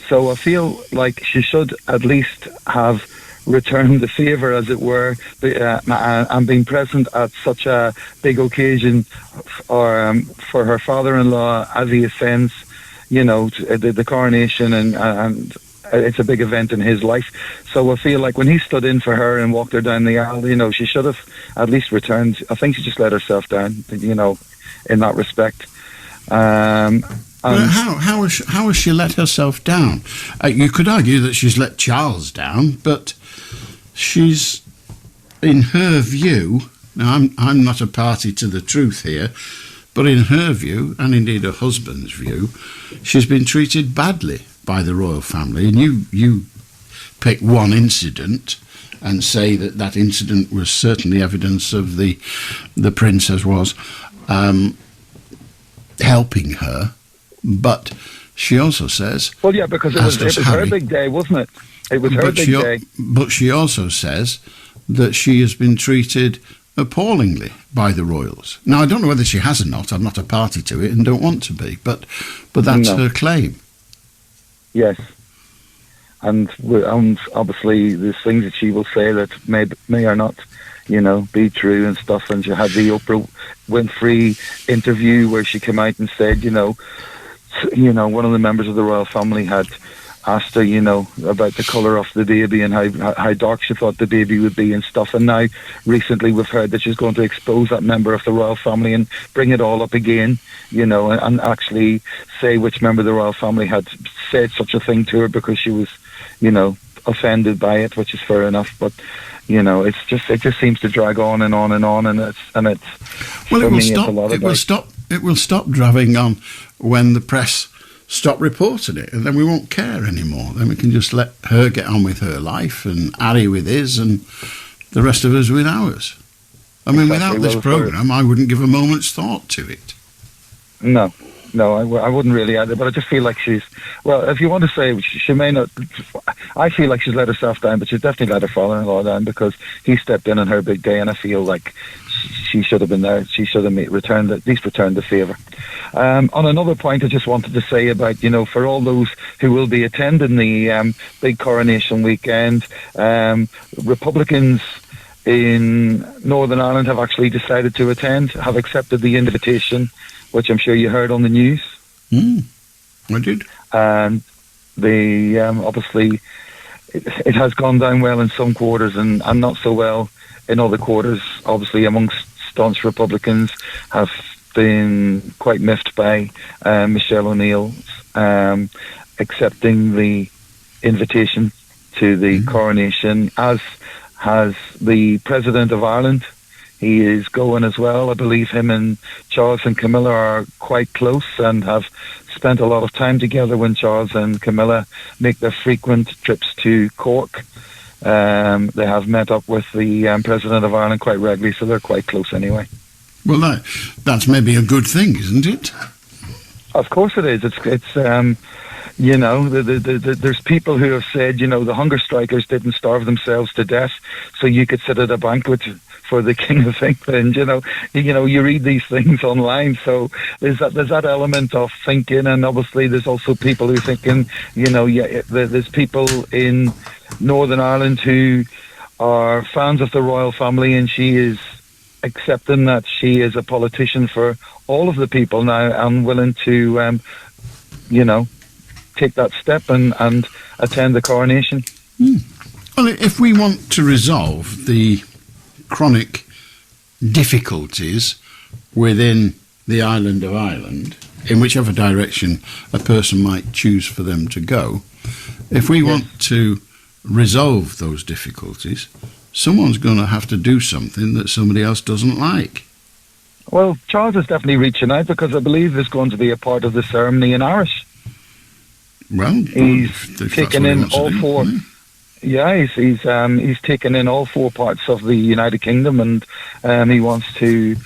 So I feel like she should at least have returned the favour, as it were, and being present at such a big occasion for her father-in-law as he ascends, the coronation, and it's a big event in his life. So I feel like when he stood in for her and walked her down the aisle, she should have at least returned. I think she just let herself down, in that respect. How has she let herself down? You could argue that she's let Charles down, but she's, in her view, now I'm not a party to the truth here, but in her view, and indeed her husband's view, she's been treated badly by the royal family. And you pick one incident and say that incident was certainly evidence of the princess was helping her. But she also says... Well, yeah, because it was her big day, wasn't it? It was her big day. But she also says that she has been treated appallingly by the royals. Now, I don't know whether she has or not. I'm not a party to it and don't want to be. But that's her claim. Yes. And obviously there's things that she will say that may or not, be true and stuff. And she had the Oprah Winfrey interview where she came out and said, one of the members of the royal family had asked her, you know, about the colour of the baby and how dark she thought the baby would be and stuff. And now, recently, we've heard that she's going to expose that member of the royal family and bring it all up again, you know, and actually say which member of the royal family had said such a thing to her because she was, you know, offended by it, which is fair enough. But, you know, it just seems to drag on and on and on, and it's well, for it will me, stop. it's a lot of It will stop dragging on when the press stop reporting it, and then we won't care anymore. Then we can just let her get on with her life and Harry with his and the rest of us with ours. I mean, Exactly. without this programme, I wouldn't give a moment's thought to it. No, I wouldn't really either, but I just feel like she's, well, if you want to say, she may not, I feel like she's let herself down, but she's definitely let her father-in-law down because he stepped in on her big day, and I feel like she should have been there. She should have at least returned the favour. On another point, I just wanted to say about, you know, for all those who will be attending the big coronation weekend, Republicans in Northern Ireland have actually decided to attend, have accepted the invitation, which I'm sure you heard on the news. I did. And they obviously, it has gone down well in some quarters and not so well in other quarters. Obviously, amongst staunch Republicans have been quite miffed by Michelle O'Neill's accepting the invitation to the coronation, as has the President of Ireland. He is going as well. I believe him and Charles and Camilla are quite close and have spent a lot of time together when Charles and Camilla make their frequent trips to Cork. They have met up with the President of Ireland quite regularly, so they're quite close anyway. Well, that's maybe a good thing, isn't it? Of course it is. It's you know, there's people who have said, you know, the hunger strikers didn't starve themselves to death, so you could sit at a banquet for the King of England. You know, you read these things online, so there's that element of thinking, and obviously there's also people who are thinking, you know, there's people in Northern Ireland who are fans of the royal family, and she is accepting that she is a politician for all of the people now and willing to, you know, take that step and attend the coronation. Well, if we want to resolve the chronic difficulties within the island of Ireland, in whichever direction a person might choose for them to go, if we want to resolve those difficulties, someone's going to have to do something that somebody else doesn't like. Well, Charles is definitely reaching out because I believe there's going to be a part of the ceremony in Irish. Well, he's taken in all four. Yeah, he's taken in all four parts of the United Kingdom, and he wants to,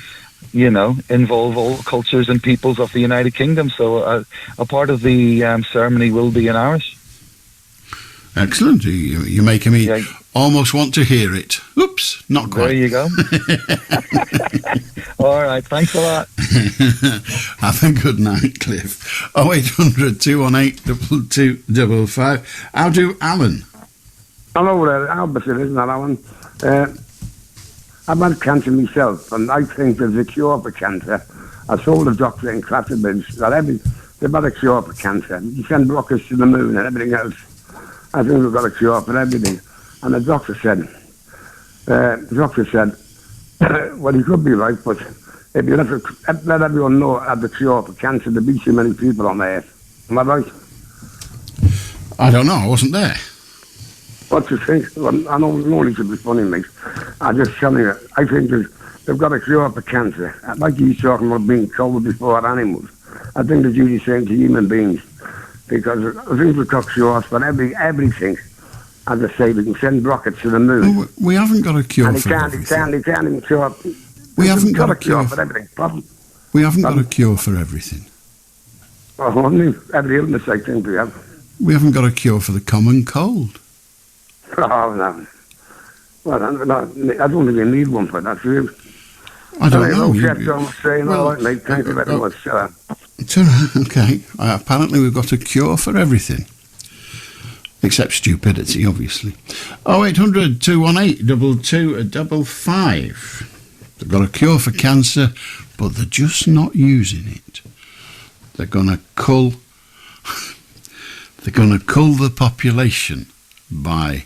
you know, involve all cultures and peoples of the United Kingdom. So a part of the ceremony will be in Irish. Excellent. You're making me almost want to hear it. Oops, not quite. There you go. All right, thanks a lot. Have a good night, Cliff. 0800 218 2255. How do Allan? Hello there, Albert, isn't that, Alan? I've had cancer myself, and I think there's a cure for cancer. I told the doctor in Clatterbridge that they've had a cure for cancer. You send rockets to the moon and everything else. I think we've got a cure for everything. And the doctor said, well, he could be right, but if you let everyone know at the cure for cancer, there'd be too many people on Earth. Am I right? I don't know, I wasn't there. What do you think? Well, I know it should be funny, mate. I'm just telling you, I think they've got a cure for cancer. Like you were talking about being cold before animals. I think they're usually saying to human beings, because I think we've got cures for everything. As I say, we can send rockets to the moon. Well, we haven't got a cure for everything. They can't even cure. We haven't got a cure for everything. Problem. We haven't got a cure for everything. Oh, every illness I think we have. We haven't got a cure for the common cold. Oh, no. Well, I don't think we need one for that, do you? I don't know. All right, mate. Thank you very much. It's all right, okay. Apparently we've got a cure for everything. Except stupidity, obviously. 0800 218 2255. They've got a cure for cancer, but they're just not using it. They're going to cull they're going to cull the population by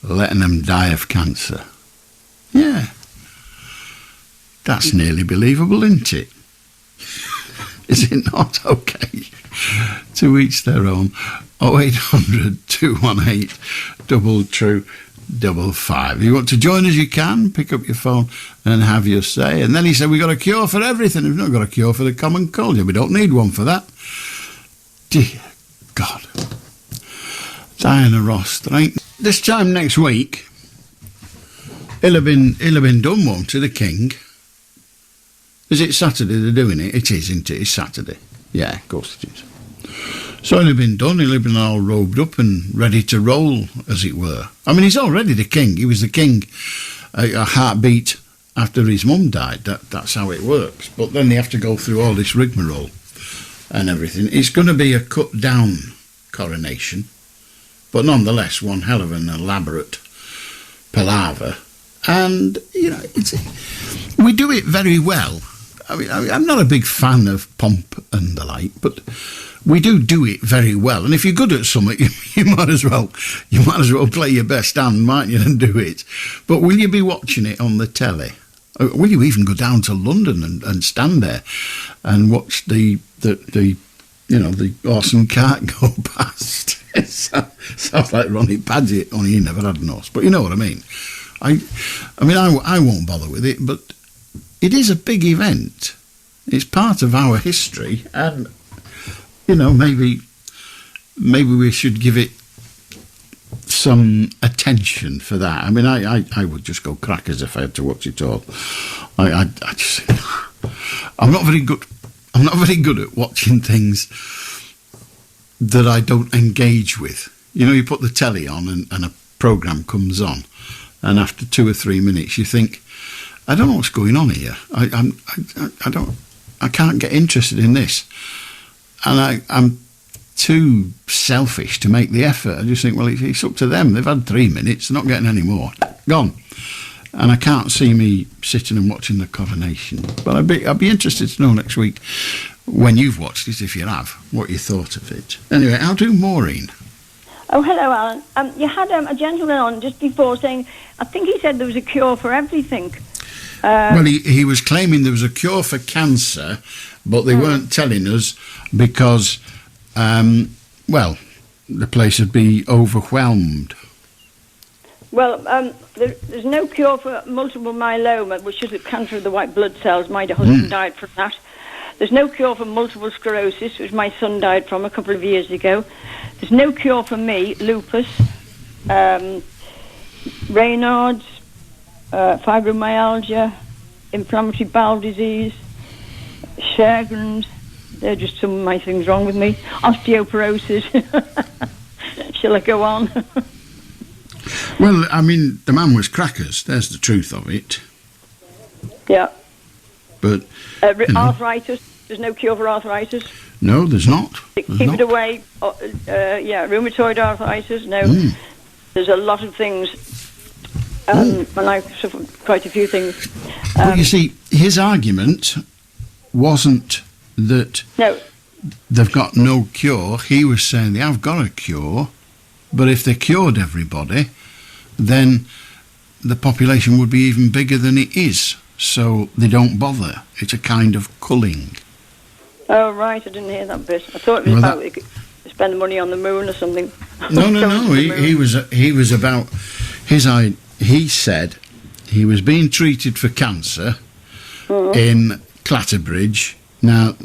letting them die of cancer. Yeah. That's nearly believable, isn't it? Is it not? Okay. To each their own. 0800 218 22255. If you want to join us, you can. Pick up your phone and have your say. And then he said, we've got a cure for everything. We've not got a cure for the common cold. Yeah, we don't need one for that. Dear God. Diana Ross. This time next week, he'll have been done, won't he, the King? Is it Saturday they're doing it? It is, isn't it? It's Saturday. Yeah, of course it is. So he'll have been done. He'll have been all robed up and ready to roll, as it were. I mean, he's already the King. He was the King a heartbeat after his mum died. That's how it works. But then they have to go through all this rigmarole and everything. It's going to be a cut-down coronation, but nonetheless one hell of an elaborate palaver. And, you know, we do it very well. I mean, I'm not a big fan of pomp and the like, but we do it very well. And if you're good at something, you might as well play your best hand, mightn't you, and do it. But will you be watching it on the telly? Will you even go down to London and stand there and watch the horse and cart go past? It sounds like Ronnie Paget, only he never had an horse. But you know what I mean. I won't bother with it, but it is a big event. It's part of our history, and you know, maybe we should give it some attention for that. I mean, I would just go crackers if I had to watch it all. I'm not very good at watching things that I don't engage with. You know, you put the telly on and a programme comes on, and after 2 or 3 minutes you think, I don't know what's going on here. I can't get interested in this. And I'm too selfish to make the effort. I just think, well, it's up to them. They've had 3 minutes. They're not getting any more. Gone. And I can't see me sitting and watching the coronation. But I'd be interested to know next week, when you've watched it, if you have, what you thought of it. Anyway, I'll do Maureen. Oh, hello, Alan. You had a gentleman on just before saying, I think he said there was a cure for everything. Well, he was claiming there was a cure for cancer, but they weren't telling us because, the place would be overwhelmed. Well, there's no cure for multiple myeloma, which is a cancer of the white blood cells. My husband died from that. There's no cure for multiple sclerosis, which my son died from a couple of years ago. There's no cure for me, lupus, Raynaud's, fibromyalgia, inflammatory bowel disease, Sjogren's. They're just some of my things wrong with me. Osteoporosis. Shall I go on? Well, I mean, the man was crackers. There's the truth of it. Yeah. But arthritis. There's no cure for arthritis. No, there's not. Keep it away. Rheumatoid arthritis. No. There's a lot of things. And I've suffered quite a few things. But you see, his argument wasn't that they've got no cure. He was saying they have got a cure, but if they cured everybody, then the population would be even bigger than it is. So they don't bother. It's a kind of culling. Oh, right. I didn't hear that bit. I thought it was about we could spend the money on the moon or something. No. He was about his idea. He said he was being treated for cancer in Clatterbridge. Now,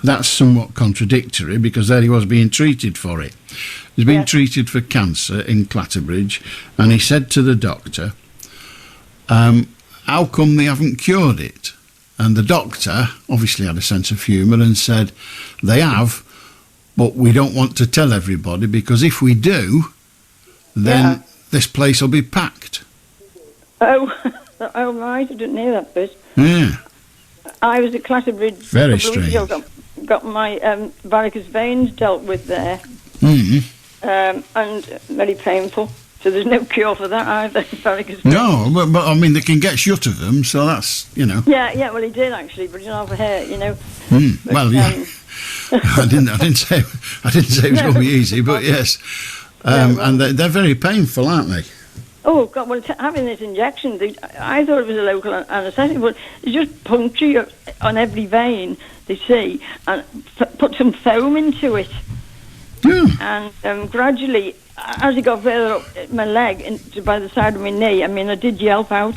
that's somewhat contradictory because there he was being treated for it. He was being treated for cancer in Clatterbridge, and he said to the doctor, how come they haven't cured it? And the doctor obviously had a sense of humour and said, they have, but we don't want to tell everybody because if we do, then this place will be packed. Oh, right. I didn't hear that bit. Yeah. I was at Clatterbridge. Very strange. Got my varicose veins dealt with there. And very painful. So there's no cure for that either. Varicose veins. No, but I mean, they can get shut of them, so that's, you know. Yeah, well, he did actually, but it's not for hair, you know. Well, yeah. I didn't say it was going to be easy, but yes. And they're very painful, aren't they? Oh, God, well, having this injection, I thought it was a local anaesthetic, but they just puncture you on every vein they see and put some foam into it. Yeah. And gradually, as it got further up my leg, by the side of my knee, I mean, I did yelp out.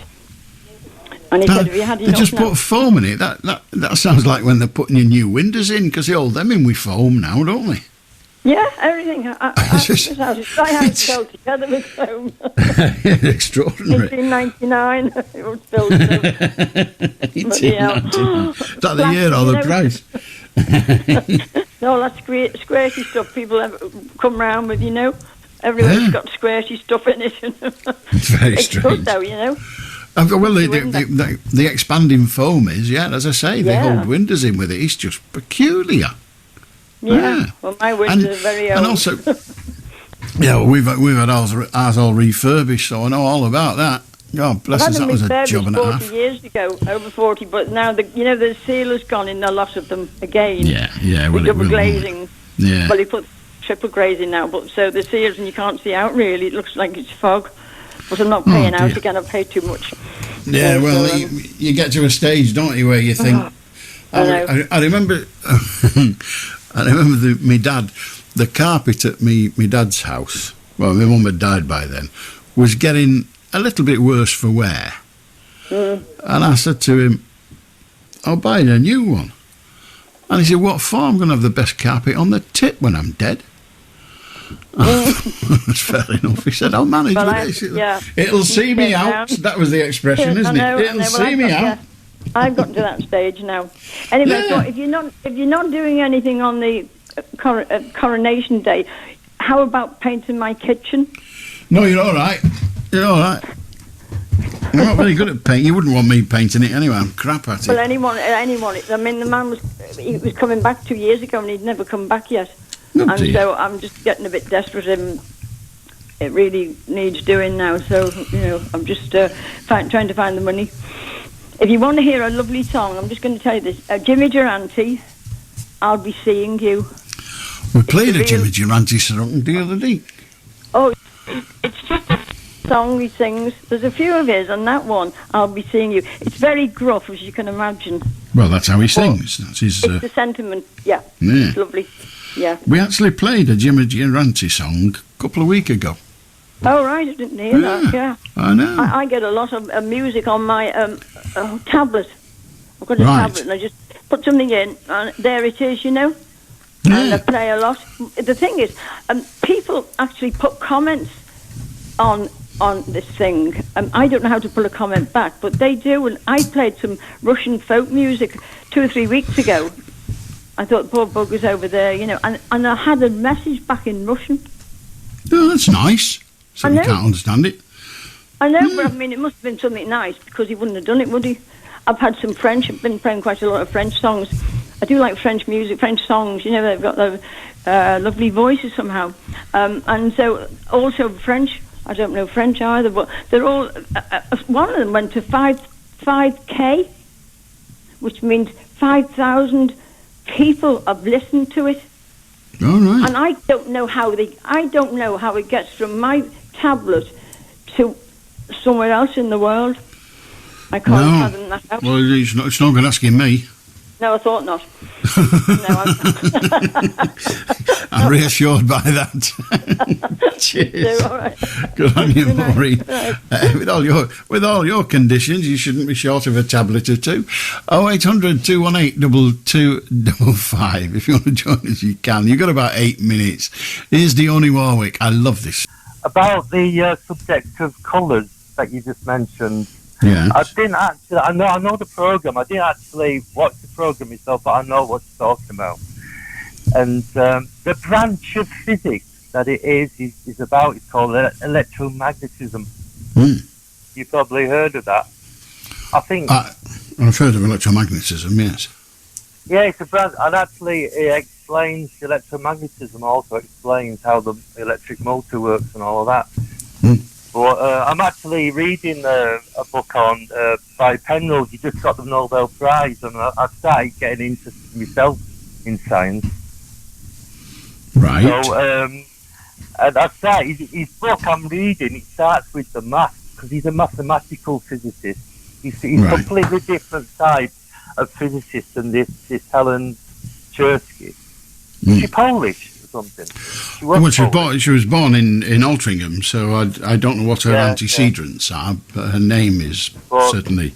And he said, have you had enough They just now? put foam in it. That sounds like when they're putting your new windows in, because they hold them in with foam now, don't they? Yeah, everything. I had it filled together with foam. Extraordinary. 1899, it was filled with 1899. Is that the year or the price? No, that's squishy stuff people come round with, Everyone's got squishy stuff in it. It's very strange. Good, though, Well, the expanding foam is, as I say, they hold windows in with it. It's just peculiar. Yeah. Well, my windows are very old. And also, we've had ours all refurbished, so I know all about that. God bless us, that was a job and a half. 40 years ago, over 40, but now the seal has gone in a lot of them again. Yeah, well, double glazing. Yeah. Well, he put triple glazing now, but so the seals and you can't see out really. It looks like it's fog. But I'm not paying out again. I've paid too much. Yeah, well, you get to a stage, don't you, where you think. I remember. I remember my dad. The carpet at my dad's house. Well, my mum had died by then. Was getting a little bit worse for wear. And I said to him, "I'll buy you a new one." And he said, "What for? I'm going to have the best carpet on the tip when I'm dead." That's fair enough. He said, "I'll manage with it. It'll see me out." That was the expression, isn't it? It'll see me out. I've gotten to that stage now. Anyway, so if you're not doing anything on the coronation day, how about painting my kitchen? No, you're all right. You're all right. I'm not very good at painting. You wouldn't want me painting it anyway. I'm crap at it. Well, anyone. I mean, the man was coming back 2 years ago, and he'd never come back yet. So I'm just getting a bit desperate. It really needs doing now. So I'm just trying to find the money. If you want to hear a lovely song, I'm just going to tell you this. Jimmy Durante, I'll Be Seeing You. We played a Jimmy Durante song the other day. Oh, it's just a song he sings. There's a few of his on that one, I'll Be Seeing You. It's very gruff, as you can imagine. Well, that's how he sings. That's his, it's the sentiment, yeah. It's lovely, yeah. We actually played a Jimmy Durante song a couple of weeks ago. Oh, right, I didn't hear that, yeah. I know. I get a lot of music on my tablet. I've got a tablet and I just put something in and there it is, And I play a lot. The thing is, people actually put comments on this thing. I don't know how to pull a comment back, but they do. And I played some Russian folk music 2 or 3 weeks ago. I thought, poor bugger's over there, and I had a message back in Russian. Oh, that's nice. So you can't understand it. I know, but I mean, it must have been something nice because he wouldn't have done it, would he? I've had some French. I've been playing quite a lot of French songs. I do like French music, French songs. They've got those lovely voices somehow. And so also French. I don't know French either, but they're all. One of them went to 5K, which means 5,000 people have listened to it. All right. And I don't know how it gets from my tablet to somewhere else in the world. I can't fathom that out. Well, it's not good asking me. No, I thought not. I'm reassured by that. Cheers. So, all right. Good on you, Morin. With all your conditions, you shouldn't be short of a tablet or two. 0800 218 2255. If you want to join us, you can. You've got about 8 minutes. Here's Diony Warwick. I love this. About the subject of colours that you just mentioned. Yeah. I didn't actually. I know the program. I didn't actually watch the program myself, but I know what you're talking about. And the branch of physics that it is about. It's called electromagnetism. You've probably heard of that. I think. I've heard of electromagnetism. Yes. Yeah, it's a branch, and actually it explains electromagnetism. Also explains how the electric motor works and all of that. But I'm actually reading a book on by Penrose. He just got the Nobel Prize, and I started getting into myself in science. Right. So, and I start his book I'm reading. It starts with the maths because he's a mathematical physicist. He's Right. completely different type of physicist than this Helen Chersky. Is she Polish or something? She was she was born in Altrincham, so I don't know what her antecedents are, but her name is certainly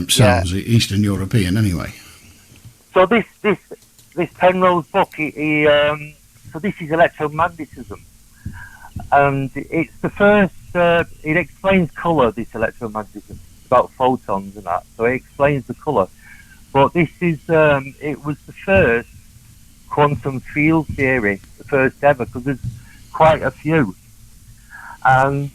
sounds Eastern European anyway. So this Penrose book, so this is electromagnetism, and it's the first. It explains colour. This electromagnetism about photons and that. So it explains the colour. But this is it was the first quantum field theory, the first ever, because there's quite a few. And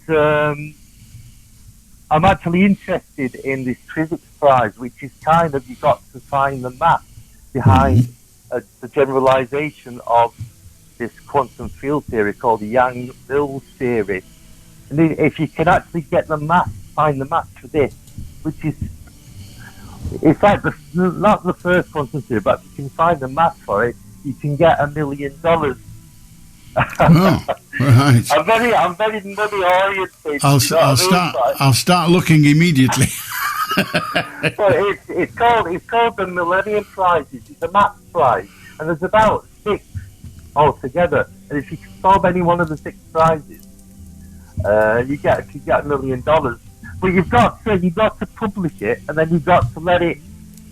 I'm actually interested in this physics prize, which is kind of, you've got to find the math behind the generalization of this quantum field theory called the Yang-Mills theory. And if you can actually get the math, find the math for this, which is, it's like not the first quantum theory, but if you can find the math for it, you can get $1 million. Oh, right. I'm very money oriented. I'll start looking immediately. Well, it's called the Millennium Prizes. It's a math prize, and there's about 6 altogether. And if you can solve any one of the 6 prizes, you get $1 million. But you've got to publish it, and then you've got to let it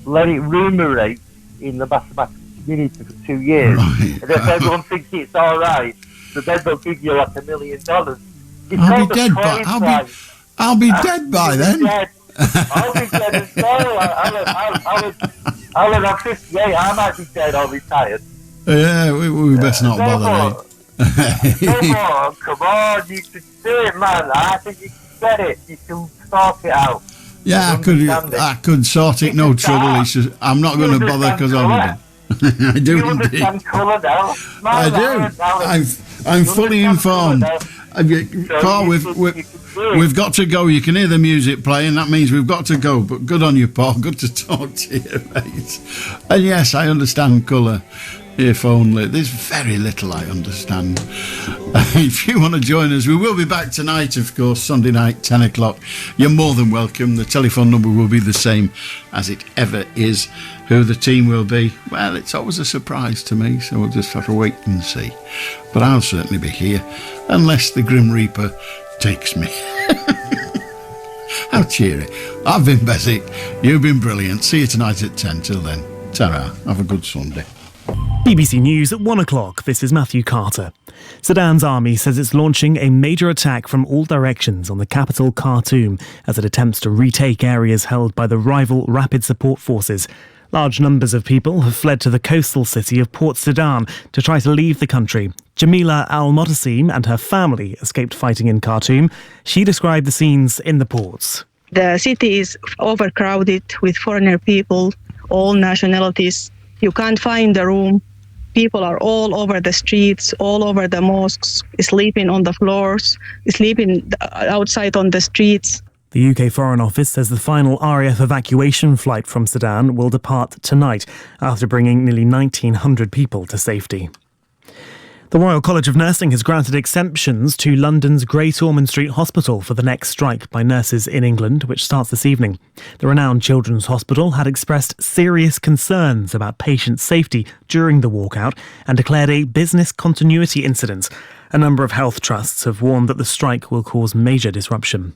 ruminate in the mathematical community for 2 years. Right. And if everyone thinks it's all right, so then they'll give you like $1 million. I'll be dead by then. I'll be dead as well. Alan, I'm 58. I might be dead or retired. Yeah, we best not bother. Come on, you can do it, man. I think you can get it. You can sort it out. Yeah, I could sort it, no trouble. It's just, I'm not going to bother because I'm I do indeed. I do. I'm fully informed. Paul, we've got to go. You can hear the music playing. That means we've got to go. But good on you, Paul. Good to talk to you, mate. And yes, I understand colour. If only. There's very little I understand. If you want to join us, we will be back tonight, of course, Sunday night, 10 o'clock. You're more than welcome. The telephone number will be the same as it ever is. Who the team will be, well, it's always a surprise to me, so we'll just have to wait and see. But I'll certainly be here, unless the Grim Reaper takes me. How cheery. I've been Beswick. You've been brilliant. See you tonight at 10. Till then, ta-ra. Have a good Sunday. BBC News at 1 o'clock. This is Matthew Carter. Sudan's army says it's launching a major attack from all directions on the capital Khartoum as it attempts to retake areas held by the rival Rapid Support Forces. Large numbers of people have fled to the coastal city of Port Sudan to try to leave the country. Jamila Al-Motassim and her family escaped fighting in Khartoum. She described the scenes in the ports. The city is overcrowded with foreigner people, all nationalities. You can't find a room. People are all over the streets, all over the mosques, sleeping on the floors, sleeping outside on the streets. The UK Foreign Office says the final RAF evacuation flight from Sudan will depart tonight after bringing nearly 1,900 people to safety. The Royal College of Nursing has granted exemptions to London's Great Ormond Street Hospital for the next strike by nurses in England, which starts this evening. The renowned Children's Hospital had expressed serious concerns about patient safety during the walkout and declared a business continuity incident. A number of health trusts have warned that the strike will cause major disruption.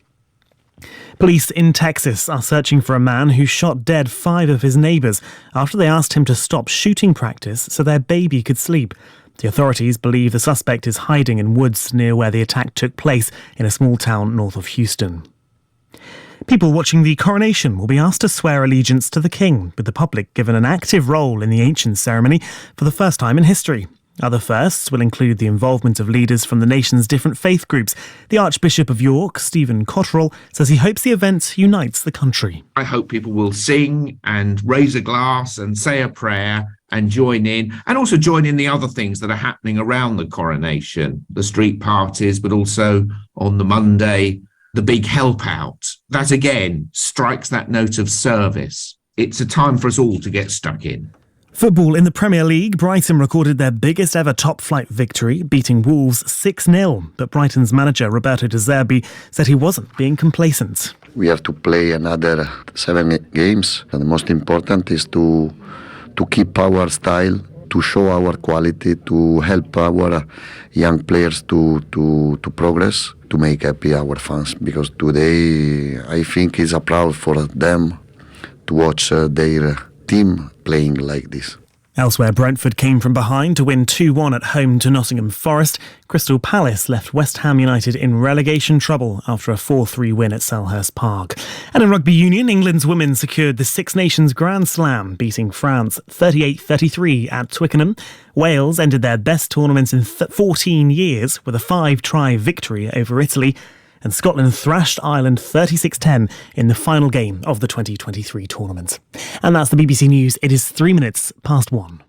Police in Texas are searching for a man who shot dead 5 of his neighbours after they asked him to stop shooting practice so their baby could sleep. The authorities believe the suspect is hiding in woods near where the attack took place in a small town north of Houston. People watching the coronation will be asked to swear allegiance to the king, with the public given an active role in the ancient ceremony for the first time in history. Other firsts will include the involvement of leaders from the nation's different faith groups. The Archbishop of York, Stephen Cotterill, says he hopes the event unites the country. I hope people will sing and raise a glass and say a prayer and join in, and also join in the other things that are happening around the coronation, the street parties, but also on the Monday, the big help out. That again strikes that note of service. It's a time for us all to get stuck in. Football in the Premier League, Brighton recorded their biggest ever top-flight victory, beating Wolves 6-0. But Brighton's manager, Roberto De Zerbi, said he wasn't being complacent. We have to play another 7 games. And the most important is to keep our style, to show our quality, to help our young players to progress, to make happy our fans. Because today, I think it's a proud for them to watch their team playing like this. Elsewhere, Brentford came from behind to win 2-1 at home to Nottingham Forest. Crystal Palace left West Ham United in relegation trouble after a 4-3 win at Selhurst Park. And in rugby union, England's women secured the Six Nations Grand Slam, beating France 38-33 at Twickenham. Wales ended their best tournament in 14 years with a 5-try victory over Italy. And Scotland thrashed Ireland 36-10 in the final game of the 2023 tournament. And that's the BBC News. It is 3 minutes past 1.